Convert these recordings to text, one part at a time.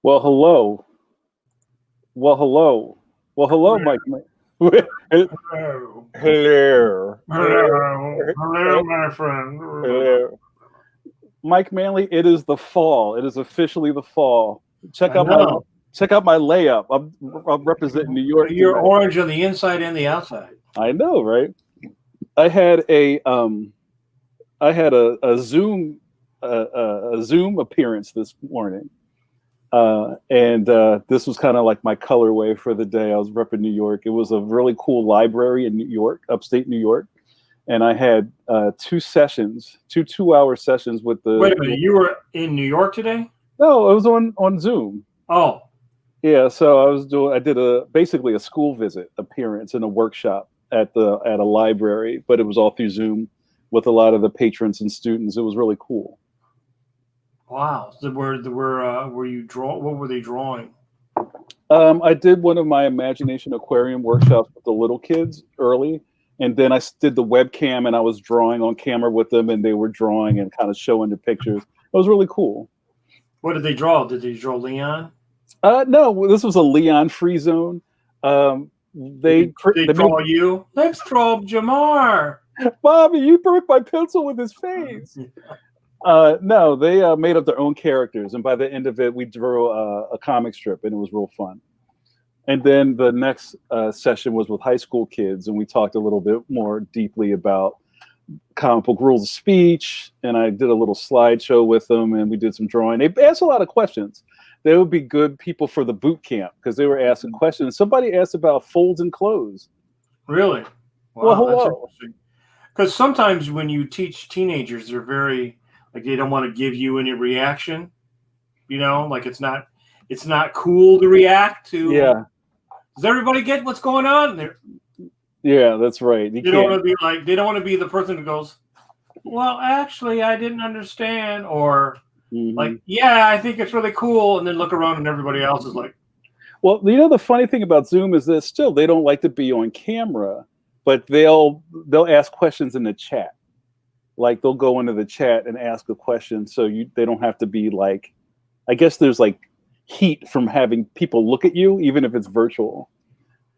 Well, hello. Well, hello. Well, hello, Mike. Hello. Hello. Hello, my friend. Hello. Mike Manley, it is the fall. It is officially the fall. Check out my layup. I'm representing New York. You're tonight. orange on the inside and the outside. I know, right? I had a Zoom appearance this morning. And this was kind of like my colorway for the day. I was repping New York. It was a really cool library in New York, upstate New York. And I had two sessions, two-hour sessions with the... Wait a minute, you were in New York today? No, it was on Zoom. Oh. Yeah, so I did basically a school visit appearance in a workshop at a library, but it was all through Zoom with a lot of the patrons and students. It was really cool. Wow. So were you what were they drawing? I did one of my imagination aquarium workshops with the little kids early, and then I did the webcam and I was drawing on camera with them, and they were drawing and kind of showing the pictures. It was really cool. What did they draw? Did they draw Leon? No, this was a Leon free zone. They draw you. Let's draw Jamar. Bobby, you broke my pencil with his face. No, they made up their own characters, and by the end of it, we drew a comic strip, and it was real fun. And then the next session was with high school kids, and we talked a little bit more deeply about comic book rules of speech, and I did a little slideshow with them, and we did some drawing. They asked a lot of questions. They would be good people for the boot camp because they were asking questions. Somebody asked about folds and clothes. Really? Wow, well, hello. That's interesting. Because sometimes when you teach teenagers, they're very... like they don't want to give you any reaction, like it's not cool to react to. Yeah. Does everybody get what's going on? Yeah, that's right. They don't want to be like, they don't want to be the person who goes, well, actually, I didn't understand. Or like, yeah, I think it's really cool. And then look around and everybody else is like. Well, the funny thing about Zoom is that still they don't like to be on camera, but they'll ask questions in the chat. Like they'll go into the chat and ask a question, so they don't have to be like, I guess there's like heat from having people look at you, even if it's virtual.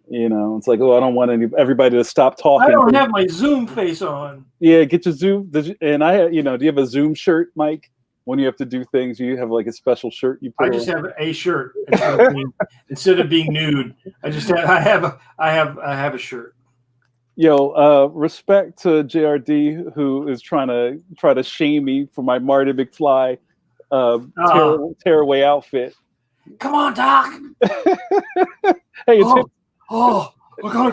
It's like, oh, I don't want everybody to stop talking. I don't have my Zoom face on. Yeah, get your Zoom. And do you have a Zoom shirt, Mike? When you have to do things, you have like a special shirt you put on? I just have a shirt instead of being nude. I have a shirt. Respect to JRD, who is trying to shame me for my Marty McFly tearaway outfit. Come on, Doc. Hey, it's hip. I gotta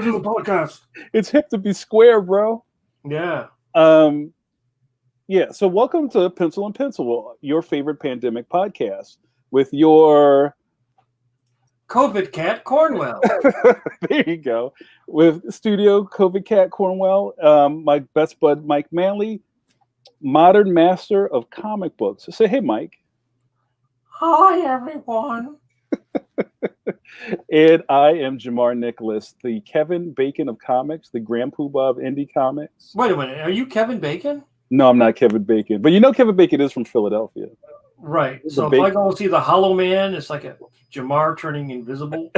do the podcast. It's hip to be square, bro. Yeah. Yeah. So welcome to Pencil and Pencil, your favorite pandemic podcast with your COVID Cat Cornwell. There you go. With Studio COVID Cat Cornwell, my best bud Mike Manley, modern master of comic books. Say hey, Mike. Hi, everyone. And I am Jamar Nicholas, the Kevin Bacon of comics, the Grand Poobah of indie comics. Wait a minute, are you Kevin Bacon? No, I'm not Kevin Bacon, but Kevin Bacon is from Philadelphia. Right. So if I go see the Hollow Man, it's like a Jamar turning invisible.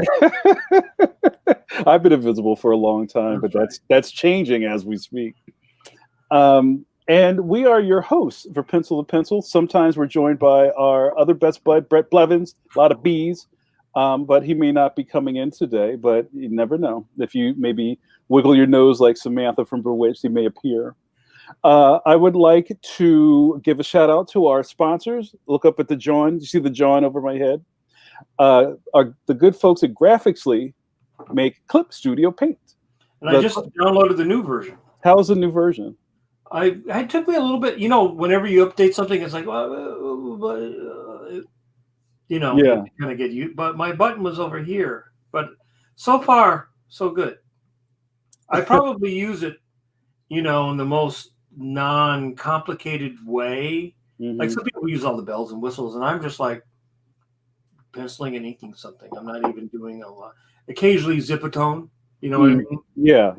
I've been invisible for a long time, but that's changing as we speak. And we are your hosts for Pencil to Pencil. Sometimes we're joined by our other best bud, Brett Blevins, a lot of B's, but he may not be coming in today, but you never know. If you maybe wiggle your nose like Samantha from Bewitched, he may appear. I would like to give a shout out to our sponsors. Look up at the John. You see the John over my head? The good folks at Graphicsly make Clip Studio Paint. And I just downloaded the new version. How's the new version? It took me a little bit. Whenever you update something, it's like, yeah, kind of get you. But my button was over here. But so far, so good. I probably use it, in the most non-complicated way. Like some people use all the bells and whistles, and I'm just like penciling and inking something. I'm not even doing a lot. Occasionally Zipatone, what I mean? Yeah.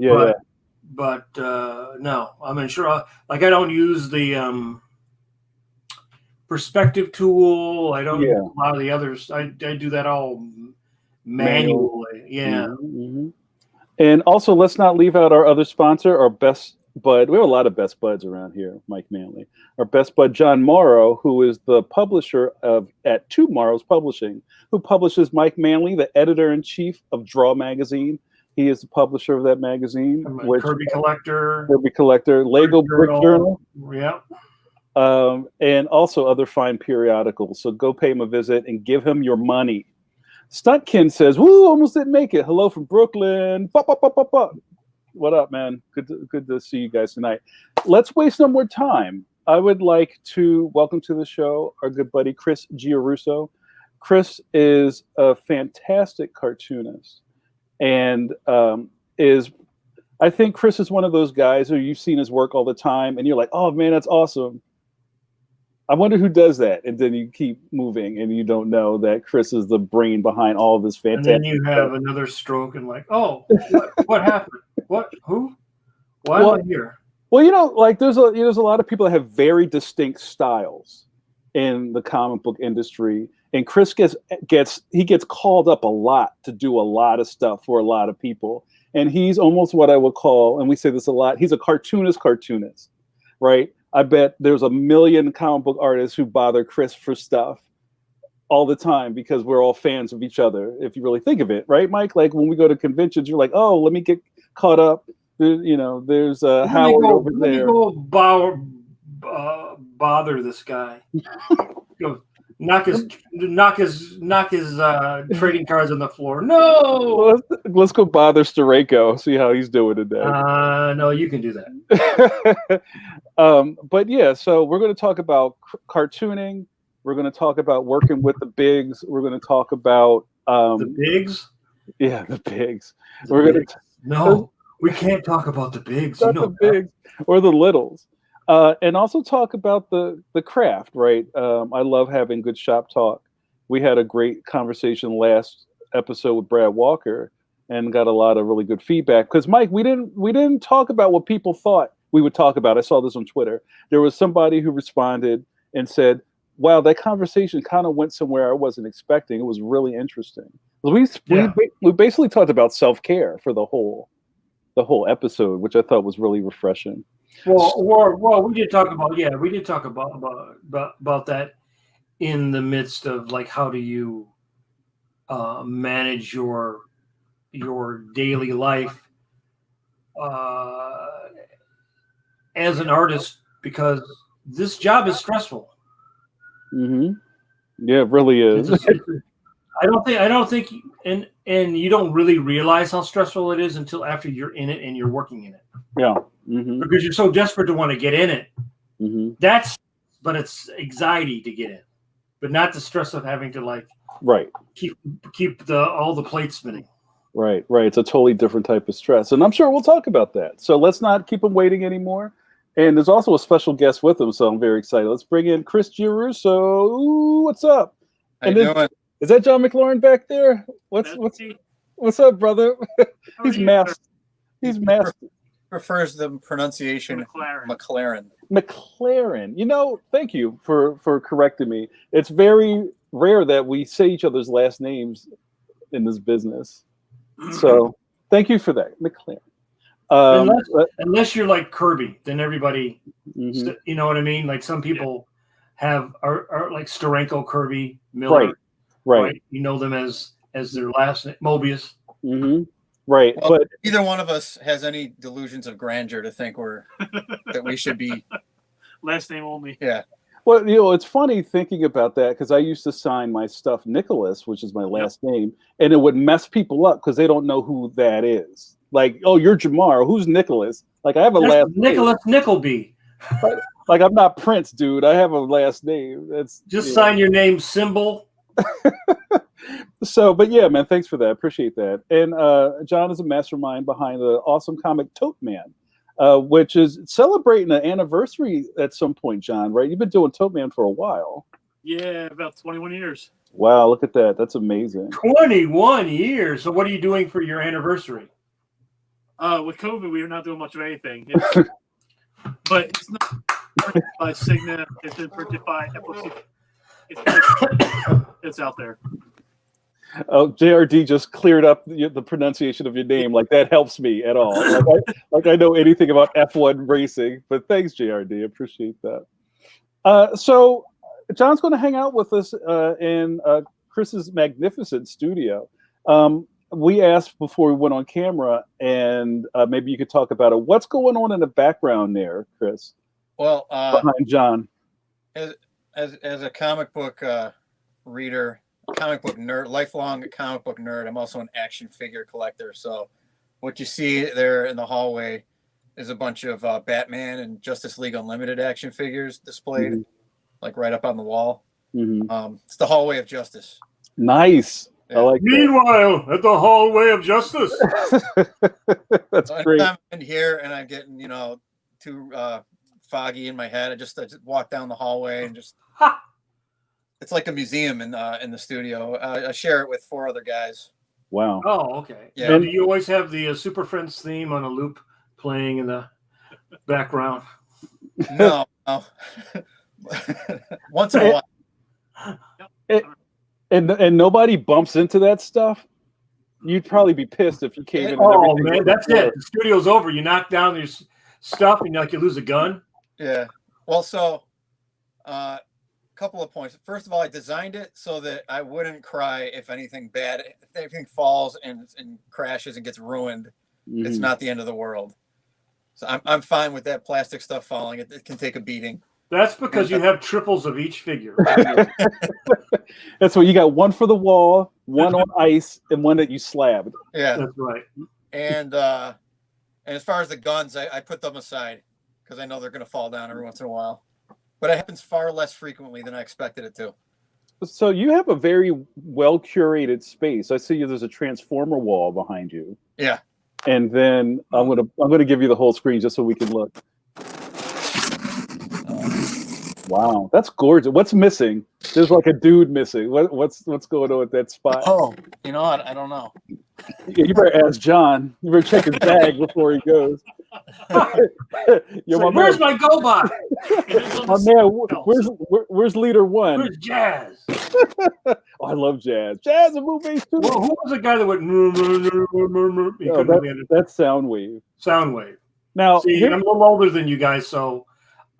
But no, I mean, sure. Like I don't use the perspective tool. I don't Yeah. use a lot of the others. I do that all manually. Yeah. Mm-hmm. And also, let's not leave out our other sponsor, our best bud. We have a lot of best buds around here, Mike Manley. Our best bud, John Morrow, who is the publisher at Two Morrows Publishing, who publishes Mike Manley, the editor-in-chief of Draw Magazine. He is the publisher of that magazine. I'm a Kirby collector. Lego Brick Journal. Yeah. And also other fine periodicals. So go pay him a visit and give him your money. Stuntkin says, "Woo, almost didn't make it. Hello from Brooklyn. Ba, ba, ba, ba, ba." What up, man? Good to see you guys tonight. Let's waste no more time. I would like to welcome to the show our good buddy CHRIS GIARRUSSO. Chris is a fantastic cartoonist, and I think Chris is one of those guys who you've seen his work all the time, and you're like, "Oh man, that's awesome." I wonder who does that, and then you keep moving, and you don't know that Chris is the brain behind all of this fantastic. And then you have another stroke, and like, oh, what happened? What? Who? Why am I here? Well, like there's a lot of people that have very distinct styles in the comic book industry, and Chris gets called up a lot to do a lot of stuff for a lot of people, and he's almost what I would call, and we say this a lot, he's a cartoonist, right? I bet there's a million comic book artists who bother Chris for stuff all the time because we're all fans of each other, if you really think of it, right, Mike? Like when we go to conventions, you're like, oh, let me get caught up. There's Howard over there. Let me go bother this guy. Go knock his trading cards on the floor. No. Let's go bother Stareko. See how he's doing today. No, you can do that. But yeah, so we're going to talk about cartooning. We're going to talk about working with the bigs. We're going to talk about the bigs. Yeah, the bigs. No, we can't talk about the bigs. Not the bigs or the littles. And also talk about the craft, right? I love having good shop talk. We had a great conversation last episode with Brad Walker and got a lot of really good feedback. Because Mike, we didn't talk about what people thought we would talk about. I saw this on Twitter. There was somebody who responded and said, "Wow, that conversation kind of went somewhere I wasn't expecting. It was really interesting." We basically talked about self-care for the whole episode, which I thought was really refreshing. Well, we did talk about that in the midst of like how do you manage your daily life as an artist, because this job is stressful. Mm-hmm. Yeah, it really is. I don't think, and you don't really realize how stressful it is until after you're in it and you're working in it. Yeah. Mm-hmm. Because you're so desperate to want to get in it. Mm-hmm. But it's anxiety to get in, but not the stress of having to like keep all the plates spinning. Right. It's a totally different type of stress, and I'm sure we'll talk about that. So let's not keep them waiting anymore. And there's also a special guest with him, so I'm very excited. Let's bring in CHRIS GIARRUSSO. Ooh, what's up? How you doing? Is that John McLaurin back there? What's up, brother? He's masked. He's masked. Prefers the pronunciation McLaren. Thank you for correcting me. It's very rare that we say each other's last names in this business. So thank you for that, McLaren. Unless you're like Kirby, then everybody, you know what I mean? Like some people are like Steranko, Kirby, Miller. Right. You know them as their last name, Mobius. Mm-hmm. Right. Well, but neither one of us has any delusions of grandeur to think that we should be last name only. Yeah. Well, it's funny thinking about that because I used to sign my stuff Nicholas, which is my last name, and it would mess people up because they don't know who that is. Like, oh, you're Jamar. Who's Nicholas? Like, I have a last Nicholas name. Nickleby. Like, I'm not Prince, dude. I have a last name. That's just sign your name symbol. So, but yeah, man, thanks for that. Appreciate that. And John is a mastermind behind the awesome comic Tote Man, which is celebrating an anniversary at some point, John, right? You've been doing Tote Man for a while. Yeah, about 21 years. Wow, look at that. That's amazing. 21 years. So what are you doing for your anniversary? With COVID, we are not doing much of anything. But it's not printed by Cigna. It's been printed by Epoxy It's out there. Oh, JRD just cleared up the pronunciation of your name. Like that helps me at all. Like I know anything about F1 racing. But thanks, JRD. Appreciate that. So John's going to hang out with us in Chris's magnificent studio. We asked before we went on camera, and maybe you could talk about it. What's going on in the background there, Chris? Well, Behind John. As a comic book reader, comic book nerd, lifelong comic book nerd, I'm also an action figure collector. So what you see there in the hallway is a bunch of Batman and Justice League Unlimited action figures displayed, like right up on the wall. It's the hallway of justice. Nice. Yeah. I like that. Meanwhile, at the hallway of justice. That's So great. anytime I'm in here and I'm getting, too foggy in my head, I just walk down the hallway and just it's like a museum in the studio. I share it with 4 other guys. Wow. Oh, okay. Yeah. So do you always have the Super Friends theme on a loop playing in the background? No. Once in a while. And nobody bumps into that stuff. You'd probably be pissed if you came in. Oh man, that's it. The studio's over. You knock down your stuff and you lose a gun. Yeah. Well, so couple of points. First of all, I designed it so that I wouldn't cry if anything falls and crashes and gets ruined. It's not the end of the world. So I'm fine with that plastic stuff falling. It can take a beating. That's because you have triples of each figure. That's what you got. One for the wall, one on ice, and one that you slabbed. Yeah, that's right. And as far as the guns, I put them aside because I know they're going to fall down every once in a while. But it happens far less frequently than I expected it to. So you have a very well curated space. I see there's a transformer wall behind you. Yeah. And then I'm gonna give you the whole screen just so we can look. Wow, that's gorgeous. What's missing? There's like a dude missing. What's going on with that spot? Oh, you know what? I don't know. Yeah, you better ask John. You better check his bag before he goes. Where's my GoBot? My man, where's leader one? Where's Jazz? Oh, I love Jazz. Jazz and Move Base too. Well, who was the guy that went? That's Soundwave. Soundwave. Now, see, I'm a little older than you guys, so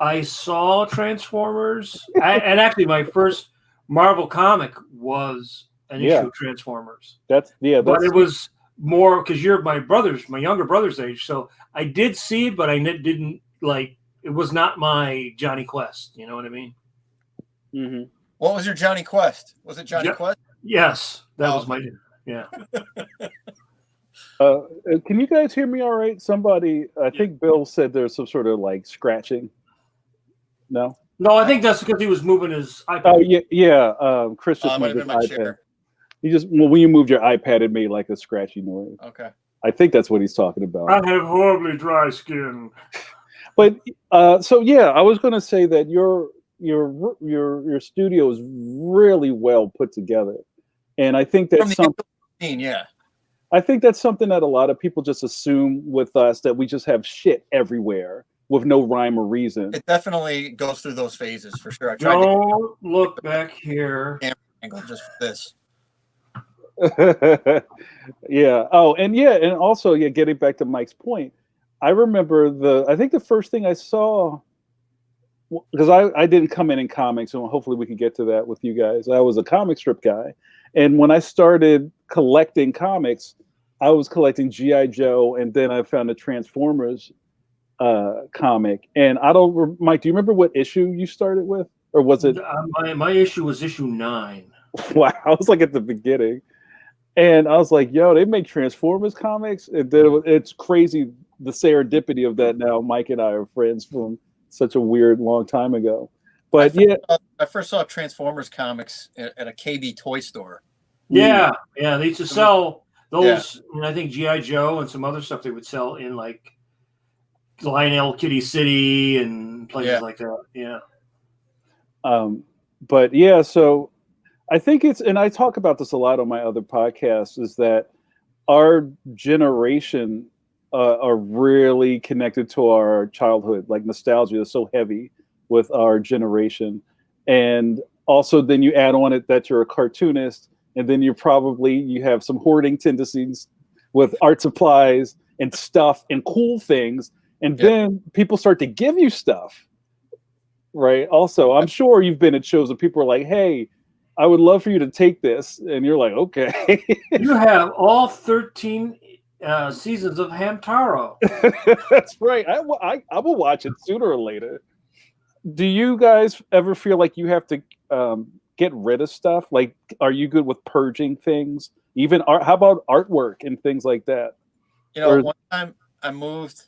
I saw Transformers, and actually, my first Marvel comic was an issue of Transformers. But it was more because you're my younger brother's age, so I did see it, but I didn't like. It was not my Johnny Quest. You know what I mean? Mm-hmm. What was your Johnny Quest? Was it Johnny Quest? Yes, that was my. Yeah. Can you guys hear me all right? Somebody, I think Bill said there's some sort of like scratching. No? No, I think that's because he was moving his iPad. Oh, yeah. Chris just moved his iPad. Chair. He just, when you moved your iPad, it made like a scratchy noise. Okay. I think that's what he's talking about. I have horribly dry skin. But so yeah, I was going to say that your studio is really well put together, and I think that's something. Yeah. I think that's something that a lot of people just assume with us, that we just have shit everywhere with no rhyme or reason. It definitely goes through those phases for sure. Don't look back here. Angle just for this. Yeah. Oh, and also getting back to Mike's point, I remember I think the first thing I saw, because I didn't come in comics, and hopefully we can get to that with you guys. I was a comic strip guy, and when I started collecting comics, I was collecting G.I. Joe, and then I found the Transformers comic. And Mike, do you remember what issue you started with, or was it? My issue was issue 9. Wow, I was like at the beginning. And I was like, yo, they make Transformers comics? And then it's crazy, the serendipity of that now. Mike and I are friends from such a weird long time ago. But I first saw Transformers comics at a KB toy store. Yeah. They used to sell those, and I think G.I. Joe and some other stuff they would sell in like Lionel Kitty City and places like that. Yeah. But yeah, so I think and I talk about this a lot on my other podcasts, is that our generation are really connected to our childhood. Like nostalgia is so heavy with our generation. And also then you add on it that you're a cartoonist, and then you have some hoarding tendencies with art supplies and stuff and cool things, and then people start to give you stuff, right? Also, I'm sure you've been at shows and people are like, hey, I would love for you to take this, and you're like, okay. You have all 13 seasons of Hamtaro. That's right. I will watch it sooner or later. Do you guys ever feel like you have to get rid of stuff? Like, are you good with purging things? Even art? How about artwork and things like that? One time I moved.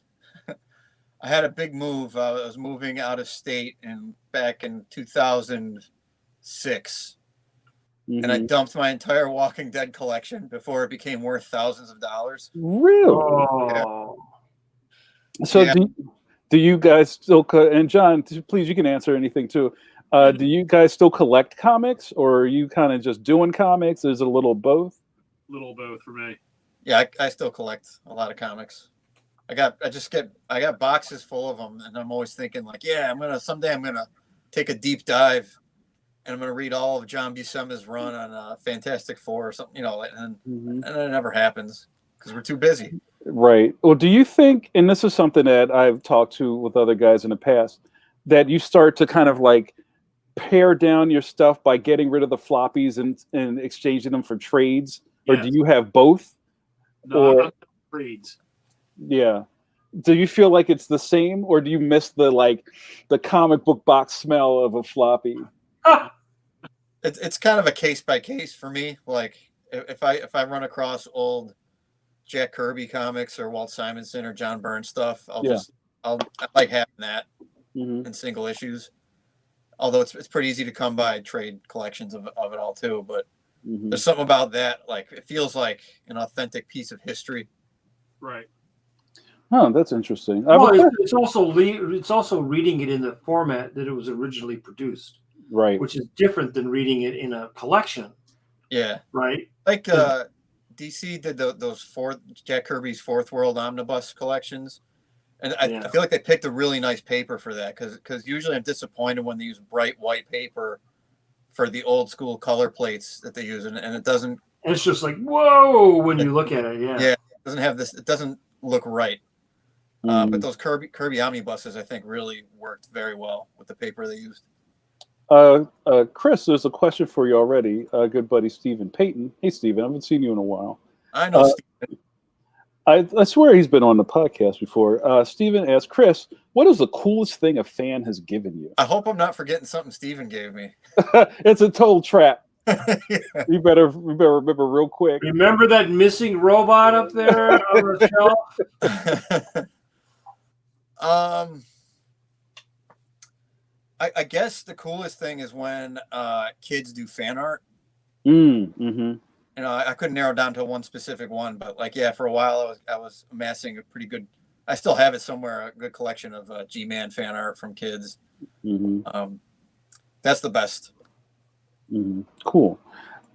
I had a big move. I was moving out of state back in 2006. And I dumped my entire Walking Dead collection before it became worth thousands of dollars. Really? Oh. Yeah. So do you guys still, and John, please, you can answer anything too. Do you guys still collect comics, or are you kind of just doing comics? Is it a little both? A little both for me. Yeah, I still collect a lot of comics. I got boxes full of them, and I'm always thinking like, yeah, someday I'm gonna take a deep dive, and I'm gonna read all of John Buscema's run on Fantastic Four or something, and it never happens because we're too busy. Right. Well, do you think, and this is something that I've talked to with other guys in the past, that you start to kind of like pare down your stuff by getting rid of the floppies and exchanging them for trades? Or do you have both? No, I'm trades. Yeah. Do you feel like it's the same, or do you miss the comic book box smell of a floppy? It's kind of a case by case for me. Like if I run across old Jack Kirby comics or Walt Simonson or John Byrne stuff, I like having that in single issues. Although it's pretty easy to come by trade collections of it all too, but there's something about that, like it feels like an authentic piece of history. Right. Oh, that's interesting. Well, it's also reading it in the format that it was originally produced, right? Which is different than reading it in a collection. Yeah. Right. Like DC did those Jack Kirby's Fourth World Omnibus collections, and I feel like they picked a really nice paper for that because usually I'm disappointed when they use bright white paper for the old school color plates that they use, and it doesn't. It's just like whoa when you look at it. Yeah. Yeah. It doesn't have this. It doesn't look right. But those Kirby omnibuses, I think, really worked very well with the paper they used. Chris, there's a question for you already. Good buddy Stephen Payton. Hey, Stephen, I haven't seen you in a while. I know Stephen. I swear he's been on the podcast before. Stephen asked, Chris, what is the coolest thing a fan has given you? I hope I'm not forgetting something Stephen gave me. It's a total trap. Yeah. You better remember real quick. Remember that missing robot up there on the shelf? I guess the coolest thing is when kids do fan art. I couldn't narrow down to one specific one, but for a while I was amassing a pretty good. I still have it somewhere, a good collection of G-Man fan art from kids. That's the best. Cool.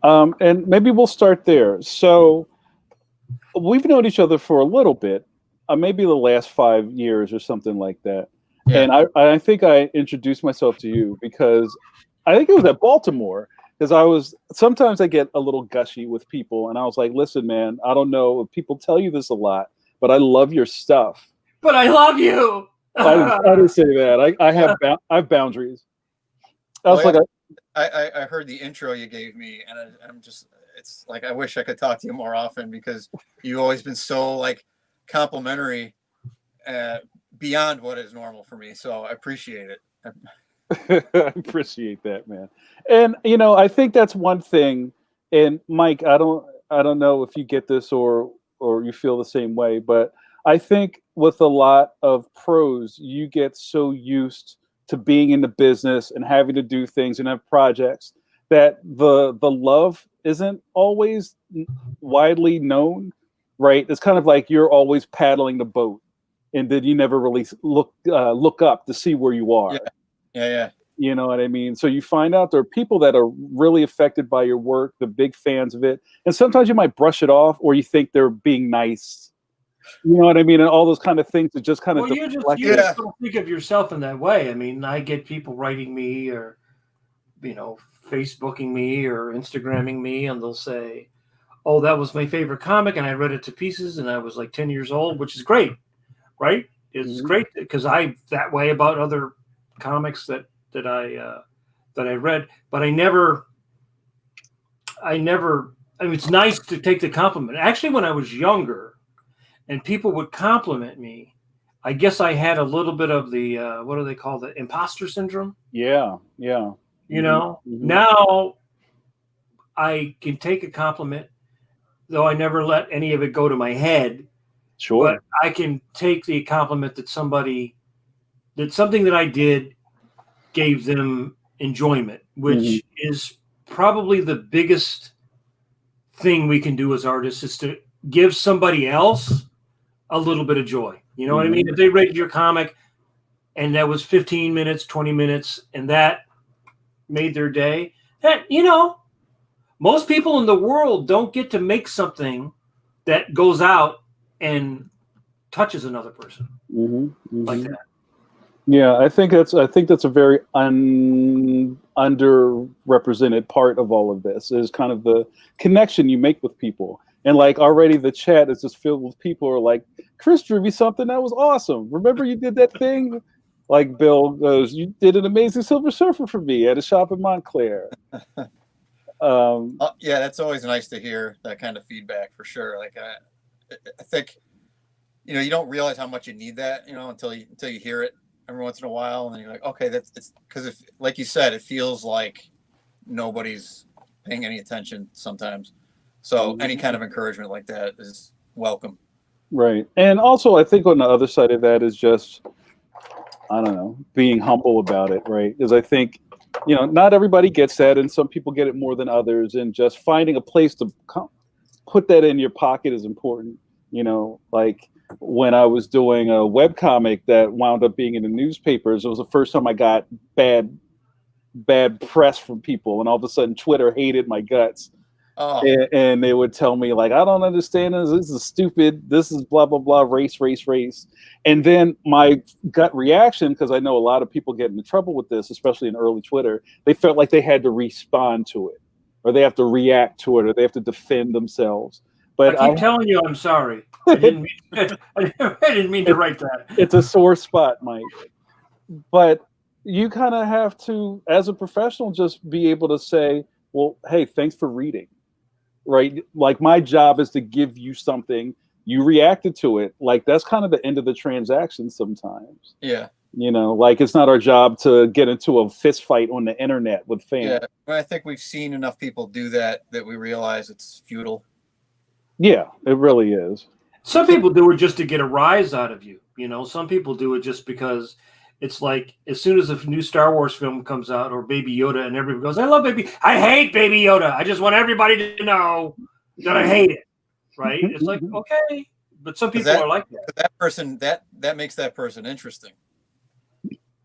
And maybe we'll start there. So we've known each other for a little bit, maybe the last 5 years or something like that. Yeah. And I think I introduced myself to you because I think it was at Baltimore, because sometimes I get a little gushy with people, and I was like, listen, man, I don't know if people tell you this a lot, but I love your stuff. But I love you. I didn't say that. I have boundaries. I heard the intro you gave me, and it's like I wish I could talk to you more often because you've always been so complimentary, beyond what is normal for me. So I appreciate it. I appreciate that, man. And I think that's one thing. And Mike, I don't know if you get this or you feel the same way, but I think with a lot of pros, you get so used to being in the business and having to do things and have projects that the love isn't always widely known, right? It's kind of like you're always paddling the boat, and then you never really look up to see where you are. Yeah. You know what I mean? So you find out there are people that are really affected by your work, the big fans of it, and sometimes you might brush it off, or you think they're being nice. You know what I mean? And all those kind of things that just kind of you just don't think of yourself in that way. I mean, I get people writing me or Facebooking me or Instagramming me, and they'll say, "Oh, that was my favorite comic, and I read it to pieces, and I was like 10 years old," which is great, right? It's great because I that way about other comics that I read, but I never. I mean, it's nice to take the compliment. Actually, when I was younger, and people would compliment me, I guess I had a little bit of the what do they call the Imposter Syndrome? Yeah. Now I can take a compliment, though I never let any of it go to my head. Sure. But I can take the compliment that something that I did gave them enjoyment, which is probably the biggest thing we can do as artists, is to give somebody else a little bit of joy. You know what I mean? If they read your comic and that was 15 minutes, 20 minutes, and that made their day, that, most people in the world don't get to make something that goes out and touches another person like that. Yeah, I think that's a very underrepresented part of all of this, is kind of the connection you make with people. And like already the chat is just filled with people who are like, "Chris drew me something that was awesome. Remember you did that thing?" Like Bill goes, "You did an amazing Silver Surfer for me at a shop in Montclair." Yeah, that's always nice to hear that kind of feedback, for sure. Like I think, you don't realize how much you need that, until you hear it every once in a while, and then you're like, okay, it's because, if, like you said, it feels like nobody's paying any attention sometimes. So any kind of encouragement like that is welcome. Right. And also, I think on the other side of that is just, I don't know, being humble about it, right? Because I think, not everybody gets that, and some people get it more than others, and just finding a place to put that in your pocket is important. Like when I was doing a webcomic that wound up being in the newspapers, it was the first time I got bad press from people, and all of a sudden Twitter hated my guts. Oh. And they would tell me, like, "I don't understand this. This is stupid. This is blah, blah, blah, race. And then my gut reaction, because I know a lot of people get into trouble with this, especially in early Twitter, they felt like they had to respond to it, or they have to react to it, or they have to defend themselves. But I keep telling you I'm sorry. I didn't mean to write that. It's a sore spot, Mike. But you kind of have to, as a professional, just be able to say, well, hey, thanks for reading. Right? Like, my job is to give you something. You reacted to it. Like, that's kind of the end of the transaction sometimes. Yeah. Like, it's not our job to get into a fist fight on the internet with fans. Yeah. But I think we've seen enough people do that we realize it's futile. Yeah, it really is. Some people do it just to get a rise out of you. Some people do it just because it's like, as soon as a new Star Wars film comes out, or Baby Yoda, and everybody goes, I hate Baby Yoda. I just want everybody to know that I hate it. Right? It's like, okay. But some people are like that. That person, that makes that person interesting.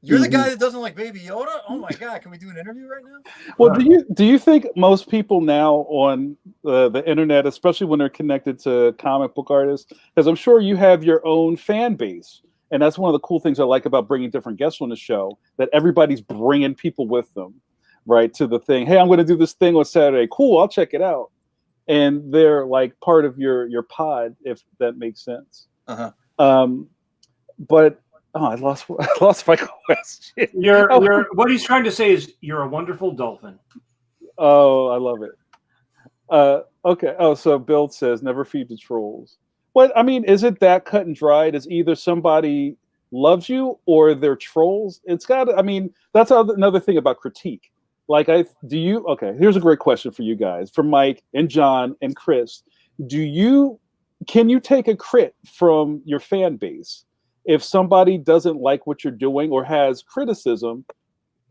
You're the guy that doesn't like Baby Yoda? Oh my God, can we do an interview right now? Well, do you think most people now on the internet, especially when they're connected to comic book artists, because I'm sure you have your own fan base, and that's one of the cool things I like about bringing different guests on the show, that everybody's bringing people with them, right, to the thing. Hey, I'm going to do this thing on Saturday. Cool, I'll check it out. And they're like part of your pod, if that makes sense. But I lost my question. What he's trying to say is, you're a wonderful dolphin. Oh, I love it. Okay. Oh, so Bill says, never feed the trolls. What, I mean, is it that cut and dried? Is either somebody loves you or they're trolls? It's got. I mean, that's another thing about critique. Like, okay, here's a great question for you guys, for Mike and John and Chris. Can you take a crit from your fan base? If somebody doesn't like what you're doing or has criticism,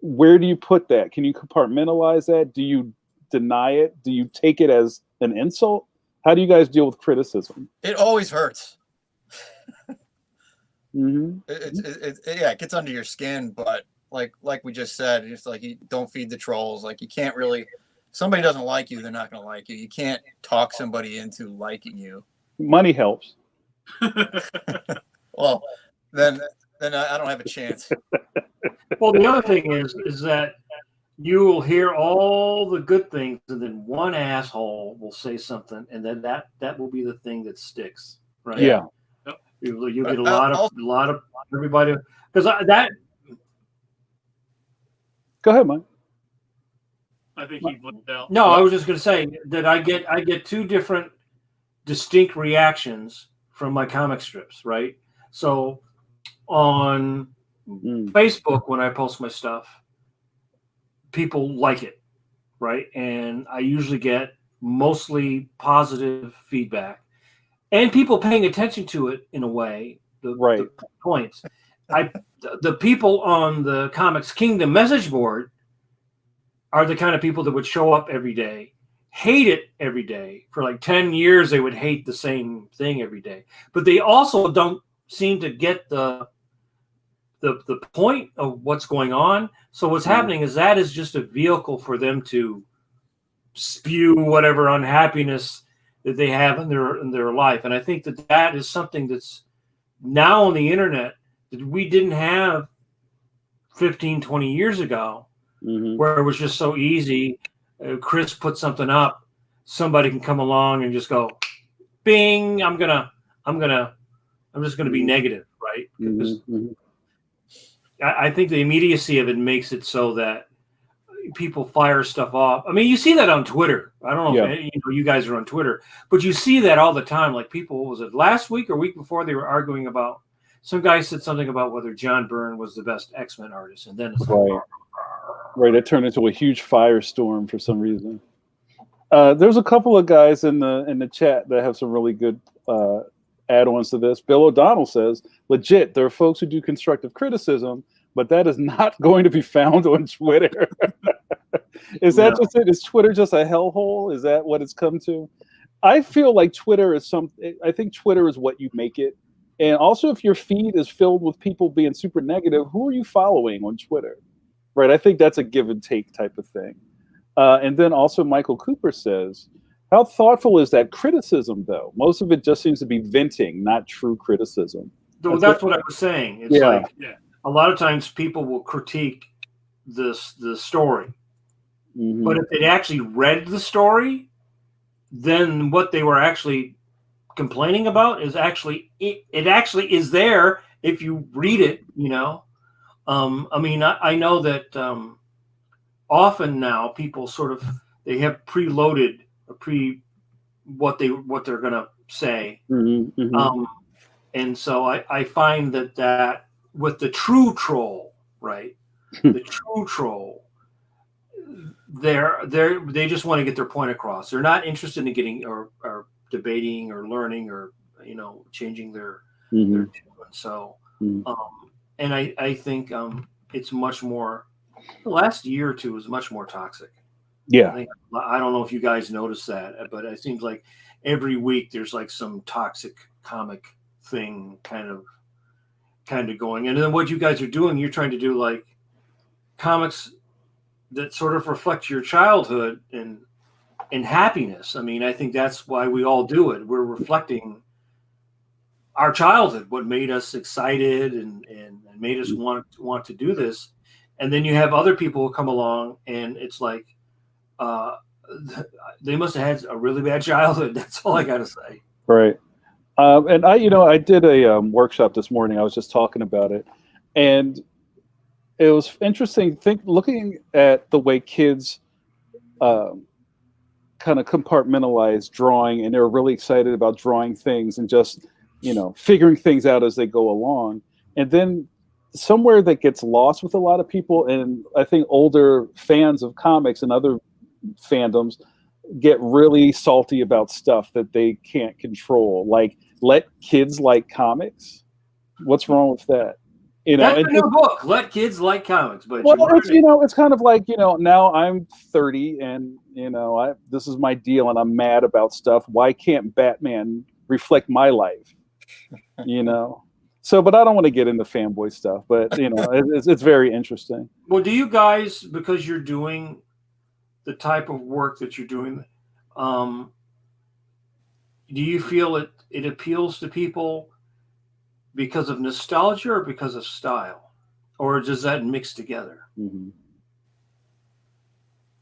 where do you put that? Can you compartmentalize that? Do you deny it? Do you take it as an insult? How do you guys deal with criticism? It always hurts. Mm-hmm. It gets under your skin, but like we just said, it's like, you don't feed the trolls. Like, you can't really, if somebody doesn't like you, they're not going to like you. You can't talk somebody into liking you. Money helps. Well, then I don't have a chance. Well, the other thing is that you will hear all the good things, and then one asshole will say something, and then that will be the thing that sticks, right? Yeah. You'll get a lot of everybody, because that. Go ahead, Mike. I think he blinked out. No, I was just going to say that I get two different distinct reactions from my comic strips, right? So on Facebook, when I post my stuff, people like it, right? And I usually get mostly positive feedback and people paying attention to it in a way, the points. The people on the Comics Kingdom message board are the kind of people that would show up every day, hate it every day. For like 10 years, they would hate the same thing every day. But they also don't seem to get the point of what's going on. So what's happening is that is just a vehicle for them to spew whatever unhappiness that they have in their life. And I think that is something that's now on the internet that we didn't have 15, 20 years ago. Where it was just so easy. Chris put something up, somebody can come along and just go, bing, I'm just gonna be negative, right? I think the immediacy of it makes it so that people fire stuff off. I mean, you see that on Twitter. I don't know if you guys are on Twitter, but you see that all the time. Like people, was it last week or week before, they were arguing about, some guy said something about whether John Byrne was the best X-Men artist, and then it's like, right, it turned into a huge firestorm for some reason. There's a couple of guys in the chat that have some really good add-ons to this. Bill O'Donnell says, legit, there are folks who do constructive criticism, but that is not going to be found on Twitter. Is that just it? Is Twitter just a hellhole? Is that what it's come to? I feel like Twitter is I think Twitter is what you make it. And also, if your feed is filled with people being super negative, who are you following on Twitter? Right, I think that's a give and take type of thing. And then also Michael Cooper says, how thoughtful is that criticism, though? Most of it just seems to be venting, not true criticism. That's what I was saying. It's like a lot of times people will critique the story. But if they actually read the story, then what they were actually complaining about is actually, it actually is there if you read it, you know. I mean, I know that often now people sort of, they have preloaded what they're gonna say, and so I find that with the true troll, right, the true troll, they just want to get their point across. They're not interested in getting or debating or learning or changing their tune. So. And I think it's much more, the last year or two is much more toxic. I don't know if you guys noticed that, but it seems like every week there's like some toxic comic thing kind of going. And then what you guys are doing, you're trying to do like comics that sort of reflect your childhood and happiness. I mean, I think that's why we all do it. We're reflecting our childhood, what made us excited and made us want to do this. And then you have other people who come along and it's like, they must have had a really bad childhood. That's all I got to say. Right. And I did a workshop this morning. I was just talking about it, and it was interesting looking at the way kids kind of compartmentalize drawing, and they're really excited about drawing things and just figuring things out as they go along. And then somewhere that gets lost with a lot of people, and I think older fans of comics and other fandoms get really salty about stuff that they can't control. Like, let kids like comics. What's wrong with that? That's a new book. Let kids like comics. But it's kind of like, now I'm 30 and this is my deal and I'm mad about stuff. Why can't Batman reflect my life? So, but I don't want to get into fanboy stuff, but it's very interesting. Well, do you guys, because you're doing the type of work that you're doing, do you feel it appeals to people because of nostalgia or because of style, or does that mix together?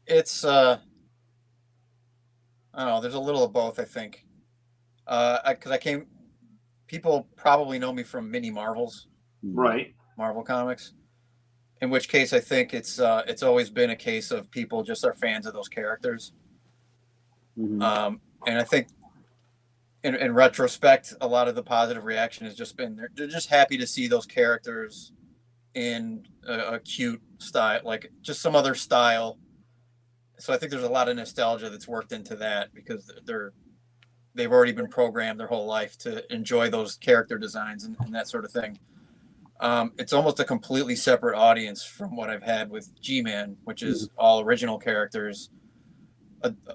It's I don't know. There's a little of both, I think. Because people probably know me from mini Marvels, Right. Marvel comics. In which case, I think it's always been a case of people just are fans of those characters. Mhm. And I think in retrospect, a lot of the positive reaction has just been they're just happy to see those characters in a cute style, like just some other style. So I think there's a lot of nostalgia that's worked into that because they've already been programmed their whole life to enjoy those character designs and that sort of thing. It's almost a completely separate audience from what I've had with G-Man, which is all original characters,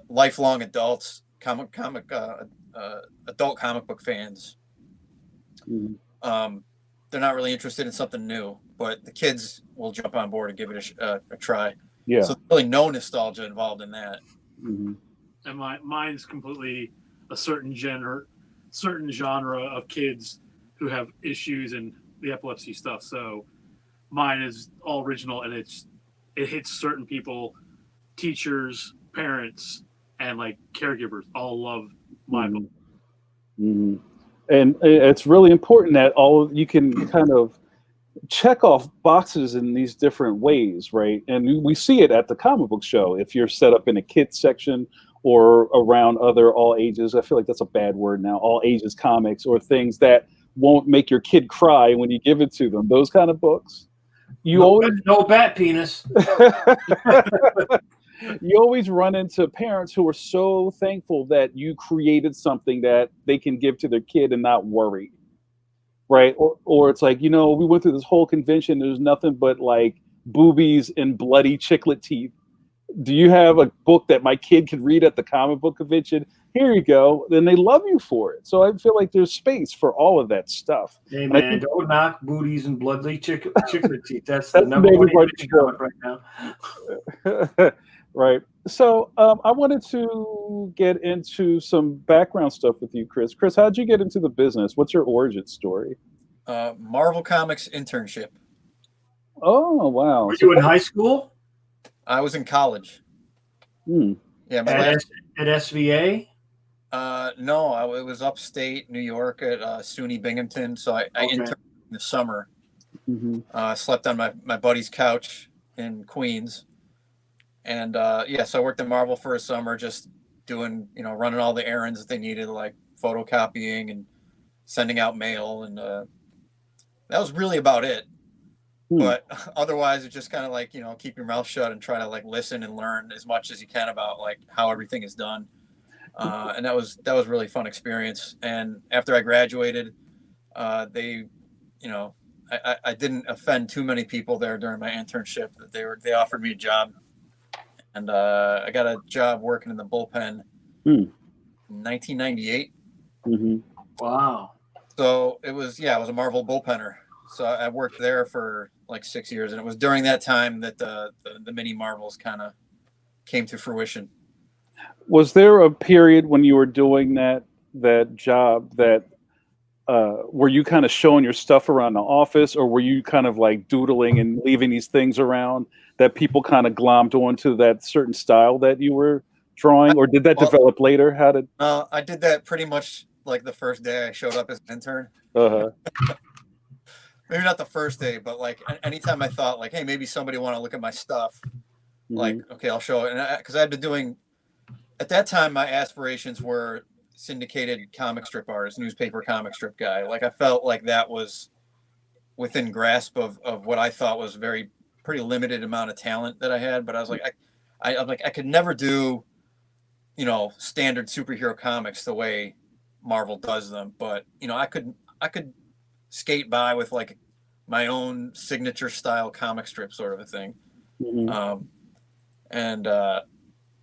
lifelong adults, adult comic book fans. They're not really interested in something new, but the kids will jump on board and give it a try. Yeah. So there's really no nostalgia involved in that. Mm-hmm. And mine's completely a certain genre of kids who have issues and the epilepsy stuff. So mine is all original, and it hits certain people, teachers, parents, and like caregivers all love my book. Mm-hmm. And it's really important that you can kind of check off boxes in these different ways, right? And we see it at the comic book show. If you're set up in a kids section or around other all ages, I feel like that's a bad word now, all ages comics or things that won't make your kid cry when you give it to them. Those kind of books. No bat penis. You always run into parents who are so thankful that you created something that they can give to their kid and not worry. Right. Or it's like, we went through this whole convention. There's nothing but like boobies and bloody chiclet teeth. Do you have a book that my kid can read at the comic book convention? Here you go. Then they love you for it. So I feel like there's space for all of that stuff. Hey, man, don't knock booties and bloody chiclet teeth. That's the number one comic right now. Right. So I wanted to get into some background stuff with you, Chris. Chris, how'd you get into the business? What's your origin story? Marvel Comics internship. Oh, wow. Were you in high school? I was in college. Yeah, at SVA? No, it was upstate New York at SUNY Binghamton. So I interned in the summer. Slept on my buddy's couch in Queens. And so I worked in Marvel for a summer, just doing, running all the errands that they needed, like photocopying and sending out mail. And that was really about it. But otherwise, it's just kind of like, keep your mouth shut and try to like listen and learn as much as you can about like how everything is done. And that was a really fun experience. And after I graduated, they, I didn't offend too many people there during my internship. They offered me a job. And I got a job working in the bullpen in 1998. Wow. So it was a Marvel bullpenner. So I worked there for like 6 years. And it was during that time that the mini Marvels kind of came to fruition. Was there a period when you were doing that job that were you kind of showing your stuff around the office, or were you kind of like doodling and leaving these things around that people kind of glommed onto that certain style that you were drawing, or did that develop later? How did? I did that pretty much like the first day I showed up as an intern. Maybe not the first day, but like anytime I thought like, hey, maybe somebody want to look at my stuff, like, okay, I'll show it. And because I'd been doing, at that time, my aspirations were syndicated comic strip artist, newspaper comic strip guy. Like I felt like that was within grasp of what I thought was pretty limited amount of talent that I had. But I was like, I could never do, standard superhero comics the way Marvel does them. But, I could skate by with like my own signature style comic strip sort of a thing.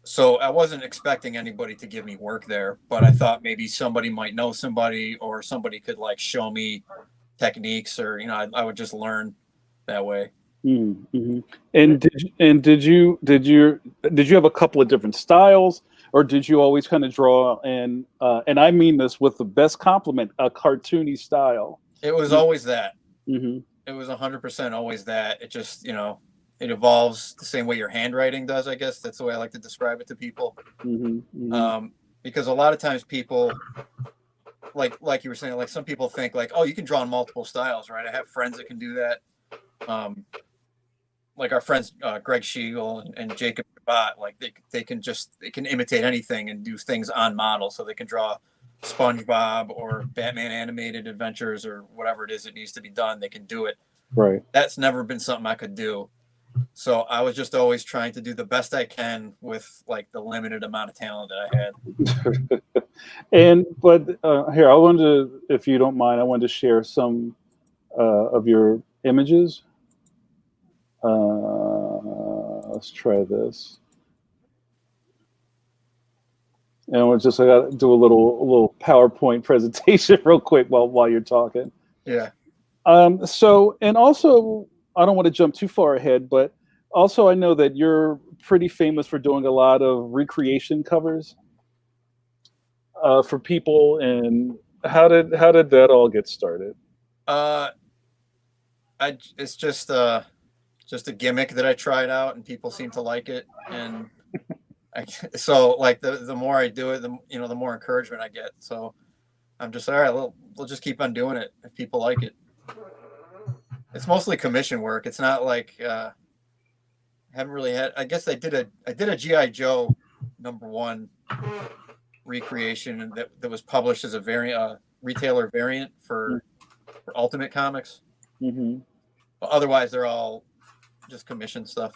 So I wasn't expecting anybody to give me work there, but I thought maybe somebody might know somebody, or somebody could like show me techniques, or I would just learn that way. And did you have a couple of different styles, or did you always kind of draw and I mean this with the best compliment, a cartoony style? It was always that. It was 100% always that. It just it evolves the same way your handwriting does. I guess that's the way I like to describe it to people. Because a lot of times people, like you were saying, like some people think like, oh, you can draw in multiple styles, right? I have friends that can do that. Like our friends Greg Schiegel and Jacob Bott, like they can imitate anything and do things on model, so they can draw SpongeBob or Batman animated adventures or whatever it is that needs to be done. They can do it. Right. That's never been something I could do. So I was just always trying to do the best I can with like the limited amount of talent that I had. But here, I wanted to, if you don't mind, I wanted to share some of your images. Let's try this. And I got to do a little PowerPoint presentation real quick while you're talking. Yeah. So, and also, I don't want to jump too far ahead, but also I know that you're pretty famous for doing a lot of recreation covers for people. And how did that all get started? It's just a gimmick that I tried out, and people seem to like it. And so like the more I do it, the more encouragement I get. So I'm just all right. We'll just keep on doing it if people like it. It's mostly commission work. It's not like haven't really had. I guess I did a G.I. Joe #1 recreation that was published as a retailer variant for Ultimate Comics. But otherwise, they're all just commission stuff.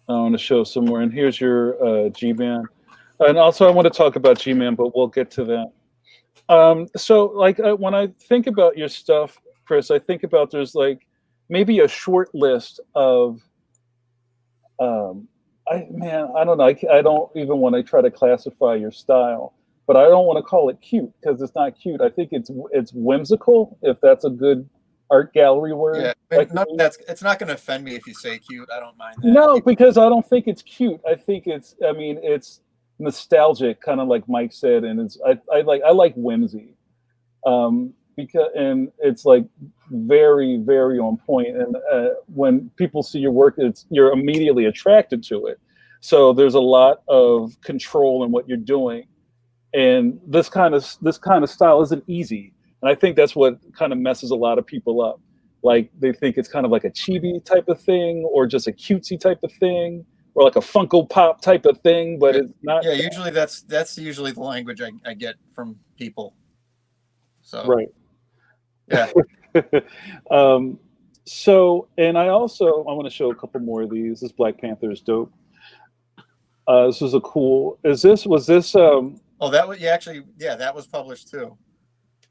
I want to show some more, and here's your G-Man. And also, I want to talk about G-Man, but we'll get to that. So, like, when I think about your stuff, Chris, I think about there's like maybe a short list of, I don't know. I don't even want to try to classify your style, but I don't want to call it cute because it's not cute. I think it's whimsical, if that's a good art gallery word. Yeah, it's not going to offend me if you say cute. I don't mind that. No, because I don't think it's cute. I think it's nostalgic, kind of like Mike said, and I like whimsy, and it's like very, very on point. And when people see your work, you're immediately attracted to it. So there's a lot of control in what you're doing, and this kind of style isn't easy. And I think that's what kind of messes a lot of people up. Like they think it's kind of like a chibi type of thing, or just a cutesy type of thing, or like a Funko Pop type of thing. But it's not. Yeah, usually that's usually the language I get from people. So right. Yeah. So, and I want to show a couple more of these. This Black Panther is dope. This is a cool. Was this? Oh, that was that was published too.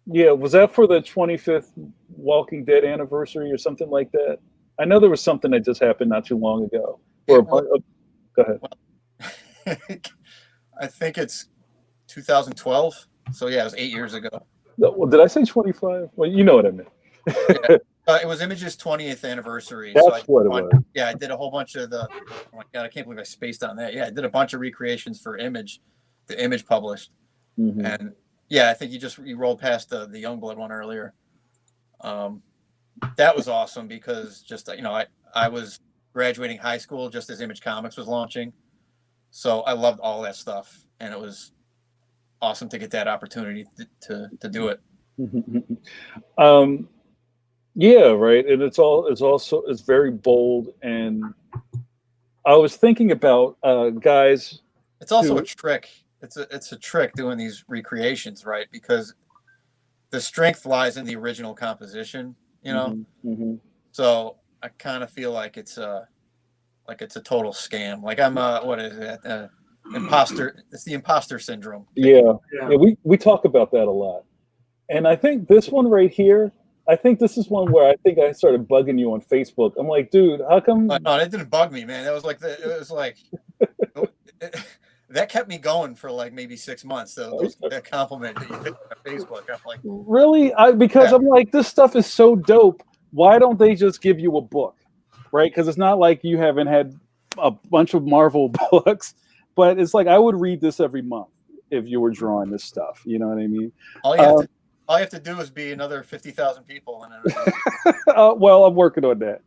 Yeah, was that for the 25th Walking Dead anniversary or something like that? I know there was something that just happened not too long ago. Go ahead. Well, I think it's 2012. So yeah, it was 8 years ago. Well, did I say 25? Well, you know what I meant. Yeah. It was Image's 20th anniversary. That's what it was. Yeah, I did a whole bunch of oh my God, I can't believe I spaced on that. Yeah, I did a bunch of recreations for Image, the Image published. And yeah, I think you rolled past the Youngblood one earlier. That was awesome because just I was graduating high school just as Image Comics was launching, so I loved all that stuff, and it was awesome to get that opportunity to do it. Yeah, right, and it's very bold, and I was thinking about guys. It's also a trick. It's a trick doing these recreations, right? Because the strength lies in the original composition, So I kind of feel like it's a total scam. Like I'm what is it? Imposter. It's the Imposter Syndrome. Yeah. We talk about that a lot, and I think this one right here. I think this is one where I think I started bugging you on Facebook. I'm like, dude, how come? No, that didn't bug me, man. That was like that kept me going for like maybe 6 months. So that compliment that you did on Facebook, I'm like, really? Because I'm like, this stuff is so dope. Why don't they just give you a book, right? Because it's not like you haven't had a bunch of Marvel books, but it's like I would read this every month if you were drawing this stuff. You know what I mean? All you have to do is be another 50,000 people. Well, I'm working on that.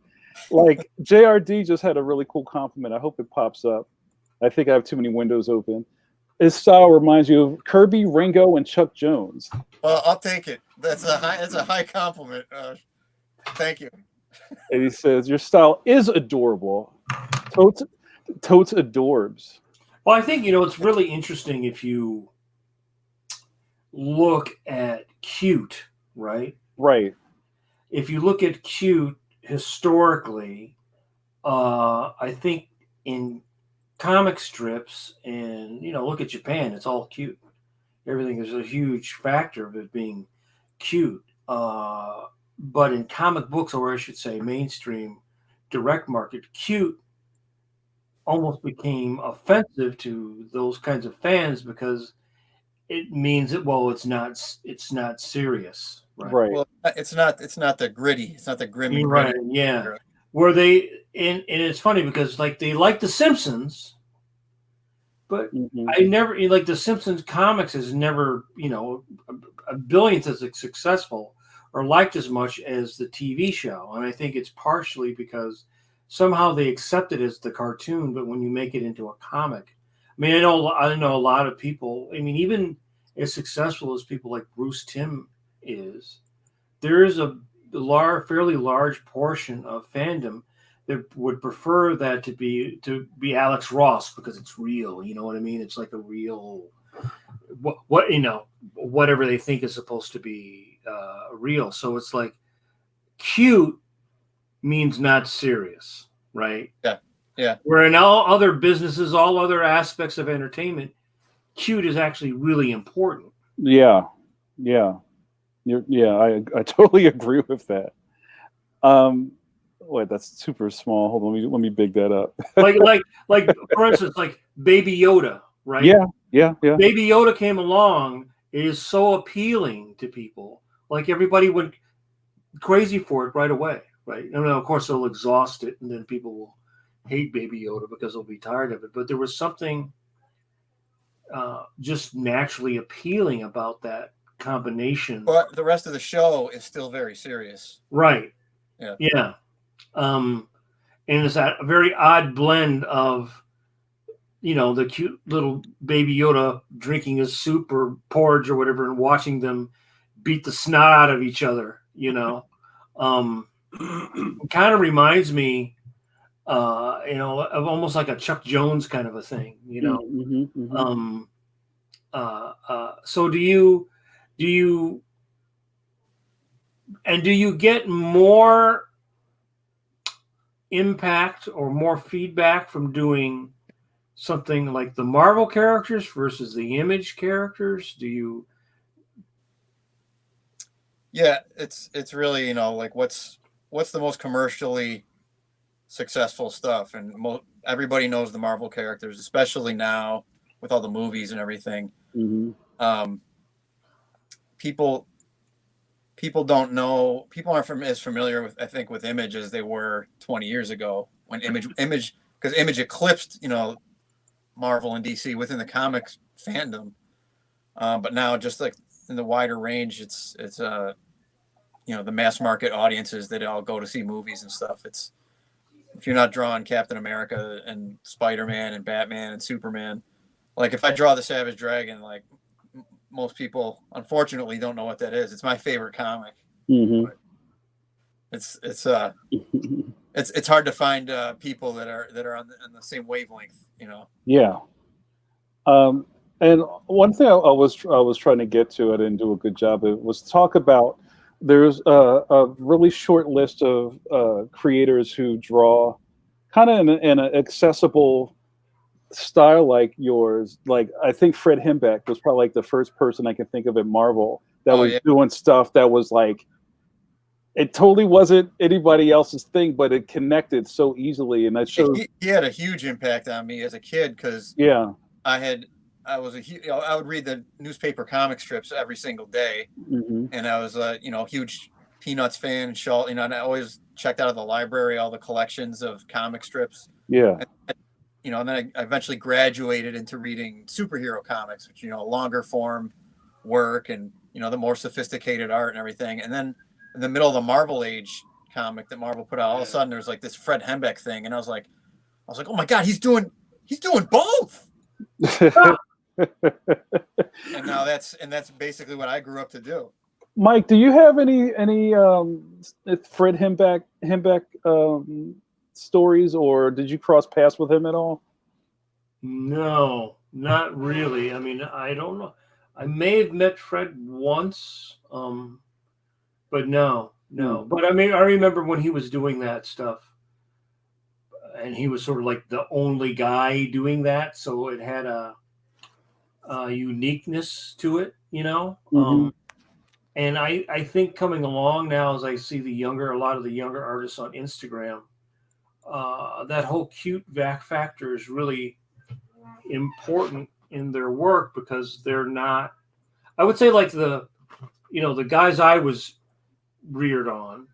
Like JRD just had a really cool compliment. I hope it pops up. I think I have too many windows open. His style reminds you of Kirby, Ringo, and Chuck Jones. Well, I'll take it. That's a high compliment. Thank you. And he says, your style is adorable. Totes adorbs. Well, I think, it's really interesting if you look at cute, right? Right. If you look at cute historically, I think in comic strips and, look at Japan, it's all cute. Everything is a huge factor of it being cute. But in comic books, or I should say mainstream direct market, cute almost became offensive to those kinds of fans because it means that, well, it's not serious, right? Right. Well, it's not the gritty. It's not the grim and Right. gritty. Yeah. Where they and it's funny because like they like The Simpsons, but I never like The Simpsons comics is never, a billionth as successful or liked as much as the TV show. And I think it's partially because somehow they accept it as the cartoon, but when you make it into a comic, I mean, I know a lot of people, I mean, even as successful as people like Bruce Timm is, there is a fairly large portion of fandom that would prefer that to be Alex Ross because it's real. You know what I mean? It's like a real, whatever they think is supposed to be real. So it's like cute means not serious, right? Yeah. Yeah. Where in all other businesses, all other aspects of entertainment, cute is actually really important. Yeah. Yeah. I totally agree with that. Wait, that's super small. Hold on, let me big that up. like for instance, like Baby Yoda, right? Yeah. Baby Yoda came along. It is so appealing to people. Like everybody went crazy for it right away, right? And then of course they'll exhaust it, and then people will hate Baby Yoda because they'll be tired of it. But there was something just naturally appealing about that combination. But the rest of the show is still very serious. Right. Yeah. And it's that very odd blend of, the cute little Baby Yoda drinking his soup or porridge or whatever and watching them beat the snot out of each other, kind of reminds me, of almost like a Chuck Jones kind of a thing, So do you get more impact or more feedback from doing something like the Marvel characters versus the Image characters? Yeah, it's really, like what's the most commercially successful stuff, and everybody knows the Marvel characters, especially now with all the movies and everything. People don't know. People aren't as familiar with, I think, with Image as they were 20 years ago when Image because Image eclipsed, Marvel and DC within the comics fandom. But now, just like in the wider range, it's the mass market audiences that all go to see movies and stuff. It's, if you're not drawing Captain America and Spider-Man and Batman and Superman, like if I draw the Savage Dragon, like most people unfortunately don't know what that is. It's my favorite comic. It's hard to find people that are on the same wavelength, Yeah. And one thing I was trying to get to, I didn't do a good job of, was talk about, there's a really short list of creators who draw kind of in an accessible style like yours. Like I think Fred Hembeck was probably like the first person I can think of at Marvel that was doing stuff that was like, it totally wasn't anybody else's thing, but it connected so easily, and that shows. He had a huge impact on me as a kid because I would read the newspaper comic strips every single day, and I was a huge Peanuts fan and Shaw. And I always checked out of the library all the collections of comic strips. And then I eventually graduated into reading superhero comics, which longer form work and the more sophisticated art and everything. And then in the middle of the Marvel age comic that Marvel put out. All of a sudden, there's like this Fred Hembeck thing, and I was like, oh my god, he's doing both. And now that's basically what I grew up to do. Mike, do you have any Fred Hembeck stories, or did you cross paths with him at all? No, not really. I mean, I don't know. I may have met Fred once, but no. But I mean, I remember when he was doing that stuff, and he was sort of like the only guy doing that, so it had a uniqueness to it, you know. And I think coming along now, as I see a lot of the younger artists on Instagram, that whole cute factor is really important in their work, because they're not, I would say, like the guys I was reared on,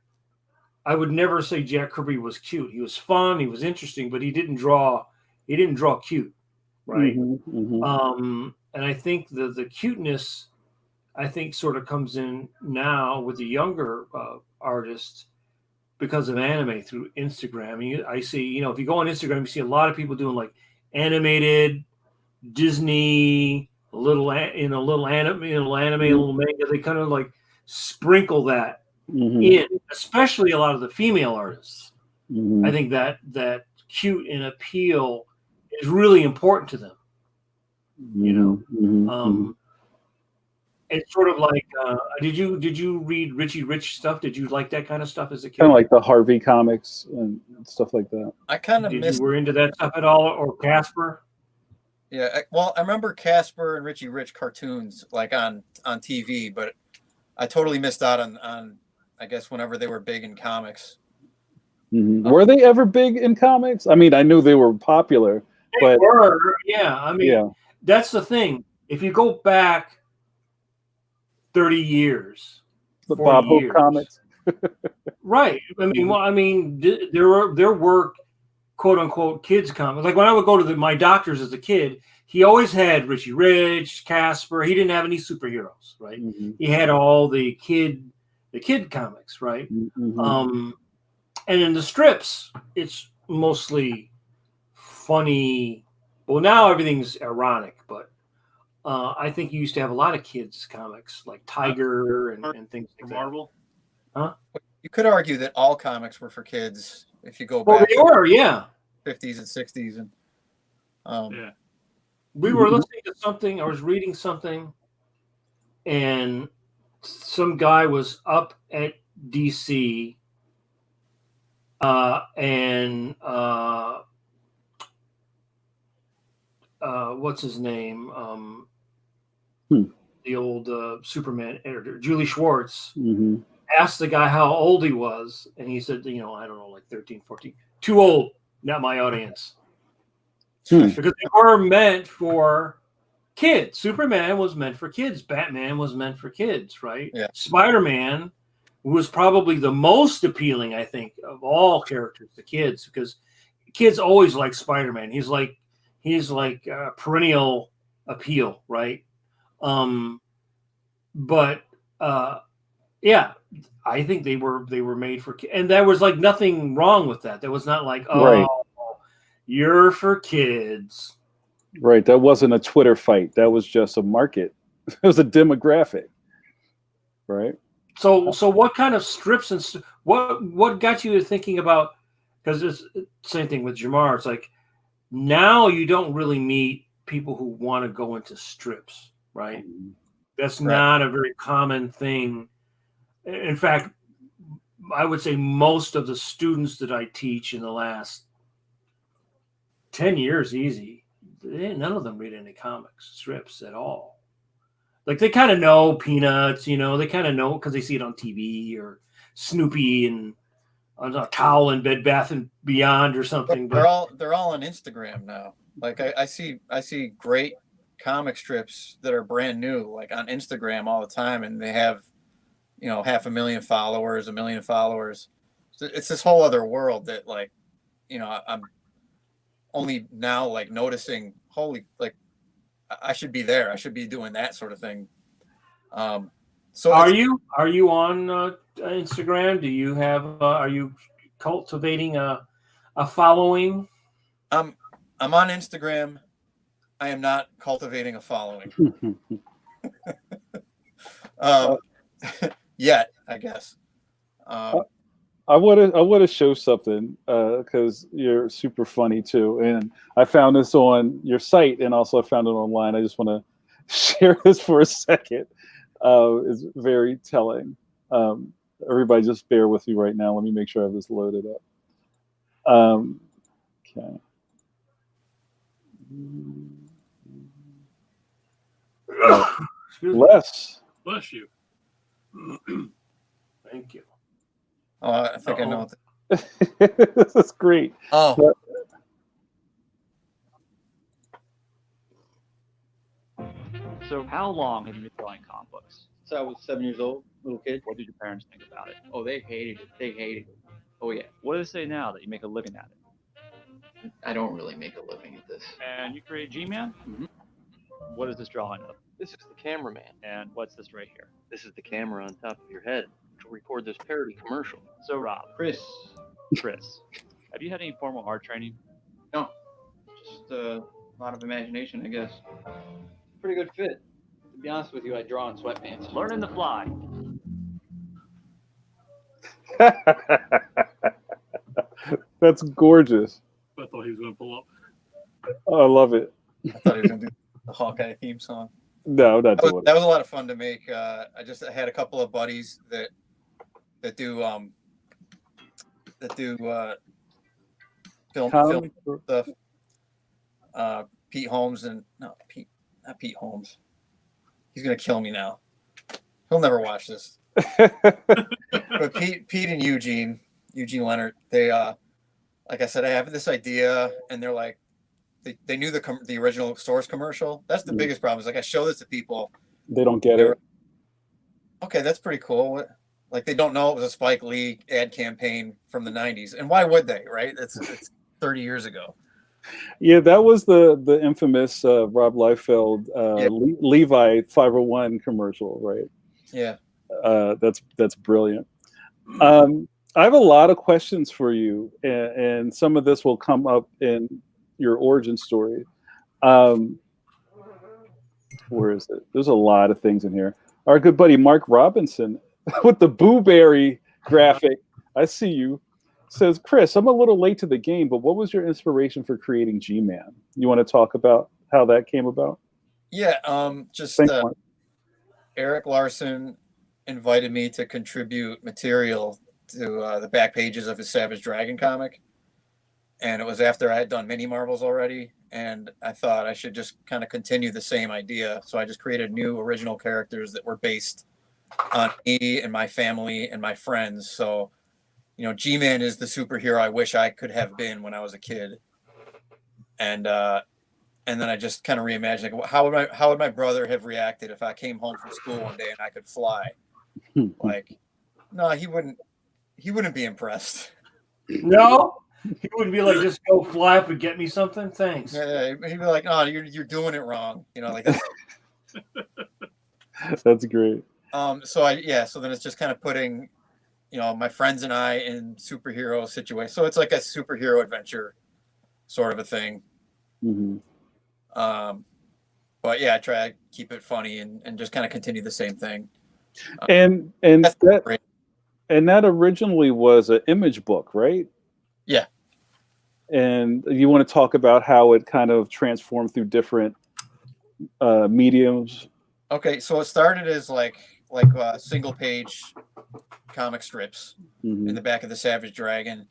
I would never say Jack Kirby was cute. He was fun, he was interesting, but he didn't draw cute, right? And I think the cuteness, I think, sort of comes in now with the younger artists because of anime through Instagram. I see, if you go on Instagram, you see a lot of people doing like animated Disney, a little anime, a little manga. They kind of like sprinkle that in, especially a lot of the female artists. I think that cute and appeal is really important to them. It's sort of like, did you read Richie Rich stuff? Did you like that kind of stuff as a kid? Kind of like the Harvey comics and stuff like that. I kind of missed. You were into that stuff at all, or Casper? Yeah, I remember Casper and Richie Rich cartoons like on TV, but I totally missed out on I guess whenever they were big in comics. Were they ever big in comics? I mean, I knew they were popular, they were. Yeah, I mean, that's the thing. If you go back 30 years, the Bob Hope comics, right? I mean, there were quote unquote kids comics. Like when I would go to my doctor's as a kid, he always had Richie Rich, Casper. He didn't have any superheroes, right? He had all the kid comics, right? And in the strips, it's mostly funny. Well, now everything's ironic, but I think you used to have a lot of kids comics like Tiger and things like Marvel. Huh? You could argue that all comics were for kids if you go back. Well, they were, yeah. 50s and 60s, and we were listening to something. I was reading something, and some guy was up at DC, and what's his name? The old Superman editor, Julie Schwartz, asked the guy how old he was, and he said, I don't know, like 13, 14. Too old, not my audience. Because they were meant for kids. Superman was meant for kids. Batman was meant for kids, right? Yeah. Spider-Man was probably the most appealing, I think, of all characters to kids, because kids always like Spider-Man. He's like perennial appeal, right? But yeah, I think they were made for kids, and there was like nothing wrong with that. There was not like, you're for kids. Right. That wasn't a Twitter fight. That was just a market. It was a demographic. Right. So what kind of strips and what got you to thinking about? Because it's the same thing with Jamar. It's like now you don't really meet people who want to go into strips, right? That's not a very common thing. In fact, I would say most of the students that I teach in the last 10 years, none of them read any comics, strips at all. Like they kind of know Peanuts, they kind of know because they see it on TV, or Snoopy and a Towel and Bed Bath and Beyond or something. They're all on Instagram now. Like I see great comic strips that are brand new, like on Instagram all the time, and they have 500,000 followers, 1 million followers. So it's this whole other world that I'm only now like noticing. Holy, like I should be there. I should be doing that sort of thing. So are you on Instagram? Do you have? Are you cultivating a following? I'm on Instagram. I am not cultivating a following. Yet, I guess. I want to show something because you're super funny too, and I found this on your site, and also I found it online. I just want to share this for a second. It's very telling. Everybody, just bear with me right now. Let me make sure I have this loaded up. Okay. Les. Bless you. Thank you. Oh, I think I know. This is great. Oh. So how long have you been drawing comic books? So I was 7 years old, little kid. What did your parents think about it? Oh, they hated it. They hated it. Oh, yeah. What do they say now that you make a living at it? I don't really make a living at this. And you create G-Man? Mhm. What is this drawing of? This is the cameraman. And what's this right here? This is the camera on top of your head to record this parody commercial. So Rob, Chris. Chris, have you had any formal art training? No. Just a lot of imagination, I guess. Pretty good fit. To be honest with you, I draw in sweatpants. Learning the fly. That's gorgeous. I thought he was going to pull up. I love it. I thought he was going to do the Hawkeye theme song. No, not doing That was a lot of fun to make. I had a couple of buddies that do film stuff. Pete Holmes and not Pete Holmes. He's gonna kill me now. He'll never watch this. But Pete and Eugene Leonard, they like I said, I have this idea, and they're like, they knew the original Source commercial. That's the biggest problem. Is like I show this to people, they don't get it. Okay, that's pretty cool. Like they don't know it was a Spike Lee ad campaign from the '90s, and why would they? Right? It's 30 years ago. Yeah, that was the infamous Rob Liefeld Levi 501 commercial, right? Yeah. That's brilliant. I have a lot of questions for you, and some of this will come up in your origin story. Where is it? There's a lot of things in here. Our good buddy Mark Robinson with the Boo Berry graphic. I see you. Says, Chris, I'm a little late to the game, but what was your inspiration for creating G-Man? You want to talk about how that came about? Yeah, Eric Larson invited me to contribute material to the back pages of his Savage Dragon comic. And it was after I had done mini marbles already. And I thought I should just kind of continue the same idea. So I just created new original characters that were based on me and my family and my friends. So, you know, G-Man is the superhero I wish I could have been when I was a kid. And then I just kind of reimagined, like, how would my brother have reacted if I came home from school one day and I could fly? Like, no, he wouldn't be impressed. No, he wouldn't be like, just go fly up and get me something. Thanks. Yeah, he'd be like, oh, you're doing it wrong. You know, like that's great. So then it's just kind of putting, you know, my friends and I in superhero situations. So it's like a superhero adventure sort of a thing. Mm-hmm. But yeah, I try to keep it funny and just kind of continue the same thing. And that originally was an image book, right? Yeah. And you want to talk about how it kind of transformed through different mediums? Okay, so it started as like single page comic strips in the back of the Savage Dragon.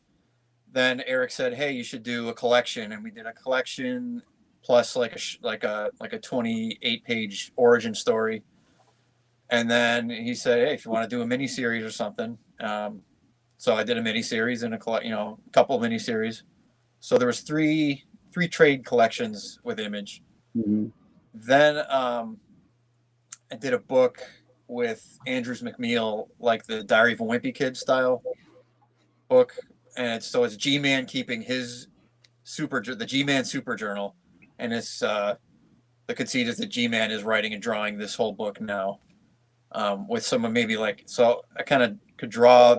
Then Eric said, "Hey, you should do a collection," and we did a collection plus like a 28-page origin story. And then he said, "Hey, if you want to do a mini series or something," so I did a mini series and a couple of mini series. So there was three trade collections with Image. Mm-hmm. Then I did a book with Andrews McMeel, like the Diary of a Wimpy Kid style book, and it's G-Man keeping his the G-Man Super Journal, and it's the conceit is that G-Man is writing and drawing this whole book now, with some of maybe like, so I kind of could draw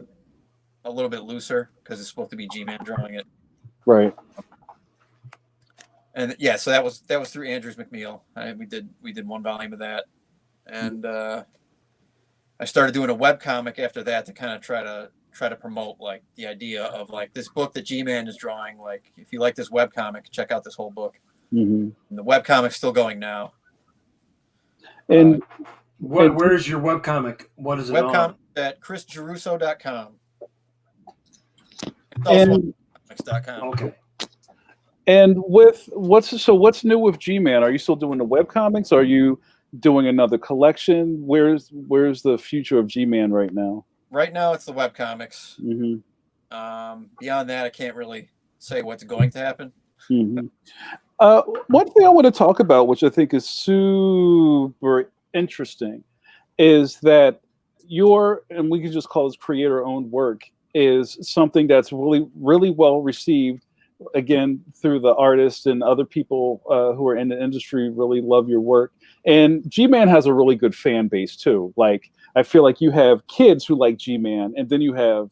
a little bit looser because it's supposed to be G-Man drawing it. Right. And yeah, so that was through Andrews McNeil. We did one volume of that, and I started doing a web comic after that to kind of try to promote like the idea of like this book that G-Man is drawing. Like, if you like this web comic, check out this whole book. And the web comic's still going now. And where's your webcomic? What is it on? Webcomic at CHRISGiarrusso.com. It's also on comics.com. Okay. And what's new with G-Man? Are you still doing the webcomics? Are you doing another collection? Where's the future of G-Man right now? Right now, it's the webcomics. Beyond that, I can't really say what's going to happen. One thing I want to talk about, which I think is super interesting, is that and we can just call this creator-owned work, is something that's really, really well received. Again, through the artists and other people who are in the industry really love your work. And G-Man has a really good fan base too. Like, I feel like you have kids who like G-Man, and then you have,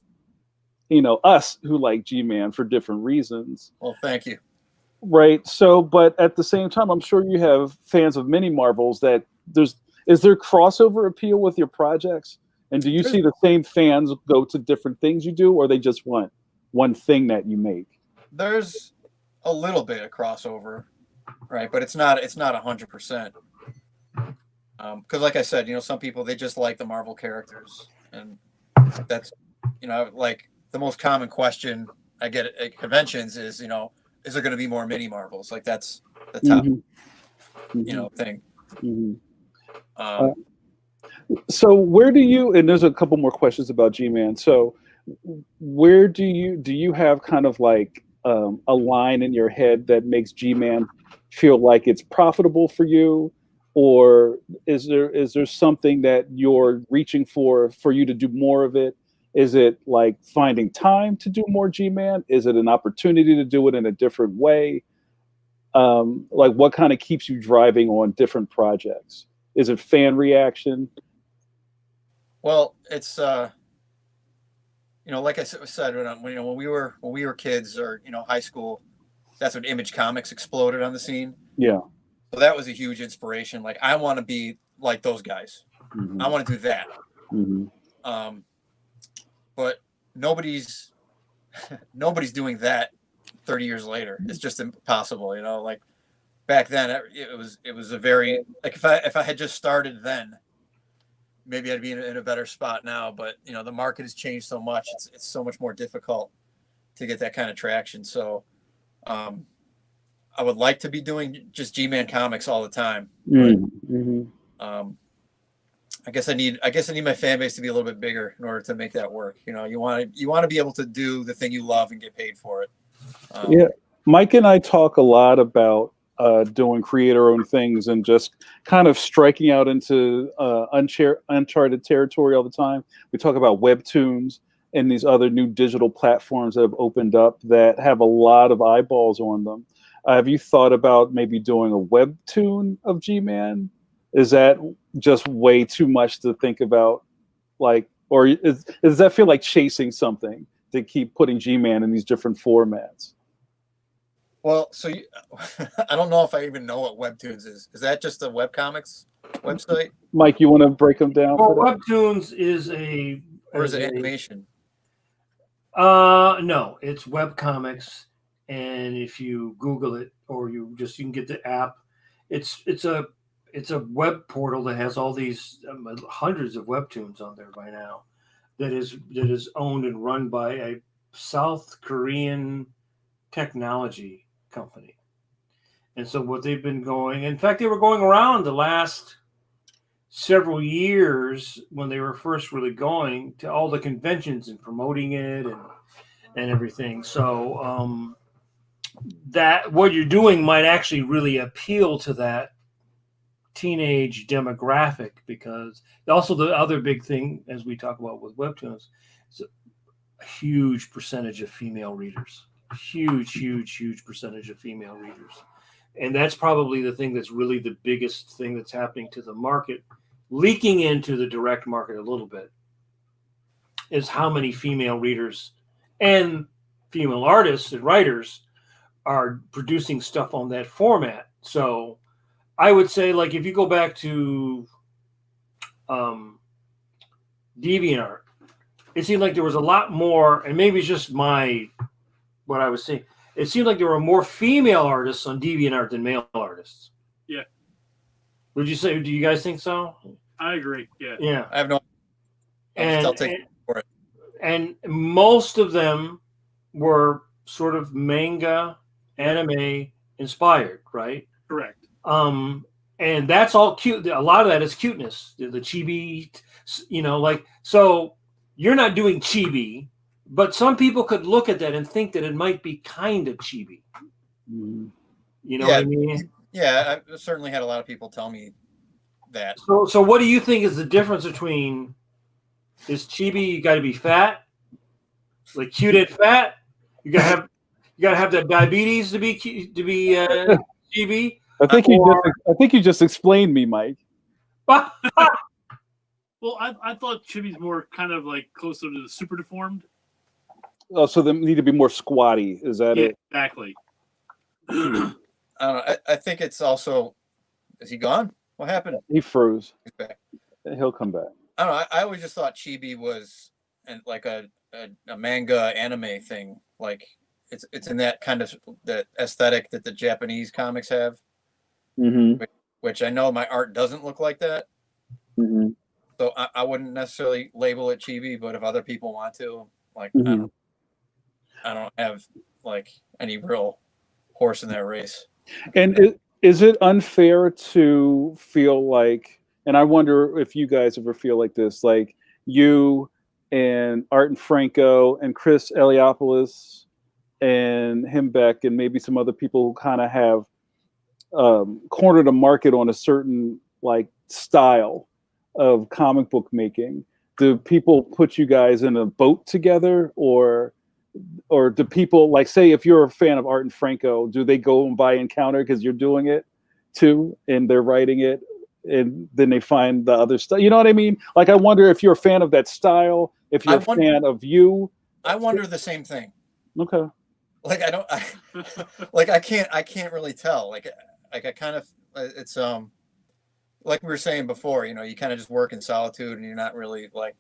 us who like G-Man for different reasons. Well, thank you. Right. So, but at the same time, I'm sure you have fans of many Marvels that is there crossover appeal with your projects? And do you see the same fans go to different things you do, or they just want one thing that you make? There's a little bit of crossover, right? But it's not 100%. Because like I said, some people, they just like the Marvel characters, and that's, like the most common question I get at conventions is, is there going to be more mini Marvels? Like, that's the top, thing. So where do you, and there's a couple more questions about G-Man. So where do you have kind of like a line in your head that makes G-Man feel like it's profitable for you? Or is there something that you're reaching for you to do more of it? Is it like finding time to do more G-Man? Is it an opportunity to do it in a different way? Like, what kind of keeps you driving on different projects? Is it fan reaction? Well, it's like I said, when we were kids, or high school, that's when Image Comics exploded on the scene. Yeah. So that was a huge inspiration. Like, I want to be like those guys. I want to do that. But nobody's doing that 30 years later. It's just impossible, like back then it was a very, like, if I had just started then, maybe I'd be in a better spot now, but the market has changed so much. It's so much more difficult to get that kind of traction. So I would like to be doing just G-Man comics all the time. I guess I need my fan base to be a little bit bigger in order to make that work. You want to be able to do the thing you love and get paid for it. Yeah, Mike and I talk a lot about doing creator-owned things and just kind of striking out into uncharted territory all the time. We talk about webtoons and these other new digital platforms that have opened up that have a lot of eyeballs on them. Have you thought about maybe doing a webtoon of G-Man? Is that just way too much to think about? Like, or does that feel like chasing something to keep putting G-Man in these different formats? Well, so I don't know if I even know what webtoons is. Is that just a webcomics website? Mike, you want to break them down? Well, webtoons is a, or is it animation? No, it's webcomics, and if you Google it, or you can get the app. It's a web portal that has all these hundreds of webtoons on there by now. That is owned and run by a South Korean technology company. And so what they've been going, in fact, they were going around the last several years when they were first really going to all the conventions and promoting it and everything. So that what you're doing might actually really appeal to that teenage demographic, because also the other big thing, as we talk about with webtoons, is a huge percentage of female readers. Huge percentage of female readers. And that's probably the thing that's really the biggest thing that's happening to the market leaking into the direct market a little bit is how many female readers and female artists and writers are producing stuff on that format. So I would say, like, if you go back to Deviantart, it seemed like there was a lot more, and maybe it's just what I was seeing. It seemed like there were more female artists on DeviantArt than male artists. Yeah. Would you say? Do you guys think so? I agree. Yeah. Yeah. I have no. I'll take it for it. And most of them were sort of manga, anime inspired, right? Correct. And that's all cute. A lot of that is cuteness. The chibi, like, so you're not doing chibi, but some people could look at that and think that it might be kind of chibi. You know what I mean? Yeah, I've certainly had a lot of people tell me that. So what do you think is the difference between, is chibi, you got to be fat, like cute and fat? You gotta have that diabetes to be chibi. I think you just explained me, Mike. Well, I thought chibi's more kind of like closer to the super deformed. Oh, so they need to be more squatty. Is that it? Exactly. I don't know. I think it's also. Is he gone? What happened? He froze. He's back. He'll come back. I don't know. I always just thought chibi was like a manga anime thing. Like it's in that kind of that aesthetic that the Japanese comics have. Mm-hmm. Which I know my art doesn't look like that. Mm-hmm. So I wouldn't necessarily label it chibi, but if other people want to, like, Mm-hmm. I don't have like any real horse in that race. And is it unfair to feel like, and I wonder if you guys ever feel like this, like you and Art and Franco and Chris Eliopoulos and Himbeck and maybe some other people who kind of have cornered a market on a certain like style of comic book making. Do people put you guys in a boat together, or do people, like, say if you're a fan of Art and Franco, do they go and buy Encounter because you're doing it too and they're writing it, and then they find the other stuff? You know what I mean? Like, I wonder if you're a fan of that style, if you're a fan of you. I wonder the same thing. Okay. Like I can't really tell. Like I kind of, it's like we were saying before, you kind of just work in solitude and you're not really, like,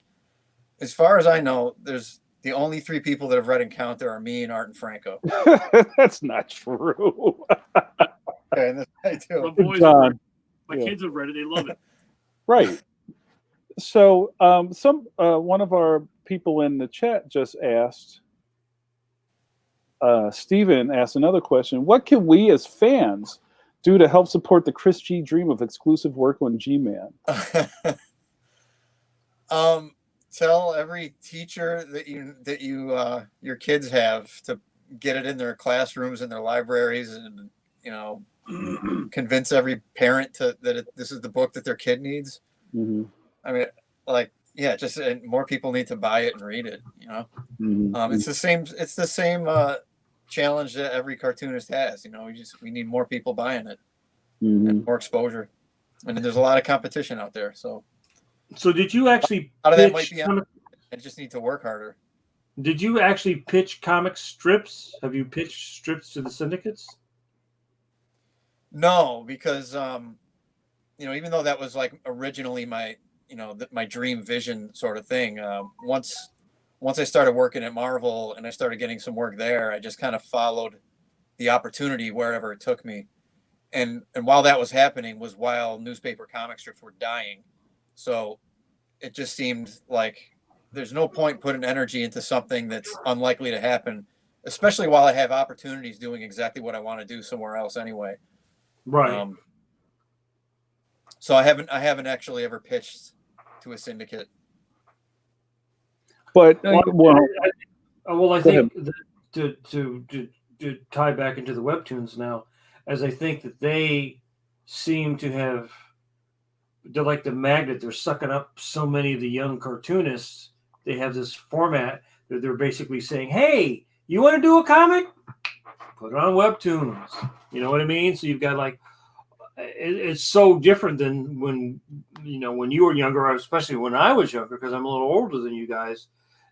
as far as I know, there's the only 3 people that have read Encounter are me and Art and Franco. That's not true. Okay, and I do. My boys John. My kids have read it. They love it. Right. So one of our people in the chat just asked, Steven asked another question. What can we as fans do to help support the Chris G dream of exclusive work on G-Man? Tell every teacher that your kids have to get it in their classrooms and their libraries, and convince every parent that this is the book that their kid needs. Mm-hmm. I mean, like, yeah, just and more people need to buy it and read it. Mm-hmm. It's the same challenge that every cartoonist has. We need more people buying it, Mm-hmm. and more exposure, and there's a lot of competition out there. So did you actually out of that might be I just need to work harder. Did you actually pitch comic strips? Have you pitched strips to the syndicates? No, because even though that was like originally my my dream vision sort of thing, once I started working at Marvel and I started getting some work there, I just kind of followed the opportunity wherever it took me. And while that was happening was while newspaper comic strips were dying. So it just seemed like there's no point putting energy into something that's unlikely to happen, especially while I have opportunities doing exactly what I want to do somewhere else anyway. Right. So I haven't actually ever pitched to a syndicate. But I think to tie back into the webtoons now, as I think that they seem to have, they're like the magnet. They're sucking up so many of the young cartoonists. They have this format that they're basically saying, "Hey, you want to do a comic? Put it on webtoons." You know what I mean? So you've got it's so different than when you were younger, or especially when I was younger, because I'm a little older than you guys.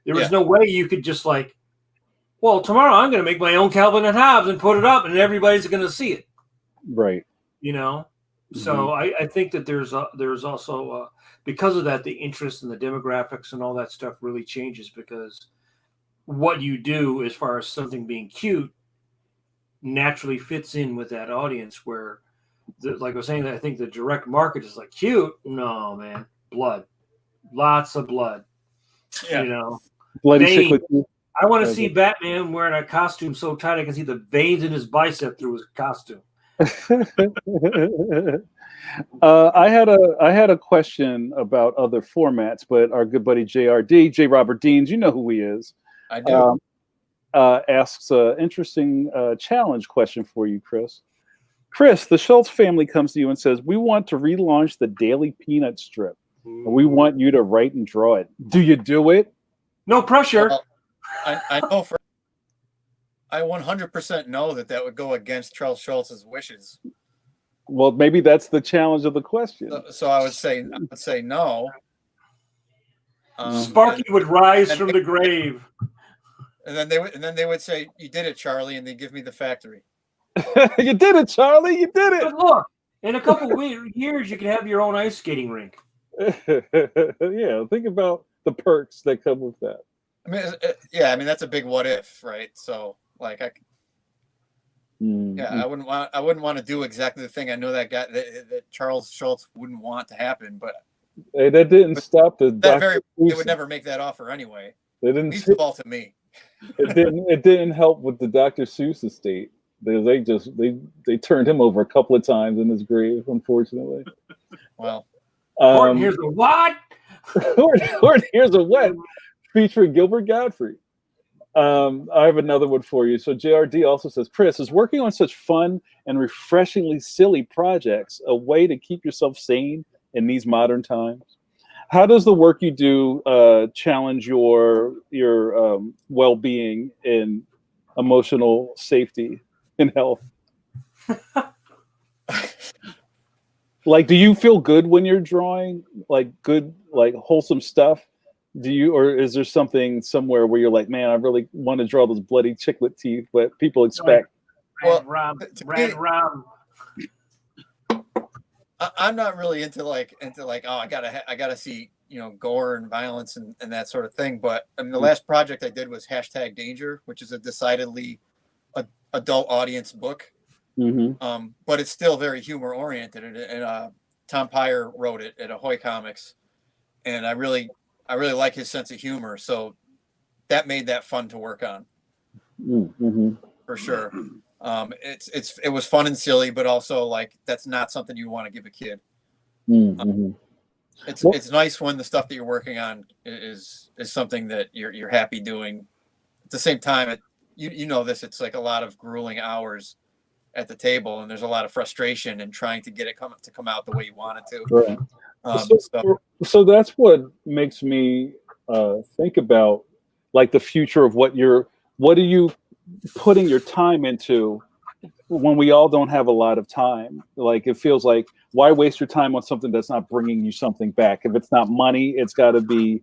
There was no way you could just like, well, tomorrow I'm going to make my own Calvin and Hobbes and put it up, and everybody's going to see it. Right. So I think that there's also because of that, the interest and the demographics and all that stuff really changes, because what you do as far as something being cute naturally fits in with that audience, where like I was saying, I think the direct market is like, cute. No, man, blood, lots of blood. Bloody sickly. I want to see Batman wearing a costume so tight I can see the veins in his bicep through his costume. I had a question about other formats, but our good buddy JRD, J. Robert Deans, you know who he is. I do. Asks an interesting challenge question for you, Chris. Chris, the Schultz family comes to you and says, we want to relaunch the Daily Peanut strip. And we want you to write and draw it. Do you do it? No pressure. Well, I know I 100% know that would go against Charles Schultz's wishes. Well, maybe that's the challenge of the question. So I would say no. Sparky would rise from the grave. And then they would say, "You did it, Charlie," and they give me the factory. You did it, Charlie. You did it. But look, in a couple of years, you can have your own ice skating rink. Yeah, think about the perks that come with that. I mean, that's a big what if, right? So, like, I wouldn't want to do exactly the thing I know that Charles Schultz wouldn't want to happen, but hey, that didn't stop the. They would never make that offer anyway. They didn't. Least of all to me. It didn't help with the Dr. Seuss estate. They turned him over a couple of times in his grave, unfortunately. Well, here's a what? Here's a what? Featuring Gilbert Godfrey. I have another one for you. So JRD also says, Chris, is working on such fun and refreshingly silly projects a way to keep yourself sane in these modern times? How does the work you do challenge your well-being and emotional safety and health? Like, do you feel good when you're drawing, like good, like wholesome stuff? Do you, or is there something somewhere where you're like, man, I really want to draw those bloody chiclet teeth, but people expect. I'm not really into like oh, I gotta see gore and violence and that sort of thing. But I mean, the last project I did was #Danger, which is a decidedly adult audience book. Mm-hmm. But it's still very humor oriented, and Tom Peyer wrote it at Ahoy Comics, and I really like his sense of humor, so that made that fun to work on. Mm-hmm. For sure. It was fun and silly, but also like that's not something you want to give a kid. Mm-hmm. It's nice when the stuff that you're working on is something that you're happy doing. At the same time, you know this, it's like a lot of grueling hours at the table, and there's a lot of frustration in trying to get it to come out the way you want it to. Right. So that's what makes me think about like the future of what are you putting your time into when we all don't have a lot of time. Like, it feels like, why waste your time on something that's not bringing you something back? If it's not money, it's got to be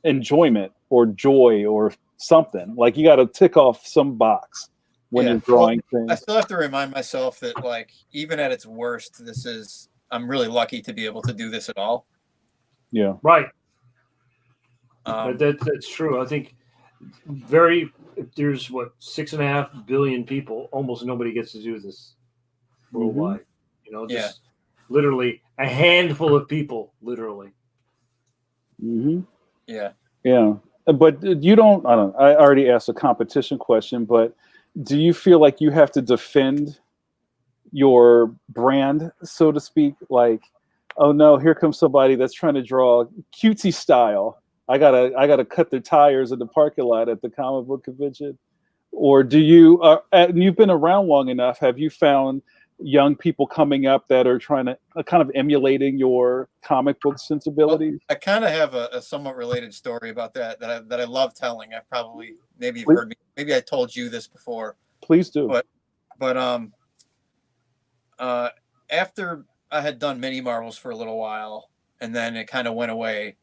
enjoyment or joy or something. Like, you got to tick off some box when you're drawing things. I still have to remind myself that, like, even at its worst, I'm really lucky to be able to do this at all. Yeah. Right. That's true. I think there's 6.5 billion people. Almost nobody gets to do this worldwide. Just literally a handful of people, literally. Mm-hmm. Yeah. Yeah. But you don't, I already asked a competition question, but do you feel like you have to defend your brand, so to speak? Like, oh no, here comes somebody that's trying to draw cutesy style. I gotta cut their tires in the parking lot at the comic book convention. Or do you? You've been around long enough. Have you found young people coming up that are trying to kind of emulating your comic book sensibilities? Well, I kind of have a somewhat related story about that I love telling. Maybe you've heard me. Maybe I told you this before. Please do. But after I had done mini Marvels for a little while, and then it kind of went away.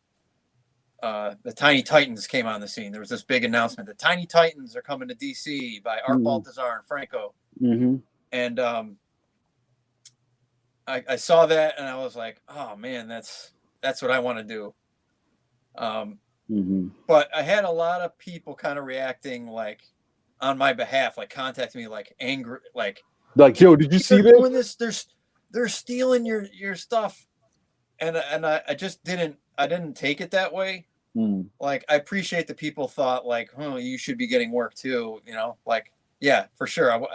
The Tiny Titans came on the scene. There was this big announcement: the Tiny Titans are coming to DC by Art Baltazar and Franco. And I saw that, and I was like, "Oh man, that's what I want to do." But I had a lot of people kind of reacting like on my behalf, like contacting me, like angry, like Joe, did you see this? Doing this? They're stealing your stuff, and I just didn't take it that way. Like, I appreciate that people thought like, oh, you should be getting work too, you know, like, yeah, for sure.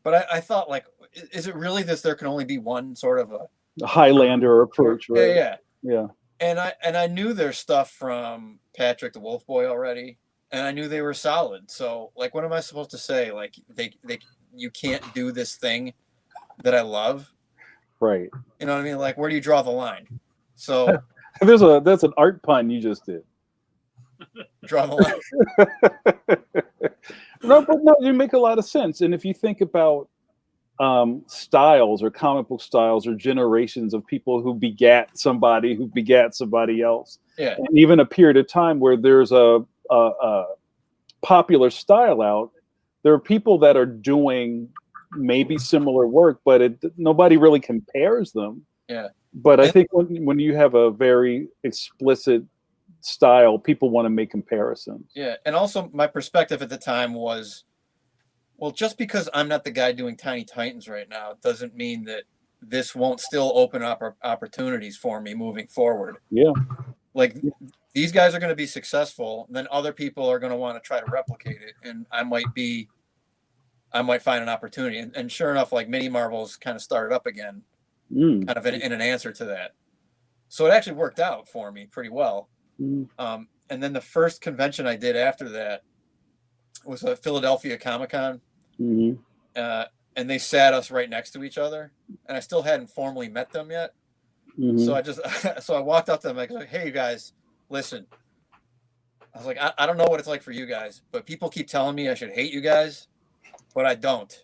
But I thought like, is it really this? There can only be one sort of a Highlander approach, right? Yeah. And I knew their stuff from Patrick the Wolf Boy already, and I knew they were solid. So like, what am I supposed to say? Like, you can't do this thing that I love, right? You know what I mean? Like, where do you draw the line? So that's an art pun you just did. Draw the line. No, you make a lot of sense. And if you think about styles or comic book styles or generations of people who begat somebody else, and even a period of time where there's a popular style out, there are people that are doing maybe similar work, but nobody really compares them. Yeah. But I think when you have a very explicit style, people want to make comparisons. Yeah, and also my perspective at the time was, well, just because I'm not the guy doing Tiny Titans right now doesn't mean that this won't still open up opportunities for me moving forward. Yeah. Like, these guys are going to be successful, then other people are going to want to try to replicate it, and I might find an opportunity. And sure enough, like, Mini Marvels kind of started up again, kind of in an answer to that. So it actually worked out for me pretty well. And then the first convention I did after that was a Philadelphia Comic-Con. And they sat us right next to each other, and I still hadn't formally met them yet. So I walked up to them, like, hey, you guys, listen. I was like, I don't know what it's like for you guys, but people keep telling me I should hate you guys, but I don't.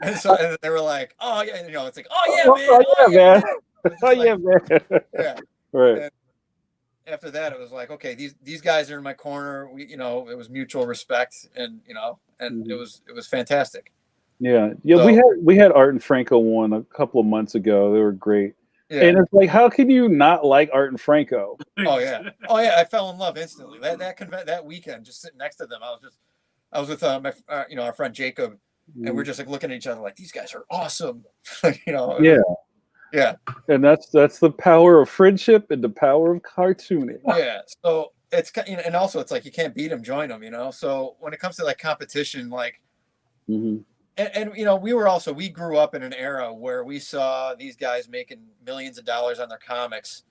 And so they were like, oh yeah, you know, it's like, oh yeah, man. Oh yeah, man. Yeah. Right. And after that, it was like, okay, these guys are in my corner. It was mutual respect, and it was fantastic. Yeah. So, we had Art and Franco on a couple of months ago. They were great. Yeah. And it's like, how can you not like Art and Franco? Oh yeah. I fell in love instantly. That weekend, just sitting next to them, I was with our friend Jacob, and we're just like looking at each other like, these guys are awesome. Yeah. And that's the power of friendship and the power of cartooning. Yeah. So it's, and also it's like, you can't beat them, join them, So when it comes to like competition, like, and we grew up in an era where we saw these guys making millions of dollars on their comics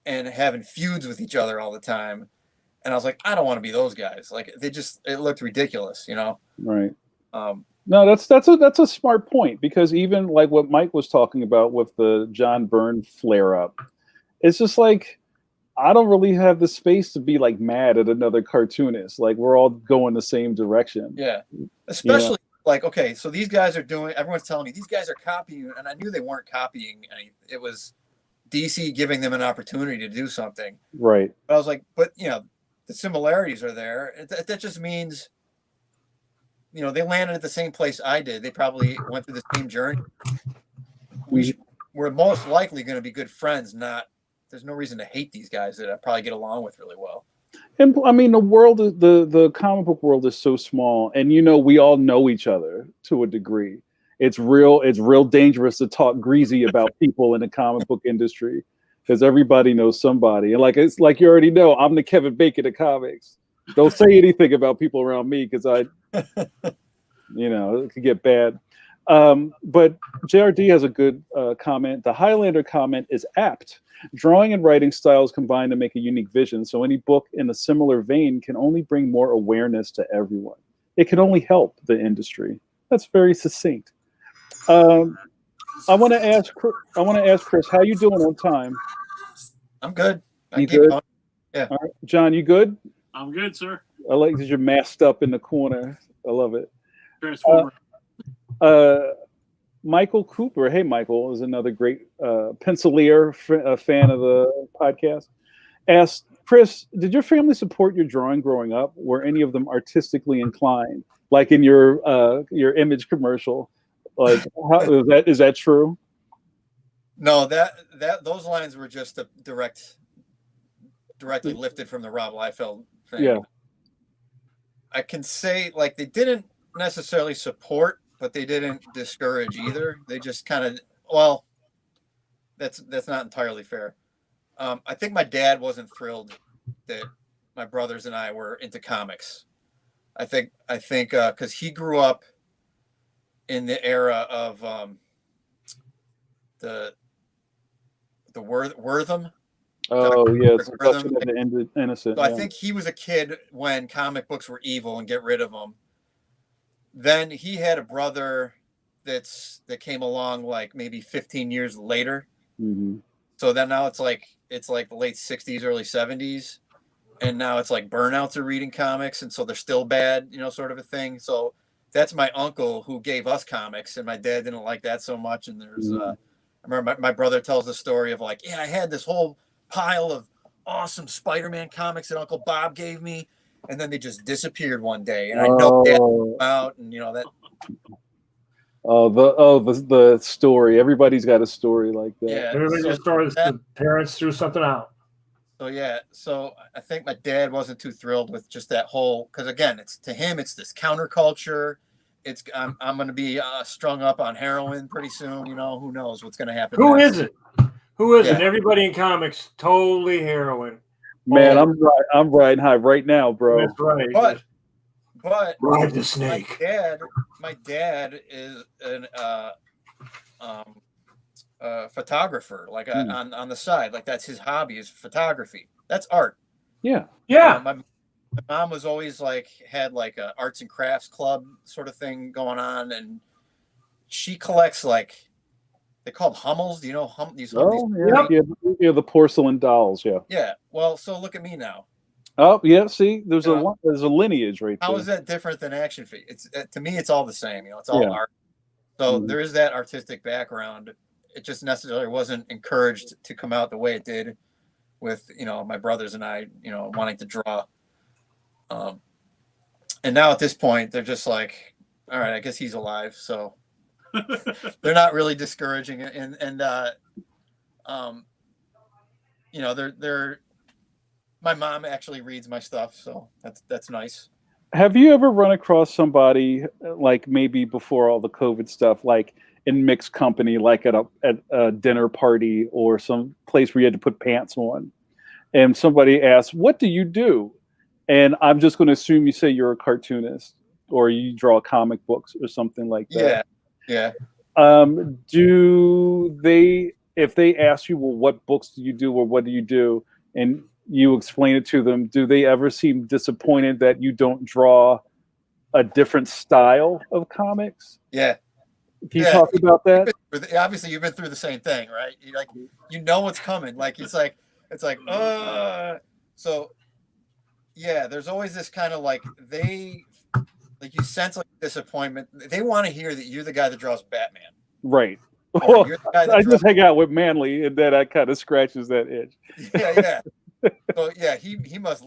and having feuds with each other all the time. And I was like, I don't want to be those guys. Like, it looked ridiculous, Right. No, that's a smart point, because even like what Mike was talking about with the John Byrne flare up, it's just like, I don't really have the space to be like mad at another cartoonist. Like, we're all going the same direction. Yeah. Especially like, okay, so these guys are everyone's telling me these guys are copying, and I knew they weren't copying. It was DC giving them an opportunity to do something. Right. But I was like, the similarities are there. That just means, they landed at the same place I did. They probably went through the same journey. We're most likely going to be good friends. There's no reason to hate these guys that I probably get along with really well. And I mean, the comic book world is so small, and we all know each other to a degree. It's real dangerous to talk greasy about people in the comic book industry, because everybody knows somebody. And like, it's like, you already know, I'm the Kevin Bacon of comics. Don't say anything about people around me, because it could get bad. But JRD has a good comment. The Highlander comment is apt. Drawing and writing styles combine to make a unique vision, so any book in a similar vein can only bring more awareness to everyone. It can only help the industry. That's very succinct. I want to ask Chris, how you doing on time? I'm good. You good? Yeah. All right. John, you good? I'm good, sir. I like that you're masked up in the corner. I love it. Transformer. Michael Cooper, hey Michael, is another great pencilier, fan of the podcast. Asked, Chris, did your family support your drawing growing up? Were any of them artistically inclined, like in your image commercial? Like, is that true? No, those lines were just directly lifted from the Rob Liefeld thing. Yeah. I can say like they didn't necessarily support, but they didn't discourage either. They just kind of, well, that's not entirely fair. I think my dad wasn't thrilled that my brothers and I were into comics. I think because he grew up in the era of the Wortham. Oh yeah, Wortham. the innocent. So I think he was a kid when comic books were evil and get rid of them. Then he had a brother that came along like maybe 15 years later. Mm-hmm. So then now it's like the late 60s, early 70s. And now it's like burnouts are reading comics. And so they're still bad, sort of a thing. So that's my uncle who gave us comics. And my dad didn't like that so much. And there's, I remember my brother tells the story of like, yeah, I had this whole pile of awesome Spider-Man comics that Uncle Bob gave me. And then they just disappeared one day. And I know Dad came out and, that. The story. Everybody's got a story like that. Yeah, everybody's got stories. The parents threw something out. So yeah, so I think my dad wasn't too thrilled with just that whole, because again, to him it's this counterculture. I'm going to be strung up on heroin pretty soon. Who knows what's going to happen. Who next. isn't? Who isn't? Yeah. Everybody in comics totally heroin. Man, I'm riding high right now, bro. That's right. But ride the snake. My dad is a photographer, like on the side, like that's his hobby is photography. That's art. Yeah. My mom was always had a arts and crafts club sort of thing going on, and she collects they call them Hummels. Do you know these? Yeah, the porcelain dolls. Yeah. Yeah. Well, so look at me now. Oh yeah, see, there's a lineage right there. How is that different than action figure? It's to me, it's all the same. It's all art. So there is that artistic background. It just necessarily wasn't encouraged to come out the way it did, with my brothers and I, wanting to draw. And now at this point, they're just like, all right, I guess he's alive. So they're not really discouraging it, and they're. My mom actually reads my stuff, so that's nice. Have you ever run across somebody like maybe before all the COVID stuff, like in mixed company, like at a dinner party or some place where you had to put pants on, and somebody asks, "What do you do?" And I'm just going to assume you say you're a cartoonist or you draw comic books or something like that. Yeah. Do they, if they ask you, well, what books do you do or what do you do, and you explain it to them, do they ever seem disappointed that you don't draw a different style of comics? Yeah. Can you talk about that? Obviously, you've been through the same thing, right? You know what's coming. So yeah, there's always this kind of you sense disappointment. They want to hear that you're the guy that draws Batman. Right. Well, I just hang out with Manly, and then I kind of scratches that itch. Yeah. So yeah, he must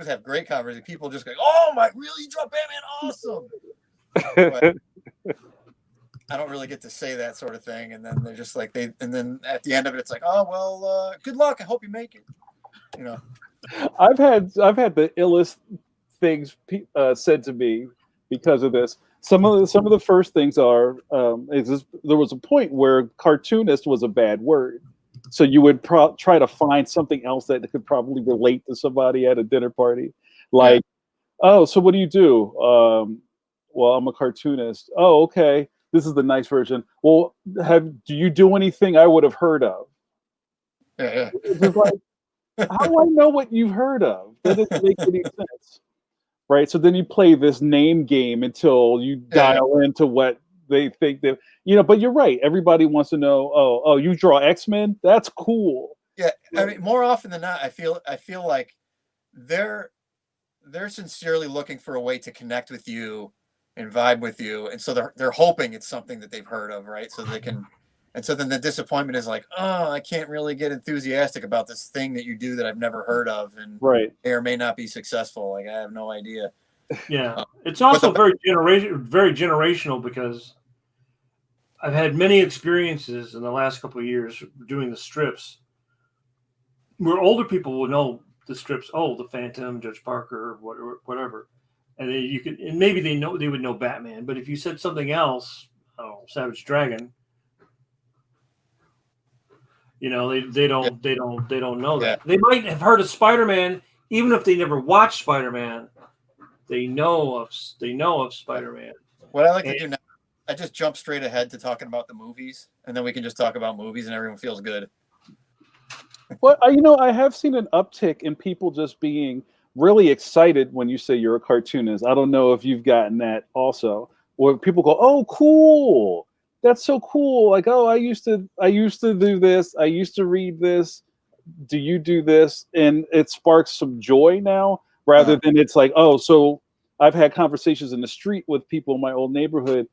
have great conversations. People just go, "Oh my, really? You draw Batman? Awesome!" But I don't really get to say that sort of thing, and then they're just and then at the end of it, it's like, "Oh well, good luck. I hope you make it." I've had the illest things said to me because of this. Some of the first things are there was a point where cartoonist was a bad word. So you would try to find something else that could probably relate to somebody at a dinner party. Like, oh, so what do you do? Well, I'm a cartoonist. Oh, okay. This is the nice version. Well, do you do anything I would have heard of? Yeah. It's like, how do I know what you've heard of? That doesn't make any sense. Right? So then you play this name game until you dial into what they think that, but you're right. Everybody wants to know, oh, you draw X-Men? That's cool. Yeah. I mean, more often than not, I feel like they're sincerely looking for a way to connect with you and vibe with you, and so they're hoping it's something that they've heard of, right? So they can, and so then the disappointment is like, oh, I can't really get enthusiastic about this thing that you do that I've never heard of, and Right. may or may not be successful. Like I have no idea. Yeah, it's also but very generational, because I've had many experiences in the last couple of years doing the strips where older people will know the strips. Oh, the Phantom, Judge Parker, whatever, and maybe they would know Batman. But if you said something else, oh, Savage Dragon, they don't know that. They might have heard of Spider-Man, even if they never watched Spider-Man. They know of Spider-Man. What I like to do now, I just jump straight ahead to talking about the movies, and then we can just talk about movies, and everyone feels good. Well, I have seen an uptick in people just being really excited when you say you're a cartoonist. I don't know if you've gotten that also, where people go, "Oh, cool! That's so cool!" Like, "Oh, I used to do this. I used to read this. Do you do this?" And it sparks some joy now, rather than it's like, "Oh, so." I've had conversations in the street with people in my old neighborhood.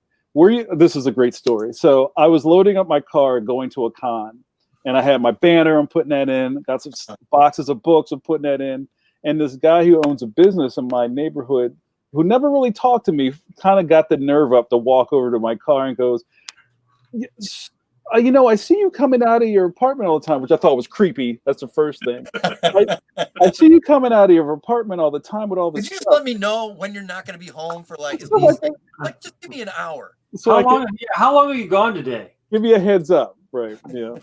This is a great story. So I was loading up my car going to a con, and I had my banner. I'm putting that in. Got some boxes of books. I'm putting that in. And this guy who owns a business in my neighborhood, who never really talked to me, kind of got the nerve up to walk over to my car and goes, I see you coming out of your apartment all the time, which I thought was creepy. That's the first thing. I see you coming out of your apartment all the time with all this. Could you just let me know when you're not going to be home for like at least just give me an hour? So how long have you gone today? Give me a heads up, right? Yeah,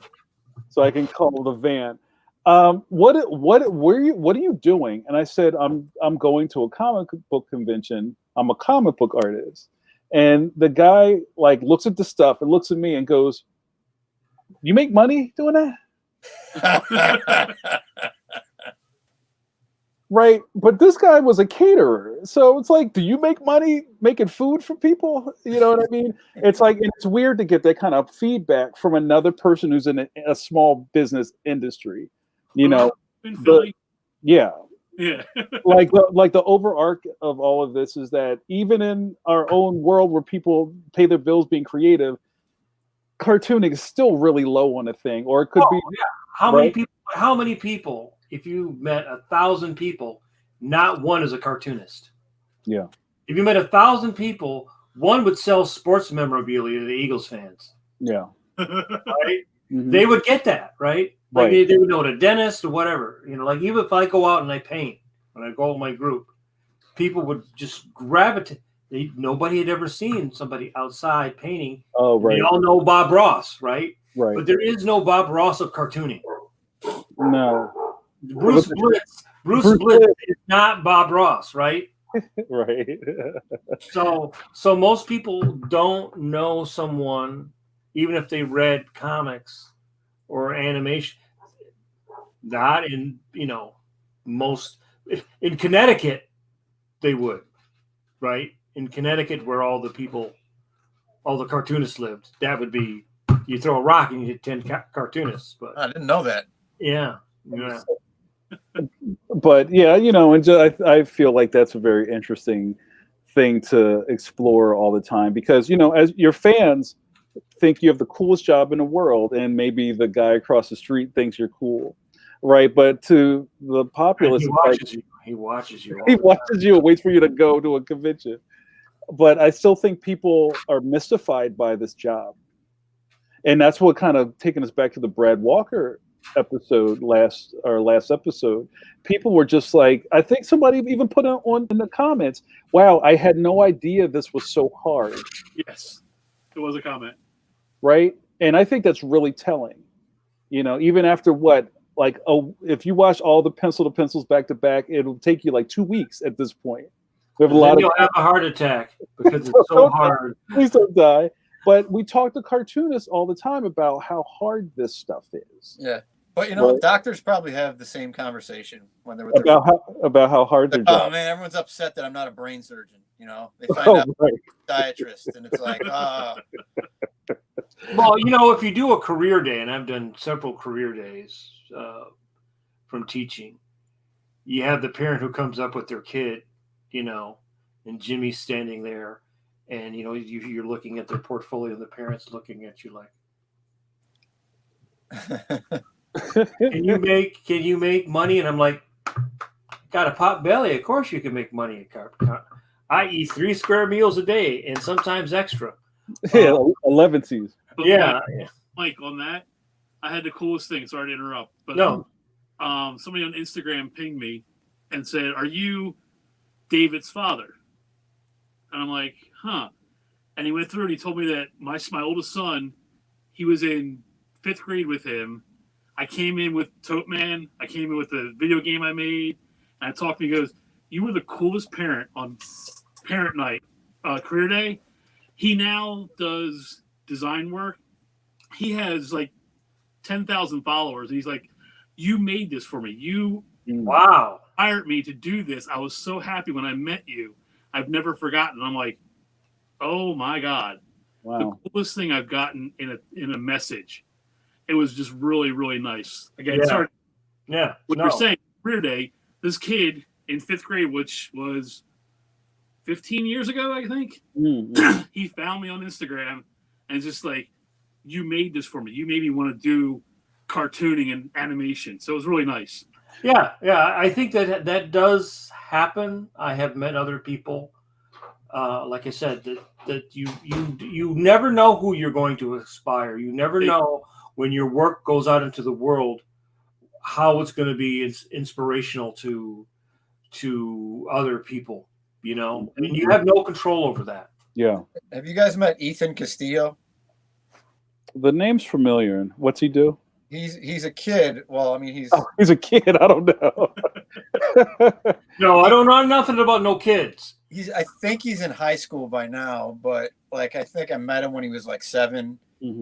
so I can call the van. What are you doing? And I said, I'm going to a comic book convention. I'm a comic book artist. And the guy like looks at the stuff and looks at me and goes, "You make money doing that?" Right. But this guy was a caterer. So it's like, do you make money making food for people? You know what I mean? It's like, it's weird to get that kind of feedback from another person who's in a small business industry. In Philly. Yeah. Yeah. like the overarch of all of this is that even in our own world where people pay their bills being creative, cartooning is still really low on a thing, or it could be. Yeah. How many people? If you met 1,000 people, not one is a cartoonist. Yeah. If you met 1,000 people, one would sell sports memorabilia to the Eagles fans. Yeah. Right. Mm-hmm. They would get that, right? Like they would know a dentist or whatever. Like even if I go out and I paint, when I go with my group, people would just gravitate. Nobody had ever seen somebody outside painting. Oh, right. They all know Bob Ross, right? Right. But there is no Bob Ross of cartooning. No. Bruce Blitz is not Bob Ross, right? Right. So most people don't know someone, even if they read comics or animation. Not in, most in Connecticut, they would, right? In Connecticut, where all the cartoonists lived, that would be, you throw a rock and you hit 10 cartoonists. But I didn't know that. Yeah. But yeah, and I feel like that's a very interesting thing to explore all the time, because as your fans think you have the coolest job in the world, and maybe the guy across the street thinks you're cool, right? But to the populace, he watches you. He watches you and waits for you to go to a convention. But I still think people are mystified by this job, and that's what kind of taking us back to the Brad Walker episode last episode. People were just like, I think somebody even put it on in the comments, wow, I had no idea this was so hard. Yes, it was a comment, right? And I think that's really telling, even after if you watch all the pencil to pencils back to back, it'll take you like 2 weeks at this point. We have you'll have a heart attack because it's so hard. Please don't die. But we talk to cartoonists all the time about how hard this stuff is. Yeah. But doctors probably have the same conversation when they're with about how hard their job. Oh man, everyone's upset that I'm not a brain surgeon. They find out I'm a podiatrist, and it's like, Well, if you do a career day, and I've done several career days from teaching, you have the parent who comes up with their kid, and Jimmy's standing there, and you're looking at their portfolio, and the parents looking at you like, can you make money? And I'm like, got a pot belly, of course you can make money at I eat 3 square meals a day and sometimes extra. Yeah, 11s. But Yeah. Mike, on that, I had the coolest thing. Sorry to interrupt, but No. Somebody on Instagram pinged me and said, "Are you David's father?" And I'm like, "Huh." And he went through and he told me that my oldest son, he was in 5th grade with him. I came in with Tote Man. I came in with the video game I made. And I talked to him. He goes, "You were the coolest parent on parent night, career day." He now does design work. He has like 10,000 followers. And he's like, "You made this for me. You Wow. hired me to do this. I was so happy when I met you. I've never forgotten." I'm like, oh my God. Wow. The coolest thing I've gotten in a message. It was just really, really nice. Again, Yeah. sorry. Yeah. What you're saying, career day, this kid in 5th grade, which was 15 years ago, I think, he found me on Instagram and just like, "You made this for me. You made me want to do cartooning and animation." So it was really nice. Yeah. I think that does happen. I have met other people, like I said, that you never know who you're going to inspire. You never know when your work goes out into the world how it's going to be inspirational to other people. And you have no control over that. Yeah. Have you guys met Ethan Castillo? The name's familiar. What's he do? He's a kid. Well, I mean, he's a kid. I don't know. No, I don't know nothing about no kids. I think he's in high school by now, but like I think I met him when he was like 7.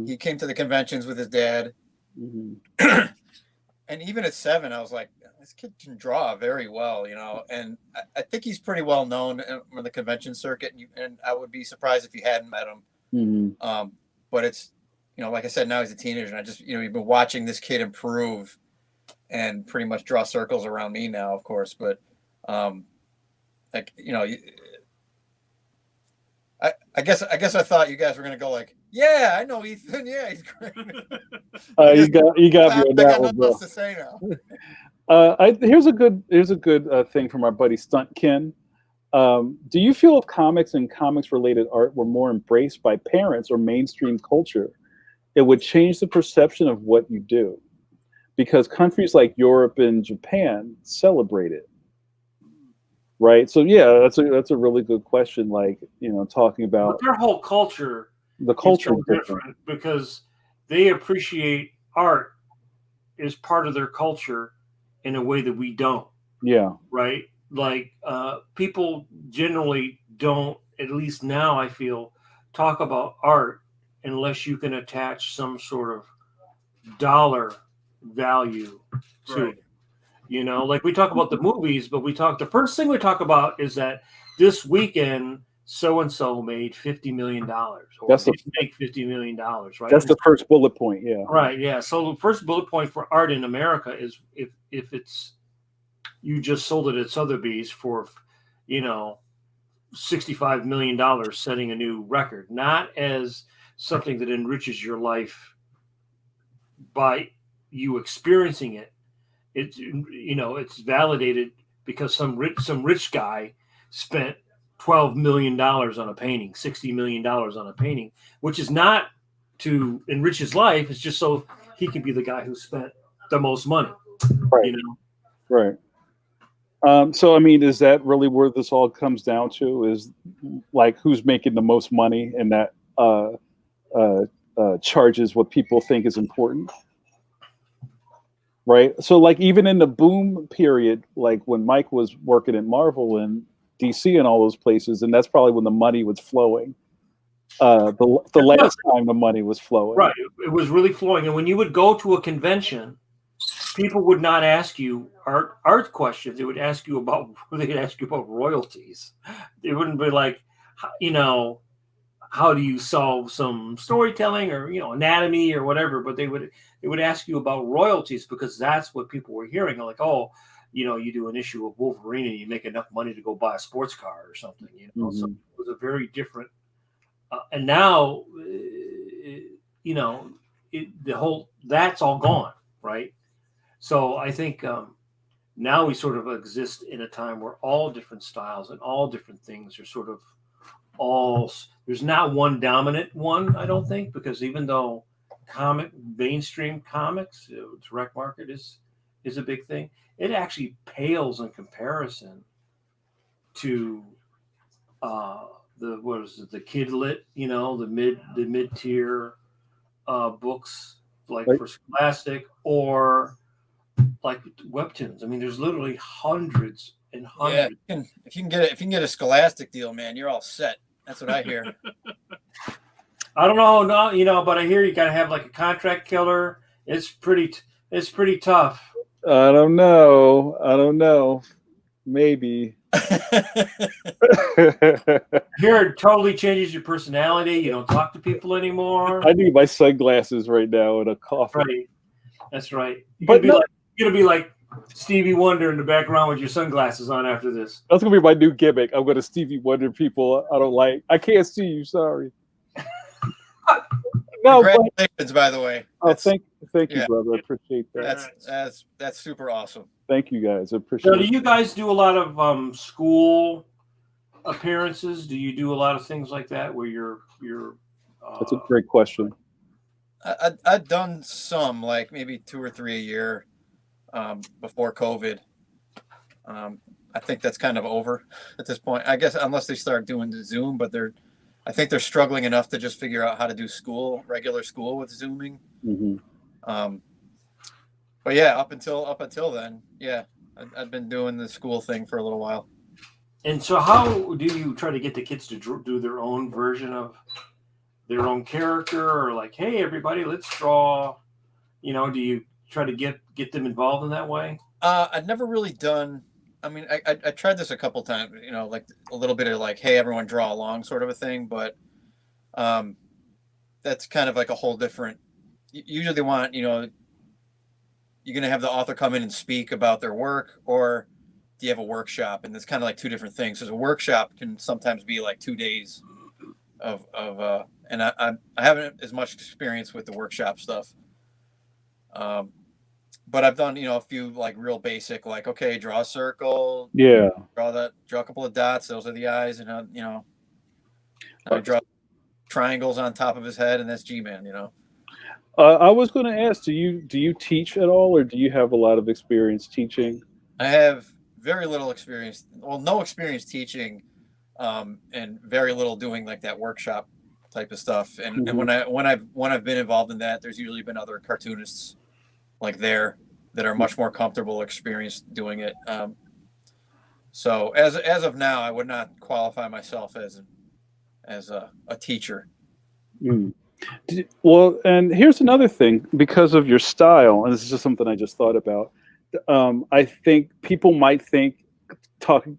He came to the conventions with his dad. And even at 7, I was like, this kid can draw very well, and I think he's pretty well known on the convention circuit, and I would be surprised if you hadn't met him. But it's, like I said, now he's a teenager, and I just, you've been watching this kid improve and pretty much draw circles around me now, of course, but like, I guess I thought you guys were gonna go like, "Yeah, I know Ethan. Yeah, he's great." You got me on that one, bro. Else to say now. Here's a good thing from our buddy Stunt Ken. Do you feel if comics and comics-related art were more embraced by parents or mainstream culture, it would change the perception of what you do? Because countries like Europe and Japan celebrate it. Right. So yeah, that's a really good question. Like, talking about their whole culture. The culture is so different because they appreciate art as part of their culture in a way that we don't. Yeah. Right. Like people generally don't, at least now I feel, talk about art unless you can attach some sort of dollar value to it. Like we talk about the movies, but the first thing we talk about is that this weekend so-and-so made $50 million. Or make $50 million, right? That's the first bullet point, yeah. Right, yeah. So the first bullet point for art in America is if it's, you just sold it at Sotheby's for, $65 million setting a new record, not as something that enriches your life by you experiencing it. It's it's validated because some rich guy spent $12 million on a painting, $60 million on a painting, which is not to enrich his life. It's just so he can be the guy who spent the most money. Right. Right. So I mean, is that really where this all comes down to? Is like who's making the most money, and that charges what people think is important? Right. So like even in the boom period, like when Mike was working at Marvel and DC and all those places, and that's probably when the money was flowing. The last time the money was flowing. Right. It was really flowing. And when you would go to a convention, people would not ask you art questions. They would ask you about royalties. They wouldn't be like, how do you solve some storytelling or anatomy or whatever, but they would ask you about royalties because that's what people were hearing. Like, oh, you do an issue of Wolverine and you make enough money to go buy a sports car or something. So it was a very different And now, you know, that's all gone, right? So I think now we sort of exist in a time where all different styles and all different things are sort of there's not one dominant one, I don't think, because even though mainstream comics, direct market is a big thing, it actually pales in comparison to the kid lit, the mid tier books like Right. for Scholastic or like webtoons. I mean, there's literally hundreds and hundreds. Yeah, if you can get a Scholastic deal, man, you're all set. That's what I hear. I don't know, no, but I hear you got to have like a contract killer. It's pretty tough. I don't know. Maybe. Here it totally changes your personality. You don't talk to people anymore. I need my sunglasses right now and a coffee. Right. That's right. You're gonna be like Stevie Wonder in the background with your sunglasses on after this. That's gonna be my new gimmick. I'm gonna Stevie Wonder people I don't like. I can't see you. Sorry. No, congratulations, by the way. Thank you, brother. I appreciate that. That's super awesome. Thank you, guys. I appreciate it. Do you guys do a lot of school appearances? Do you do a lot of things like that where you're? That's a great question. I've done some, like maybe 2 or 3 a year before COVID. I think that's kind of over at this point. I guess unless they start doing the Zoom, but I think they're struggling enough to just figure out how to do regular school with Zooming. Mm-hmm. But yeah, up until then, yeah, I've been doing the school thing for a little while. And so, how do you try to get the kids to do their own version of their own character, or like, hey, everybody, let's draw? Do you try to get them involved in that way? I've never really done. I mean, I tried this a couple times, like a little bit of like, hey, everyone draw along sort of a thing, but that's kind of like a whole different. Usually they want, you're going to have the author come in and speak about their work, or do you have a workshop? And it's kind of like two different things. So a workshop can sometimes be like 2 days of and I haven't as much experience with the workshop stuff. But I've done, a few like real basic, like, okay, draw a circle. Yeah. Draw a couple of dots. Those are the eyes. And, I draw triangles on top of his head, and that's G-Man, I was going to ask, do you teach at all, or do you have a lot of experience teaching? I have very little experience. Well, no experience teaching, and very little doing like that workshop type of stuff. And Mm-hmm. and when I've been involved in that, there's usually been other cartoonists like there that are much more comfortable, experienced doing it. So as of now, I would not qualify myself as a teacher. Mm. Well, and here's another thing, because of your style, and this is just something I just thought about. I think people might think,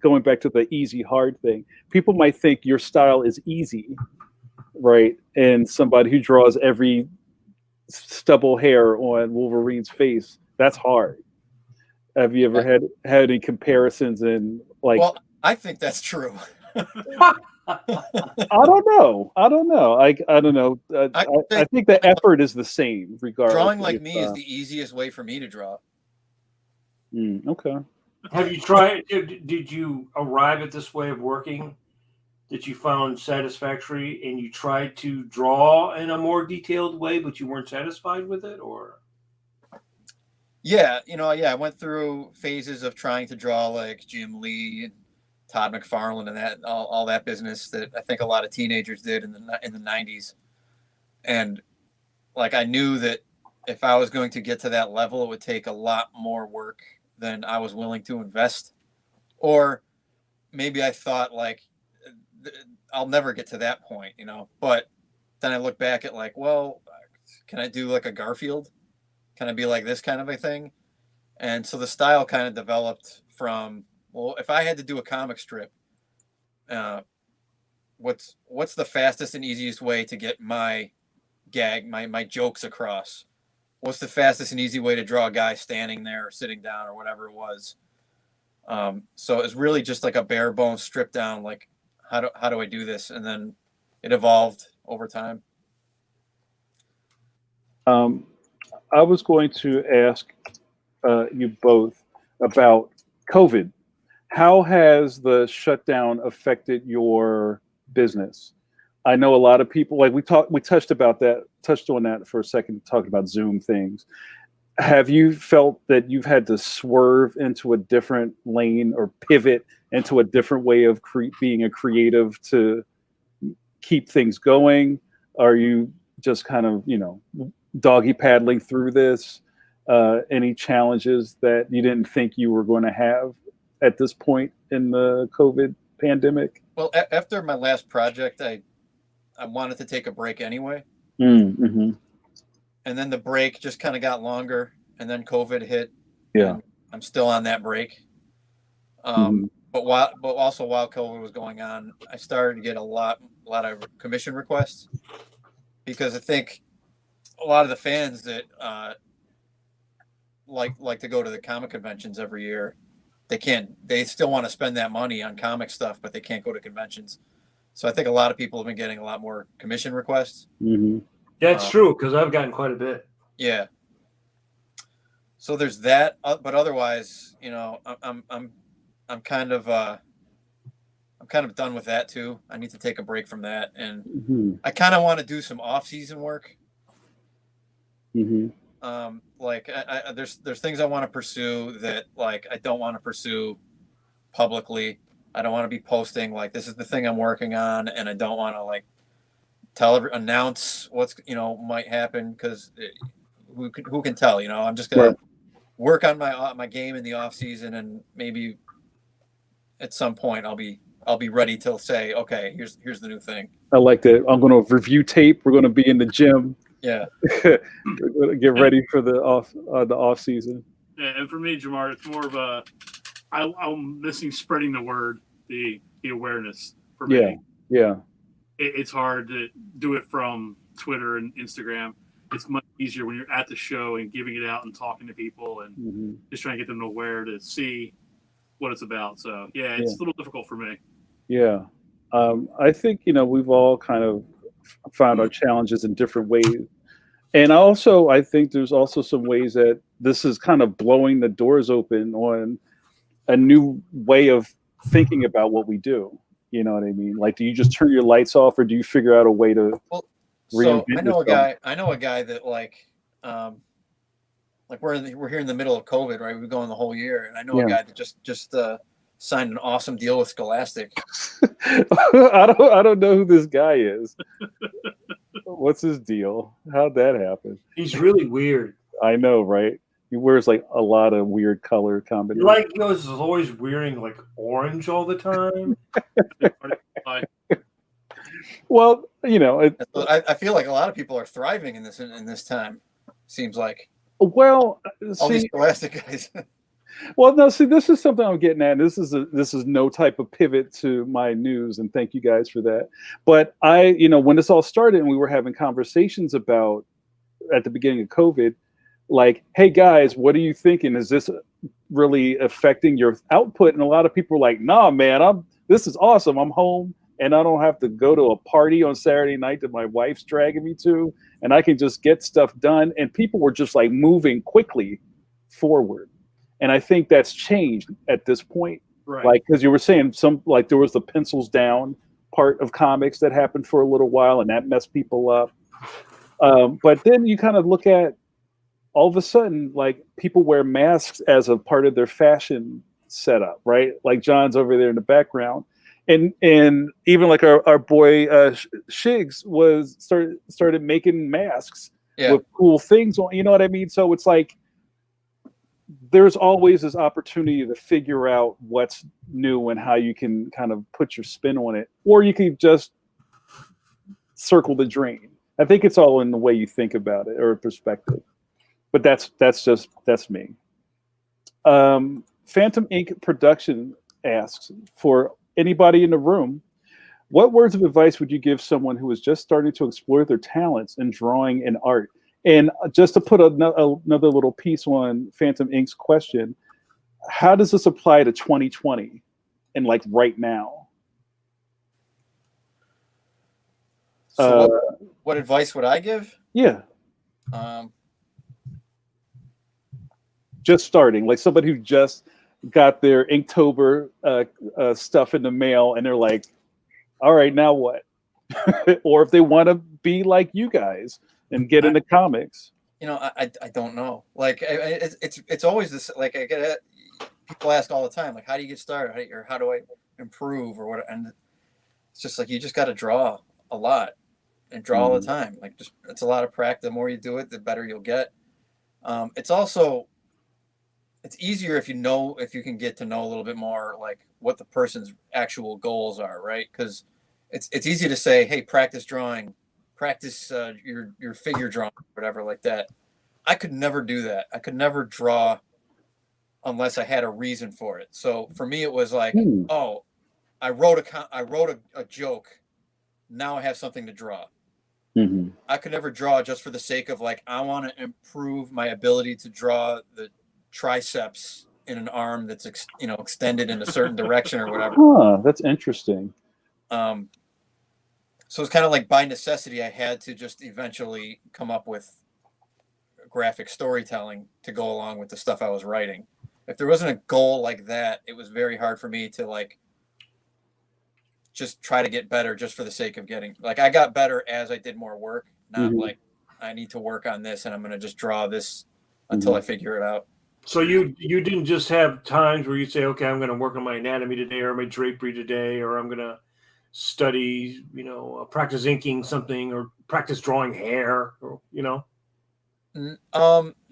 going back to the easy hard thing, people might think your style is easy, right? And somebody who draws every stubble hair on Wolverine's face, that's hard. Have you ever had any comparisons in like? Well, I think that's true. I don't know. I don't know. I think the effort is the same regardless. Drawing like me is the easiest way for me to draw. Okay. Have you tried? Did you arrive at this way of working that you found satisfactory, and you tried to draw in a more detailed way, but you weren't satisfied with it, or? Yeah, I went through phases of trying to draw like Jim Lee and Todd McFarlane and that all that business that I think a lot of teenagers did in the 90s. And like I knew that if I was going to get to that level, it would take a lot more work than I was willing to invest. Or maybe I thought like I'll never get to that point, But then I look back at like, well, can I do like a Garfield? Can I be like this kind of a thing? And so the style kind of developed from, well, if I had to do a comic strip, what's the fastest and easiest way to get my gag, my jokes across? What's the fastest and easy way to draw a guy standing there or sitting down or whatever it was? So it's really just like a bare bones strip down, like how do I do this? And then it evolved over time. I was going to ask you both about COVID. How has the shutdown affected your business? I know a lot of people, like we touched on that for a second, talking about Zoom things. Have you felt that you've had to swerve into a different lane or pivot into a different way of being a creative to keep things going? Are you just kind of, doggy paddling through this? Any challenges that you didn't think you were going to have at this point in the COVID pandemic? Well, after my last project, I wanted to take a break anyway. Mm-hmm. And then the break just kind of got longer, and then COVID hit. Yeah. I'm still on that break. But also while COVID was going on, I started to get a lot of commission requests, because I think a lot of the fans that like to go to the comic conventions every year, they still want to spend that money on comic stuff, but they can't go to conventions. So I think a lot of people have been getting a lot more commission requests. Mm-hmm. Yeah, it's true, because I've gotten quite a bit. Yeah. So there's that, but otherwise, I'm kind of done with that too. I need to take a break from that, and I kind of want to do some off-season work. Like there's things I want to pursue that like I don't want to pursue publicly. I don't want to be posting like this is the thing I'm working on, and I don't want to like announce what's might happen, because who can tell? I'm just gonna work on my game in the off season, and maybe at some point I'll be ready to say, okay, here's the new thing. I like that. I'm going to review tape. We're going to be in the gym. Yeah. Get ready for the off season. Yeah, and for me, Jamar, it's more of I'm missing spreading the word, the awareness for me. Yeah. It's hard to do it from Twitter and Instagram. It's much easier when you're at the show and giving it out and talking to people and just trying to get them aware to see what it's about. So yeah, it's a little difficult for me. Yeah. I think, we've all kind of found our challenges in different ways. And I think there's also some ways that this is kind of blowing the doors open on a new way of thinking about what we do. You know what I mean? Like, do you just turn your lights off, or do you figure out a way to reinvent yourself? I know a guy that like we're here in the middle of COVID, right? We've been going the whole year, and I know a guy that just signed an awesome deal with Scholastic. I don't know who this guy is. What's his deal? How'd that happen? He's really weird. I know, right? He wears like a lot of weird color combinations. Like he was always wearing like orange all the time. Well, I feel like a lot of people are thriving in this time. Seems like. Well, all these Scholastic guys. Well, no, see, this is something I'm getting at. This is no type of pivot to my news, and thank you guys for that. But when this all started and we were having conversations about at the beginning of COVID, like, hey guys, what are you thinking? Is this really affecting your output? And a lot of people were like, nah, man, this is awesome. I'm home and I don't have to go to a party on Saturday night that my wife's dragging me to, and I can just get stuff done. And people were just like moving quickly forward. And I think that's changed at this point. Right. Like, because you were saying there was the pencils down part of comics that happened for a little while, and that messed people up. But then you kind of look at, all of a sudden, like, people wear masks as a part of their fashion setup, right? Like John's over there in the background. And even like our boy Shigs started making masks with cool things on, you know what I mean? So it's like, there's always this opportunity to figure out what's new and how you can kind of put your spin on it, or you can just circle the drain. I think it's all in the way you think about it, or perspective. But that's me. Phantom Ink Production asks, for anybody in the room, what words of advice would you give someone who is just starting to explore their talents in drawing and art? And just to put another little piece on Phantom Ink's question, how does this apply to 2020 and like right now? So what advice would I give? Yeah, Um, just starting, like somebody who just got their Inktober stuff in the mail, and they're like, "All right, now what?" Or if they want to be like you guys and get into comics. you know, I don't know. Like it's always this. Like I get people ask all the time, like, how do you get started, or how do I improve, or what? And it's just like you just got to draw a lot and draw all the time. Like just it's a lot of practice. The more you do it, the better you'll get. It's also it's easier if you can get to know a little bit more like what the person's actual goals are, right? Because it's easy to say, hey, practice drawing, practice your figure drawing, whatever like that. I could never do that. I could never draw unless I had a reason for it. So for me, it was like, oh, I wrote a joke. Now I have something to draw. Mm-hmm. I could never draw just for the sake of like, I want to improve my ability to draw the triceps in an arm that's extended in a certain direction or whatever. Huh, that's interesting. So it's kind of like by necessity, I had to just eventually come up with graphic storytelling to go along with the stuff I was writing. If there wasn't a goal like that, it was very hard for me to like just try to get better just for the sake of getting, like, I got better as I did more work, not like I need to work on this and I'm going to just draw this until I figure it out. So you didn't just have times where you say, okay, I'm going to work on my anatomy today, or my drapery today, or I'm going to study, practice inking something, or practice drawing hair, or,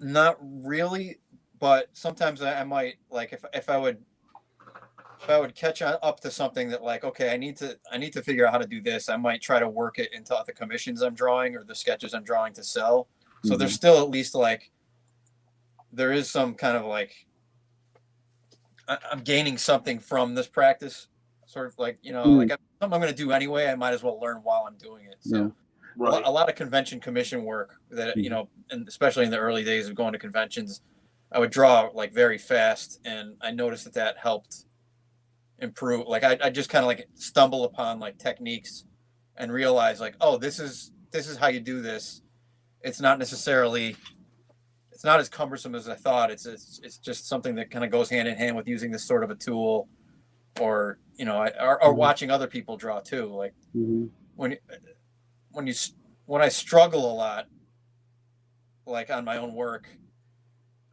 Not really, but sometimes I might, like, if I would catch up to something that, like, okay, I need to figure out how to do this, I might try to work it into the commissions I'm drawing or the sketches I'm drawing to sell. So there's still at least like there is some kind of like I'm gaining something from this practice, sort of like, like something I'm going to do anyway, I might as well learn while I'm doing it. So a lot of convention commission work that, and especially in the early days of going to conventions, I would draw like very fast, and I noticed that helped improve. Like I just kind of like stumble upon like techniques and realize like, oh, this is how you do this. It's not as cumbersome as I thought. It's just something that kind of goes hand in hand with using this sort of a tool, or or watching other people draw too. Like when I struggle a lot, like on my own work,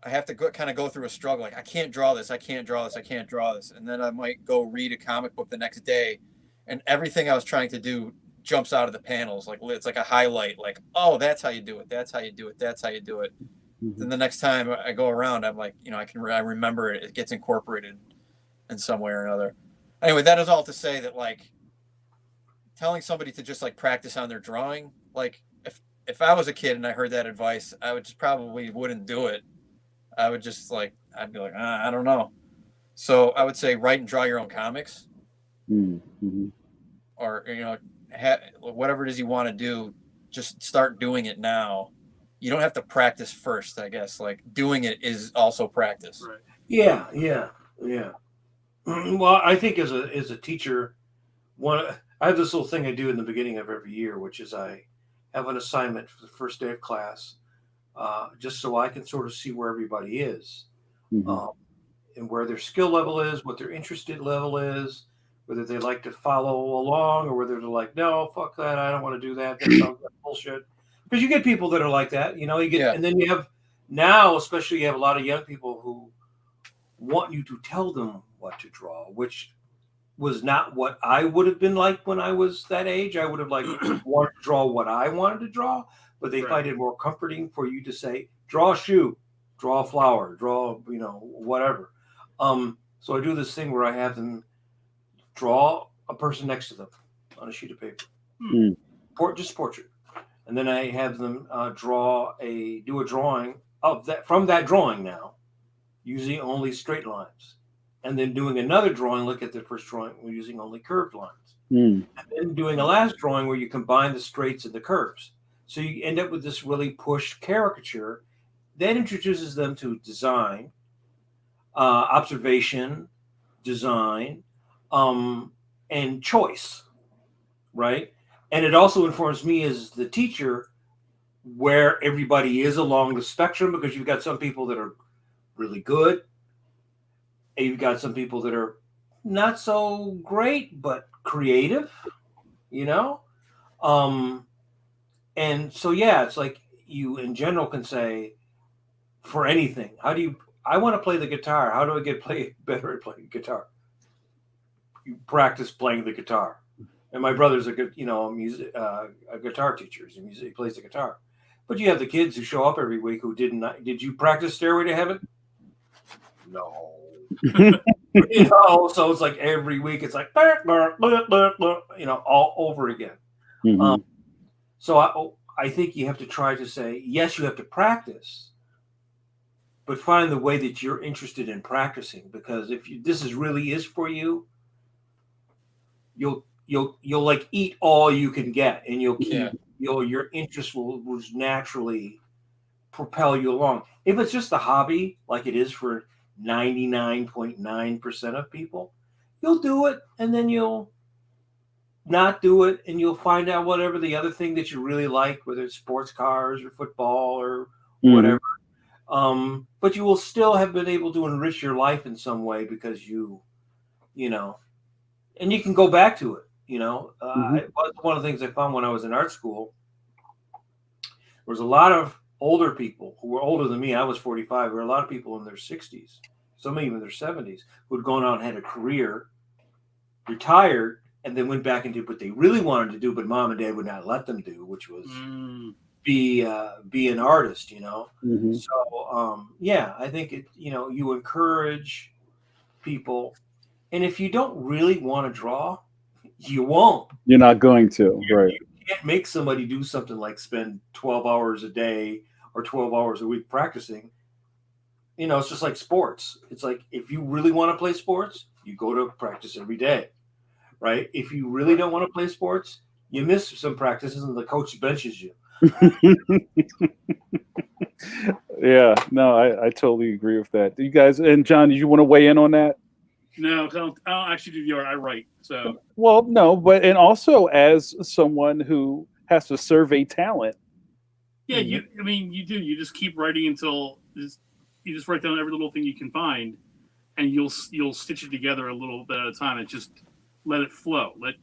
I have to kind of go through a struggle. Like I can't draw this, I can't draw this, I can't draw this, and then I might go read a comic book the next day, and everything I was trying to do jumps out of the panels. Like it's like a highlight. Like, oh, that's how you do it. That's how you do it. That's how you do it. Then the next time I go around, I'm like, I remember it. It gets incorporated in some way or another. Anyway, that is all to say that, like, telling somebody to just like practice on their drawing, like if I was a kid and I heard that advice, I would just probably wouldn't do it. I would just like, I'd be like, I don't know. So I would say write and draw your own comics, or whatever it is you want to do, just start doing it now. You don't have to practice first, I guess. Like doing it is also practice. Right. Yeah. Well, I think as a teacher, I have this little thing I do in the beginning of every year, which is I have an assignment for the first day of class, just so I can sort of see where everybody is, and where their skill level is, what their interested level is, whether they like to follow along or whether they're like, no, fuck that, I don't want to do that. That sounds like bullshit. Because you get people that are like that, and then you have now, especially, you have a lot of young people who want you to tell them what to draw, which was not what I would have been like when I was that age. I would have like wanted to draw what I wanted to draw, but they find it more comforting for you to say, draw a shoe, draw a flower, draw, whatever. So I do this thing where I have them draw a person next to them on a sheet of paper, just portrait. And then I have them do a drawing of that from that drawing now, using only straight lines. And then doing another drawing, look at the first drawing, using only curved lines. And then doing a last drawing where you combine the straights and the curves. So you end up with this really pushed caricature that introduces them to design, observation, design, and choice, right? And it also informs me as the teacher where everybody is along the spectrum, because you've got some people that are really good, and you've got some people that are not so great but creative, you know. And so yeah, it's like you in general can say for anything, I want to play the guitar, how do I get better at playing guitar? You practice playing the guitar. And my brother's a good, a guitar teacher. He plays the guitar. But you have the kids who show up every week who did you practice Stairway to Heaven? No. So it's like every week it's like, all over again. Mhm. So I think you have to try to say, yes, you have to practice, but find the way that you're interested in practicing. Because if this really is for you, you'll like eat all you can get, and you'll keep your interest will naturally propel you along. If it's just a hobby, like it is for 99.9% of people, you'll do it, and then you'll not do it, and you'll find out whatever the other thing that you really like, whether it's sports cars or football or whatever. But you will still have been able to enrich your life in some way, because you know, and you can go back to it. One of the things I found when I was in art school, there was a lot of older people who were older than me. I was 45. There were a lot of people in their 60s, some even their 70s, who had gone out and had a career, retired, and then went back and did what they really wanted to do, but mom and dad would not let them do, which was be an artist, Mhm. So I think you encourage people, and if you don't really want to draw, you won't. You're not going to, right? You can't make somebody do something like spend 12 hours a day or 12 hours a week practicing. It's just like sports. It's like, if you really want to play sports, you go to practice every day, right? If you really don't want to play sports, you miss some practices and the coach benches you. Yeah, no, I totally agree with that. You guys, and John, did you want to weigh in on that? No, I don't actually do the art. I write. So Well, no, but and also as someone who has to survey talent. yeah, you do. You just keep writing until you just write down every little thing you can find, and you'll stitch it together a little bit at a time, and just let it flow. Not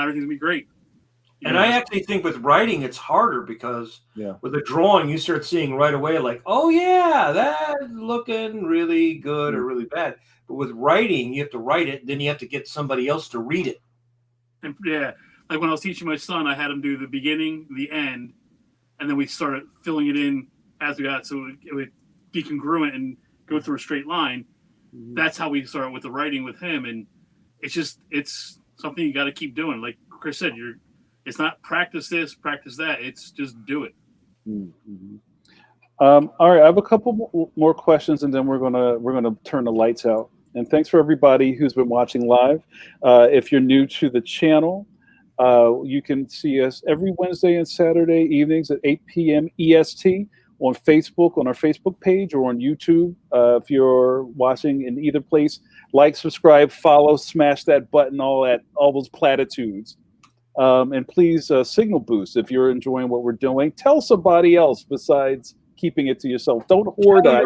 everything's gonna be great. And I actually think with writing, it's harder, because with a drawing, you start seeing right away, like, oh yeah, that's looking really good or really bad. But with writing, you have to write it, then you have to get somebody else to read it. And like when I was teaching my son, I had him do the beginning, the end, and then we started filling it in as we got, so it would be congruent and go through a straight line. That's how we started with the writing with him, and it's something you got to keep doing. Like Chris said, it's not practice this, practice that. It's just do it. Mm-hmm. All right, I have a couple more questions, and then we're gonna turn the lights out. And thanks for everybody who's been watching live. If you're new to the channel, you can see us every Wednesday and Saturday evenings at 8 p.m. EST on Facebook, on our Facebook page, or on YouTube. If you're watching in either place, like, subscribe, follow, smash that button, all those platitudes. And please signal boost if you're enjoying what we're doing. Tell somebody else besides keeping it to yourself. Don't hoard it.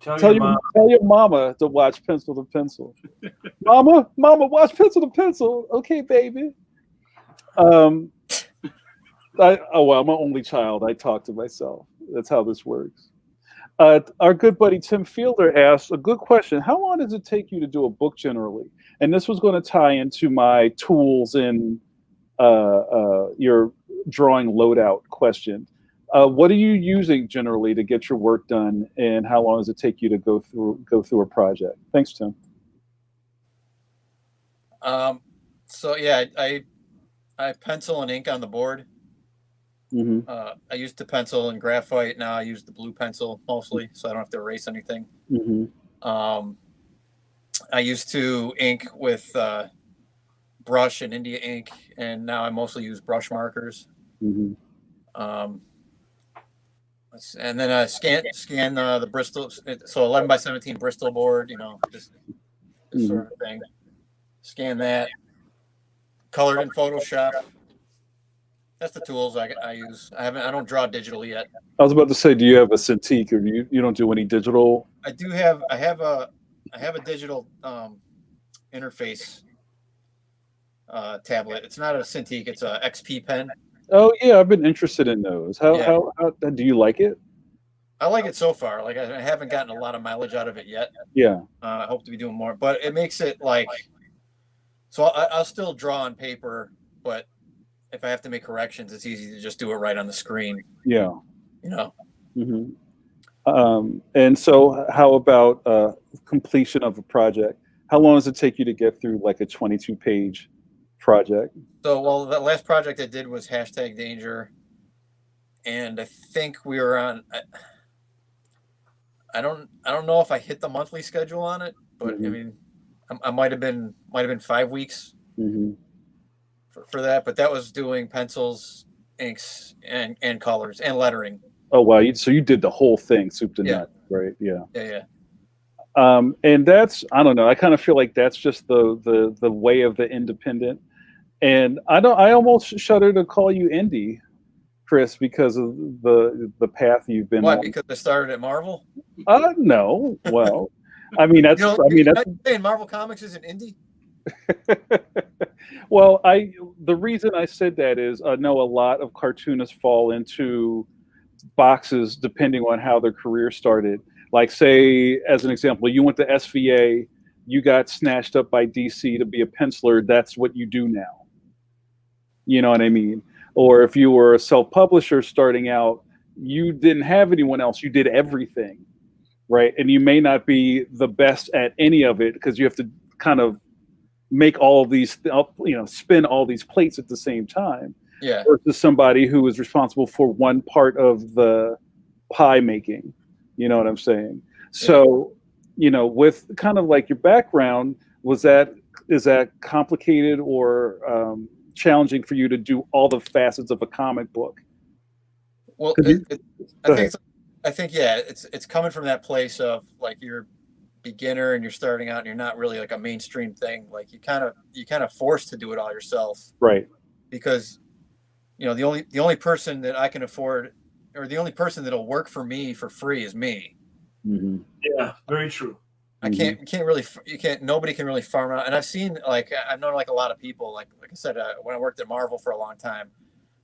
Tell your mama to watch Pencil to Pencil. Mama, watch Pencil to Pencil. Okay, baby. I'm an only child. I talk to myself. That's how this works. Our good buddy Tim Fielder asked a good question. How long does it take you to do a book generally? And this was going to tie into my tools in your drawing loadout question. What are you using generally to get your work done, and how long does it take you to go through a project? Thanks, Tim. So yeah, I pencil and ink on the board. Mm-hmm. I used the pencil and graphite. Now I use the blue pencil mostly, so I don't have to erase anything. Mm-hmm. I used to ink with brush and India ink, and now I mostly use brush markers. Mm-hmm. And then I scan the Bristol, so 11 by 17 Bristol board, just this sort of thing. Scan that, colored in Photoshop, That's the tools I use. I don't draw digitally yet. I was about to say, do you have a Cintiq, or you don't do any digital? I have a digital interface tablet. It's not a Cintiq. It's a XP pen. Oh yeah, I've been interested in those. Yeah. How do you like it? I like it so far. Like I haven't gotten a lot of mileage out of it yet. Yeah. I hope to be doing more, but it makes it like, so I'll still draw on paper, but if I have to make corrections, it's easy to just do it right on the screen. Yeah. You know. Mm-hmm. And so, how about completion of a project? How long does it take you to get through like a 22-page project? So, well, the last project I did was #Danger, and I think we were on. I don't know if I hit the monthly schedule on it, but I mean, I might have been 5 weeks for that. But that was doing pencils, inks, and colors and lettering. Oh wow! So you did the whole thing, soup to nuts, right? Yeah. Yeah. And that's, I don't know. I kind of feel like that's just the way of the independent. And I almost shudder to call you indie, Chris, because of the path you've been on. Why? Because I started at Marvel? No. Well, I mean that's that's saying Marvel Comics isn't indie. Well, the reason I said that is I know a lot of cartoonists fall into boxes depending on how their career started. Like, say, as an example, you went to SVA, you got snatched up by DC to be a penciler. That's what you do now. You know what I mean? Or if you were a self-publisher starting out, you didn't have anyone else. You did everything, right? And you may not be the best at any of it because you have to kind of make all these, spin all these plates at the same time. Yeah. Versus somebody who is responsible for one part of the pie making. You know what I'm saying? So, with kind of like your background, is that complicated or challenging for you to do all the facets of a comic book? Well, I think it's coming from that place of like you're beginner and you're starting out and you're not really like a mainstream thing. Like you kind of forced to do it all yourself, right? Because the only person that I can afford, or the only person that'll work for me for free is me. Mm-hmm. Yeah, very true. Nobody can really farm out. And I've seen, like, I've known like a lot of people, like I said, when I worked at Marvel for a long time,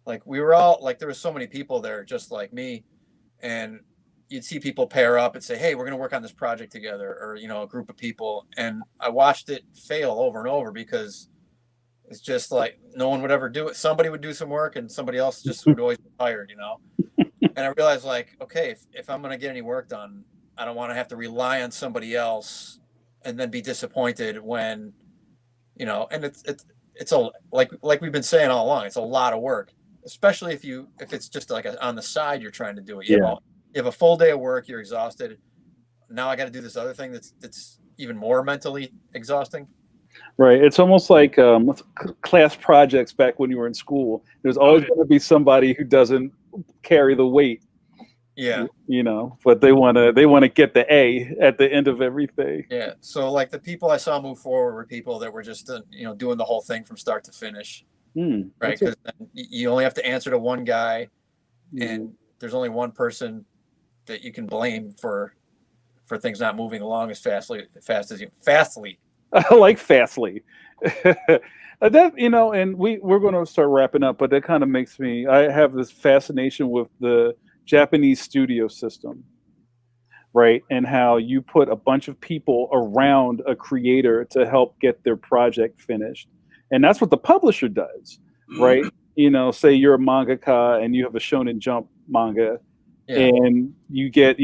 like we were all like, there was so many people there just like me, and you'd see people pair up and say, hey, we're going to work on this project together, or, a group of people. And I watched it fail over and over because it's just like no one would ever do it. Somebody would do some work and somebody else just would always be hired, And I realized, like, okay, if I'm going to get any work done, I don't want to have to rely on somebody else and then be disappointed when, and it's like we've been saying all along, it's a lot of work, especially if it's just like on the side, you're trying to do it. You have a full day of work, you're exhausted. Now I got to do this other thing that's even more mentally exhausting. Right. It's almost like class projects back when you were in school. There's always going to be somebody who doesn't carry the weight. Yeah. But they want to get the A at the end of everything. Yeah. So like the people I saw move forward were people that were just, doing the whole thing from start to finish. Right. Because you only have to answer to one guy, and there's only one person that you can blame for things not moving along as fastly. I like fastly. That, and we're going to start wrapping up, but that kind of makes me, I have this fascination with the Japanese studio system, right? And how you put a bunch of people around a creator to help get their project finished. And that's what the publisher does, right? Say you're a mangaka and you have a Shonen Jump manga, and you get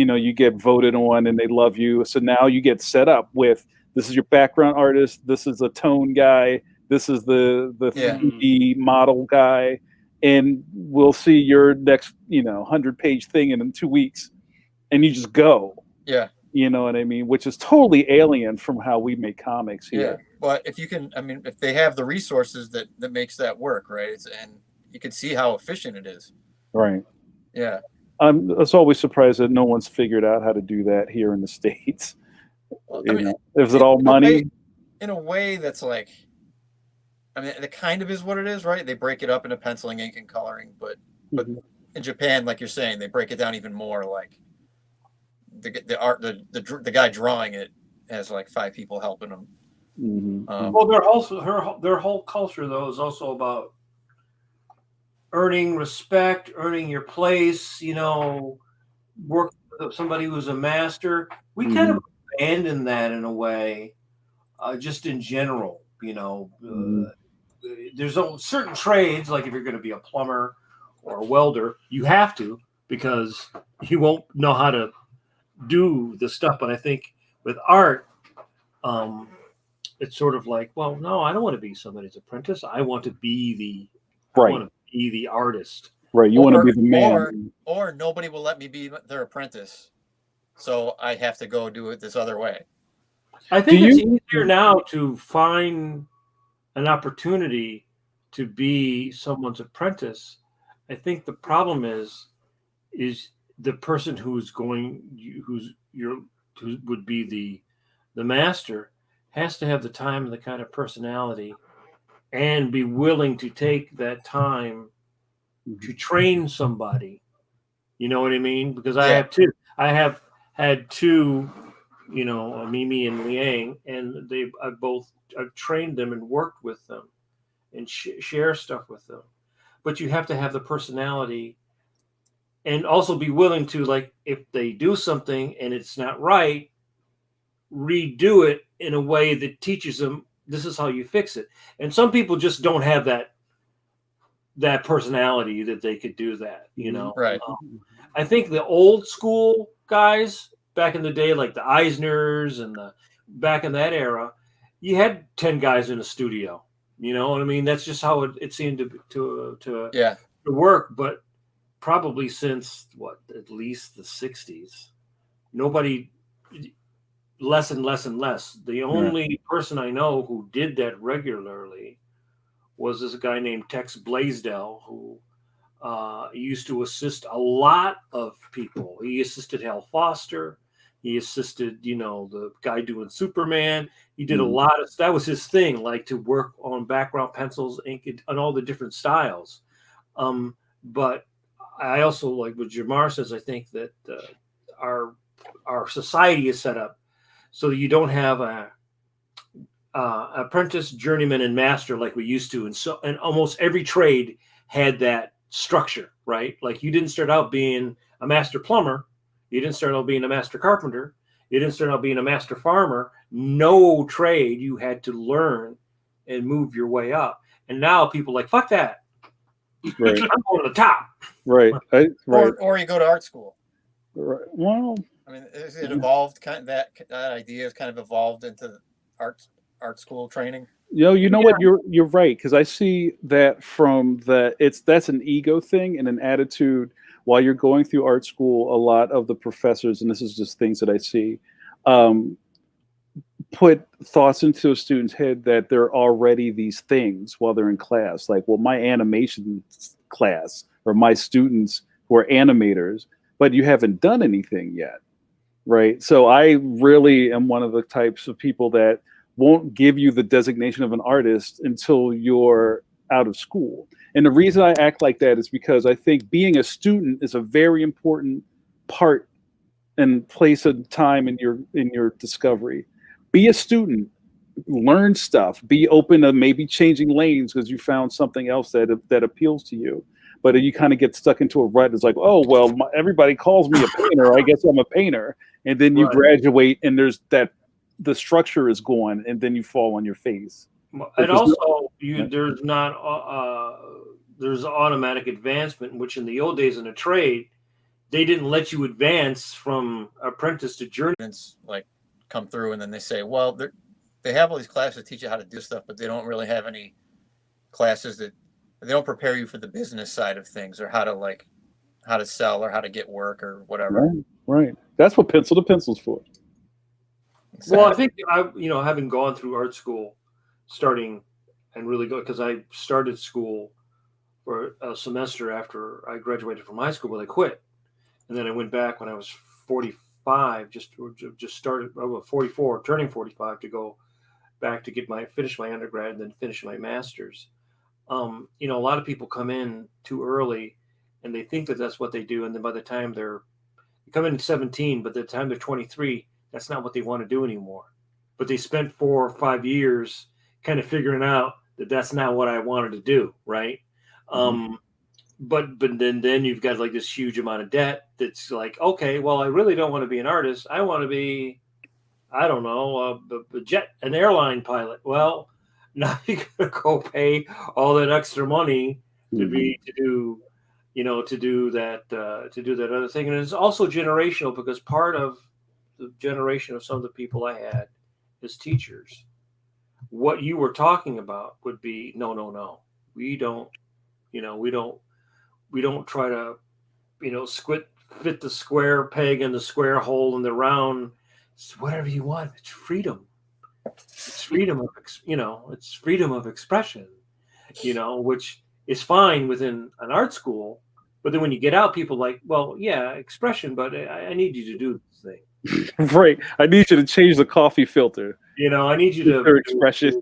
voted on and they love you. So now you get set up with, this is your background artist, this is a tone guy, this is the 3D model guy, and we'll see your next 100-page thing in 2 weeks, and you just go. Yeah. You know what I mean? Which is totally alien from how we make comics here. Yeah. But if they have the resources that makes that work, right? And you can see how efficient it is. Right. Yeah. I'm always surprised that no one's figured out how to do that here in the States. Well, is it all money? In a way that's like, I mean, it kind of is what it is, right? They break it up into penciling, ink, and coloring, but in Japan, like you're saying, they break it down even more. Like the guy drawing it has like 5 people helping him. Well, their whole culture though is also about earning respect, earning your place. You know, work with somebody who's a master. We kind of abandon that in a way, just in general. You know, there's certain trades, like if you're going to be a plumber or a welder, you have to, because you won't know how to do the stuff. But I think with art, it's sort of like, well, no, I don't want to be somebody's apprentice. I want to be I want to be the artist. Right. You want to be the man. Or nobody will let me be their apprentice, so I have to go do it this other way. I think it's easier now to find an opportunity to be someone's apprentice. I think the problem is the person who would be the master has to have the time and the kind of personality and be willing to take that time to train somebody. You know what I mean? Because I have had two, you know, Mimi and Liang, and I've trained them and worked with them and share stuff with them. But you have to have the personality and also be willing to, like, if they do something and it's not right, redo it in a way that teaches them this is how you fix it. And some people just don't have that personality that they could do that, you know. Right. I think the old school guys back in the day, like the Eisners and back in that era, you had 10 guys in a studio. You know what I mean? That's just how it seemed to work. But probably since at least the 60s, nobody, less and less and less. The only person I know who did that regularly was this guy named Tex Blaisdell, who used to assist a lot of people. He assisted Hal Foster. He assisted, you know, the guy doing Superman. He did a lot of, that was his thing, like to work on background pencils, ink, and all the different styles. But I also, like what Jamar says, I think that our society is set up so that you don't have a apprentice, journeyman, and master like we used to. And almost every trade had that structure, right? Like you didn't start out being a master plumber. You didn't start out being a master carpenter. You didn't start out being a master farmer. No trade, you had to learn and move your way up. And now people are like, fuck that. Right. I'm going to the top. Right. Or you go to art school. Right. Well, I mean, it evolved. That idea has kind of evolved into art school training. You know what? You're right, because I see that from that's an ego thing and an attitude. While you're going through art school, a lot of the professors, and this is just things that I see, put thoughts into a student's head that they're already these things while they're in class. Like, well, my animation class or my students who are animators, but you haven't done anything yet, right? So I really am one of the types of people that won't give you the designation of an artist until you're out of school. And the reason I act like that is because I think being a student is a very important part and place of time in your discovery. Be a student, learn stuff, be open to maybe changing lanes because you found something else that appeals to you. But you kind of get stuck into a rut. It's like, oh, well, everybody calls me a painter. I guess I'm a painter. And then you graduate and the structure is gone, and then you fall on your face. And also, there's automatic advancement, which in the old days in a trade, they didn't let you advance from apprentice to journeyman. Like come through, and then they say, well, they have all these classes that teach you how to do stuff, but they don't really have any classes that they don't prepare you for the business side of things, or how to sell, or how to get work, or whatever. Right. That's what pencil to pencil's for. Exactly. Well, I think having gone through art school, starting and really go, because I started school for a semester after I graduated from high school, but I quit, and then I went back when I was 45, just started 44, turning 45 to go back to finish my undergrad and then finish my master's. You know, a lot of people come in too early, and they think that that's what they do, and then by the time they come in at 17, but by the time they're 23, that's not what they want to do anymore. But they spent 4 or 5 years kind of figuring out that that's not what I wanted to do, right? But then you've got like this huge amount of debt that's like, okay, well, I really don't want to be an artist. I want to be, I don't know, an airline pilot. Well, now you gotta go pay all that extra money to do that other thing. And it's also generational, because part of the generation of some of the people I had as teachers, what you were talking about would be no, we don't try to fit the square peg in the square hole in the round. It's whatever you want. It's freedom. It's freedom of expression, which is fine within an art school. But then when you get out, people are like, well, yeah, expression, but I need you to do this thing. Right. I need you to change the coffee filter. I need you to expression.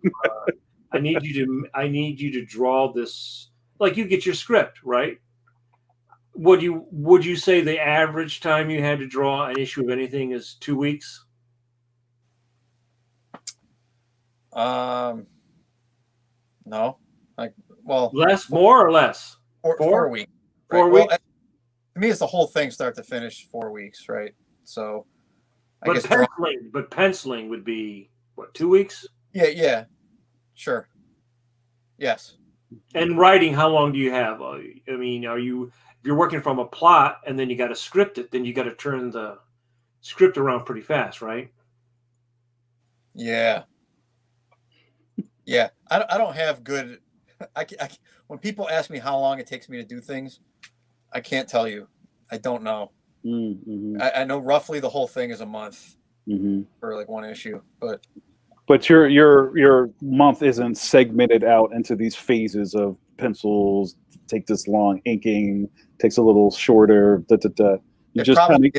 I need you to draw this, like you get your script, right? Would you say the average time you had to draw an issue of anything is 2 weeks? No. Less, more or less? 4 weeks. Right? 4 weeks? Well, to me, it's the whole thing start to finish 4 weeks, right? So I guess penciling would be what, 2 weeks? Yeah. Sure. Yes. And writing, how long do you have? I mean, if you're working from a plot and then you got to script it, then you got to turn the script around pretty fast, right? Yeah. I don't have good. When people ask me how long it takes me to do things, I can't tell you. I don't know. I know roughly the whole thing is a month for like one issue, but your month isn't segmented out into these phases of pencils. Take this long, inking takes a little shorter. You just probably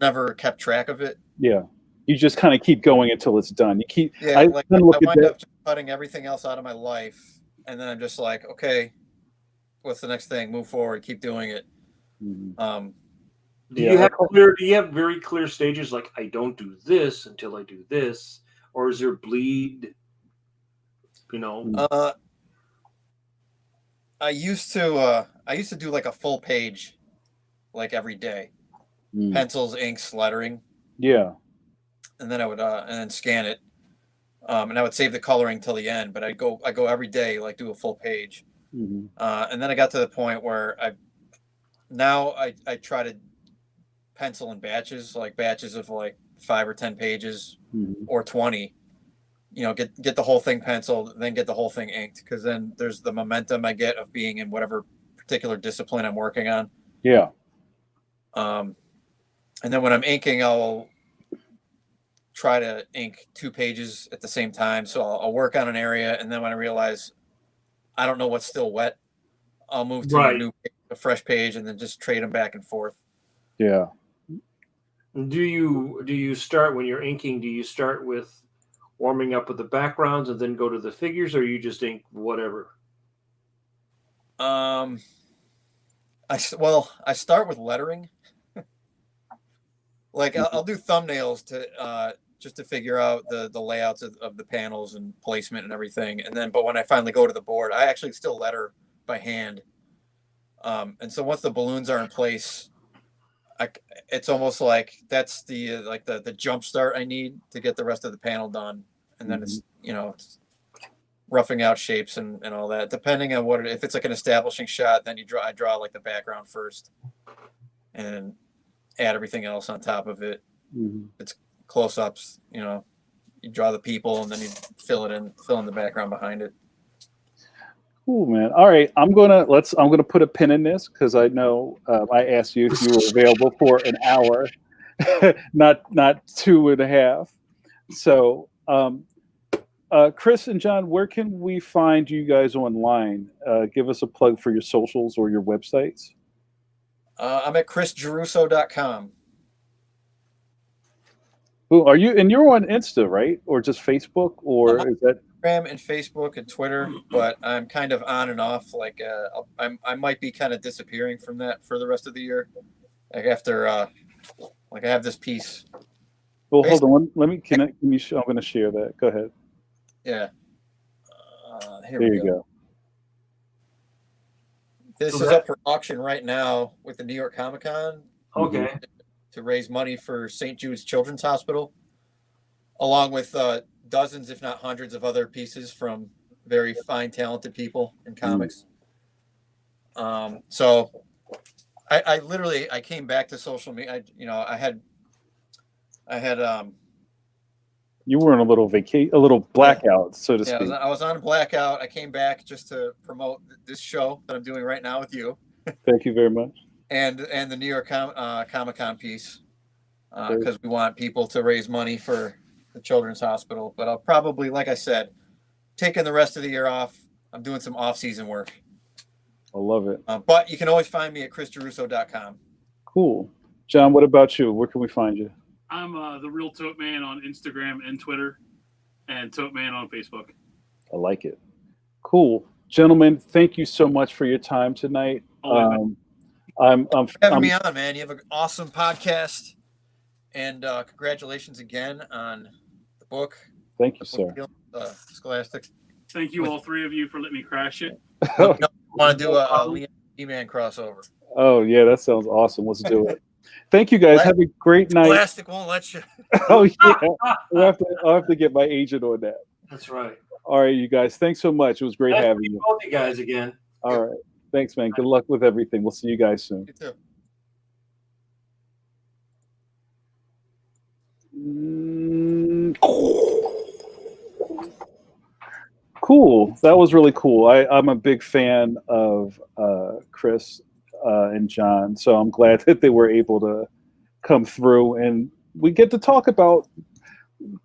never kept track of it. Yeah, you just kind of keep going until it's done. You keep. I wind up just cutting everything else out of my life, and then I'm just like, okay, what's the next thing? Move forward, keep doing it. Do you have very clear stages, like I don't do this until I do this, or is there bleed? I used to do like a full page, like every day, pencils, inks, lettering. Yeah. And then I would and then scan it, and I would save the coloring till the end. But I go every day, like do a full page, and then I got to the point where I try to pencil in batches, like batches of like 5 or 10 pages or 20. Get the whole thing penciled, then get the whole thing inked, because then there's the momentum I get of being in whatever particular discipline I'm working on. Yeah. And then when I'm inking, I'll try to ink 2 pages at the same time. So I'll work on an area, and then when I realize I don't know what's still wet, I'll move to a fresh page, and then just trade them back and forth. Yeah. Do you start, when you're inking, do you start with warming up with the backgrounds and then go to the figures, or you just ink whatever? I start with lettering. Like I'll do thumbnails to just to figure out the layouts of the panels and placement and everything. And then, but when I finally go to the board, I actually still letter by hand. And so once the balloons are in place, it's almost like that's the jump start I need to get the rest of the panel done. And then it's roughing out shapes and all that, depending on if it's like an establishing shot, then I draw like the background first and add everything else on top of it. It's close-ups, you draw the people and then you fill in the background behind it. Cool, man. All right, I'm gonna put a pin in this, because I know I asked you if you were available for an hour, not 2.5. So, Chris and John, where can we find you guys online? Give us a plug for your socials or your websites. I'm at CHRISGIARRUSSO.com. Who are you? And you're on Insta, right? Or just Facebook? Or is that Instagram and Facebook and Twitter? But I'm kind of on and off. Like I might be kind of disappearing from that for the rest of the year. Like after like I have this piece. well? Hold on. Let me connect. I'm going to share that. Go ahead. Yeah. Here There we you go. This is up for auction right now with the New York Comic Con. Okay. To raise money for St. Jude's Children's Hospital, along with dozens, if not hundreds, of other pieces from very fine, talented people in comics. So I literally came back to social media. I had You were in a little blackout, so to speak. I was on a blackout. I came back just to promote this show that I'm doing right now with you. Thank you very much. And the New York Comic Con piece, because we want people to raise money for the Children's Hospital. But I'll probably, like I said, taking the rest of the year off. I'm doing some off-season work. I love it. But you can always find me at CHRISGiarRUSSO.com. Cool. John, what about you? Where can we find you? I'm the Real Tote Man on Instagram and Twitter, and Tote Man on Facebook. I like it. Cool. Gentlemen, thank you so much for your time tonight. I'm having me on, man. You have an awesome podcast, and congratulations again on the book. Thank you, sir. Scholastic. Thank you, all three of you, for letting me crash it. I want to do a Liam E-Man crossover. Oh yeah, that sounds awesome. Let's do it. Thank you guys. Have a great night. Scholastic won't let you. Oh yeah, I'll have to get my agent on that. That's right. All right, you guys. Thanks so much. It was great having you. Both you guys again. All right. Thanks, man. Good luck with everything. We'll see you guys soon. You too. Cool. That was really cool. I'm a big fan of Chris and John, so I'm glad that they were able to come through and we get to talk about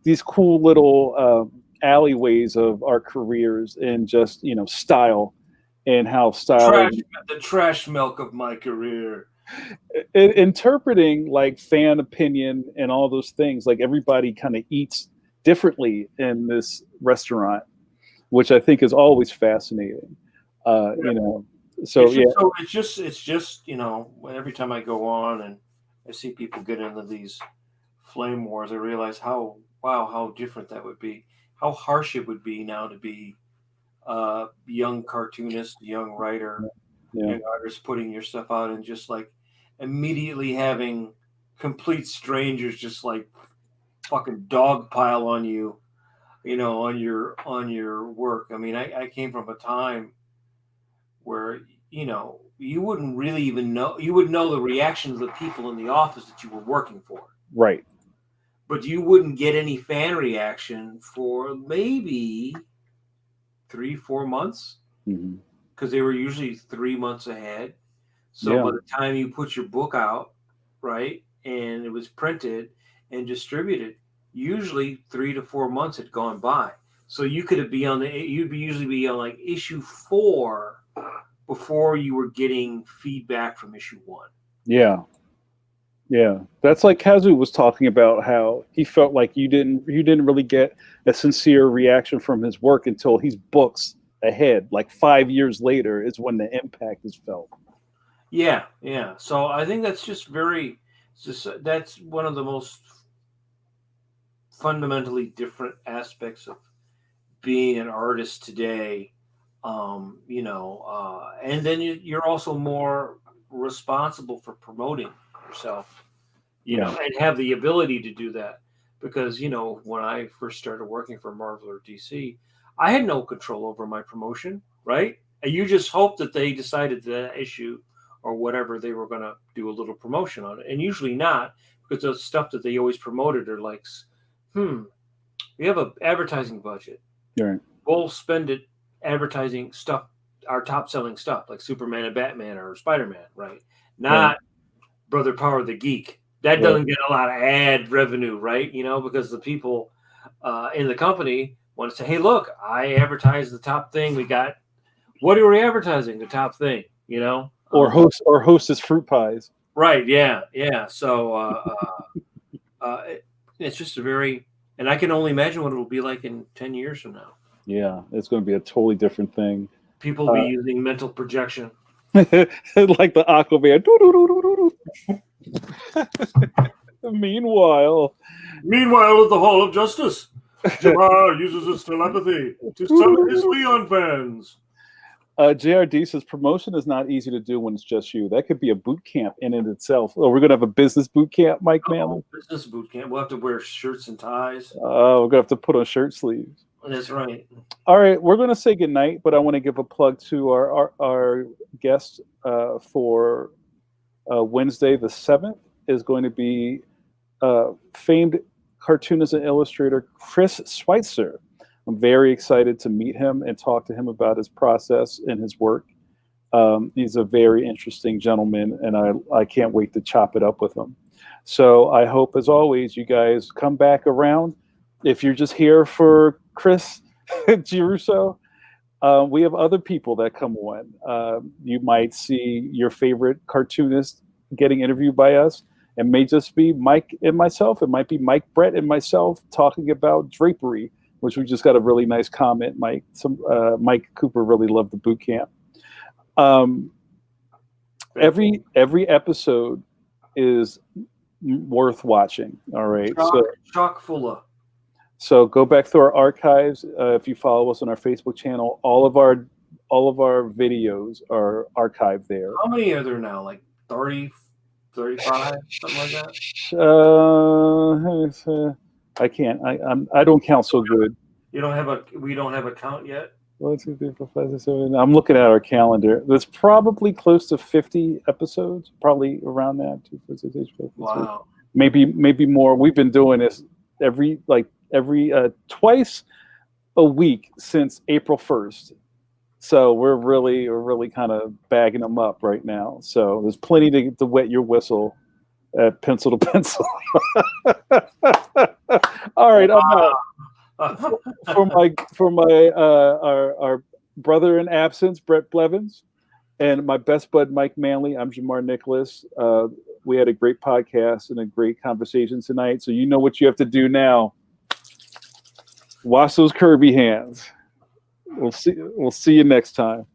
these cool little alleyways of our careers and just style and how style the trash milk of my career. Interpreting like fan opinion and all those things. Like everybody kind of eats differently in this restaurant, which I think is always fascinating. So it's just every time I go on and I see people get into these flame wars, I realize how different that would be, how harsh it would be now to be a young cartoonist, young writer, young artist putting your stuff out and just like immediately having complete strangers just like fucking dogpile on you, on your work. I mean, I came from a time where you wouldn't really even know. You would know the reactions of the people in the office that you were working for, right? But you wouldn't get any fan reaction for maybe 3-4 months, because they were usually 3 months ahead. So by the time you put your book out, right, and it was printed and distributed, usually 3 to 4 months had gone by. So you could usually be on like issue 4 before you were getting feedback from issue 1. Yeah. That's like Kazu was talking about how he felt like you didn't really get a sincere reaction from his work until he's books ahead. Like 5 years later is when the impact is felt. Yeah. So I think that's that's one of the most fundamentally different aspects of being an artist today. And then you're also more responsible for promoting yourself, and have the ability to do that. Because, when I first started working for Marvel or DC, I had no control over my promotion, right? And you just hope that they decided that issue or whatever they were going to do a little promotion on it. And usually not, because the stuff that they always promoted are like, we have an advertising budget. Right. We'll spend it advertising stuff, our top selling stuff like Superman and Batman or Spider-Man, right? Not Brother Power the Geek. That doesn't get a lot of ad revenue, right? Because the people in the company want to say, hey, look, I advertise the top thing we got. What are we advertising? The top thing, Or Hostess fruit pies. Right, yeah. So It's just a very, and I can only imagine what it will be like in 10 years from now. Yeah, it's going to be a totally different thing. People will be using mental projection. Like the Aquaman. Meanwhile, at the Hall of Justice, Jabbar uses his telepathy to summon his Leon fans. JRD says promotion is not easy to do when it's just you. That could be a boot camp in and itself. Oh, we're going to have a business boot camp, Mike Manley? Business boot camp. We'll have to wear shirts and ties. We're going to have to put on shirt sleeves. That's right. All right, we're going to say goodnight, but I want to give a plug to our guest for Wednesday the 7th is going to be famed cartoonist and illustrator CHRIS GIARRUSSO. I'm very excited to meet him and talk to him about his process and his work. He's a very interesting gentleman, and I can't wait to chop it up with him. So I hope, as always, you guys come back around. If you're just here for CHRIS GIARRUSSO, we have other people that come on. You might see your favorite cartoonist getting interviewed by us. It may just be Mike and myself. It might be Mike, Brett, and myself talking about drapery, which we just got a really nice comment. Mike Cooper really loved the boot camp. Every episode is worth watching. All right, Chock full of. So go back through our archives. If you follow us on our Facebook channel, all of our videos are archived there. How many are there now? Like 30, 35, something like that? I can't. I don't count so good. We don't have a count yet. 1, 2, 3, 4, 5, 6, 7. I'm looking at our calendar. There's probably close to 50 episodes. Probably around that. 2, 4, 6, 8, 12, Wow. Maybe more. We've been doing this every twice a week since April 1st. So we're really kind of bagging them up right now. So there's plenty to wet your whistle at pencil to pencil. All right, I'm out. For my our brother in absence, Brett Blevins, and my best bud Mike Manley. I'm Jamar Nicholas. We had a great podcast and a great conversation tonight. So you know what you have to do now. Wash those Kirby hands. We'll see you next time.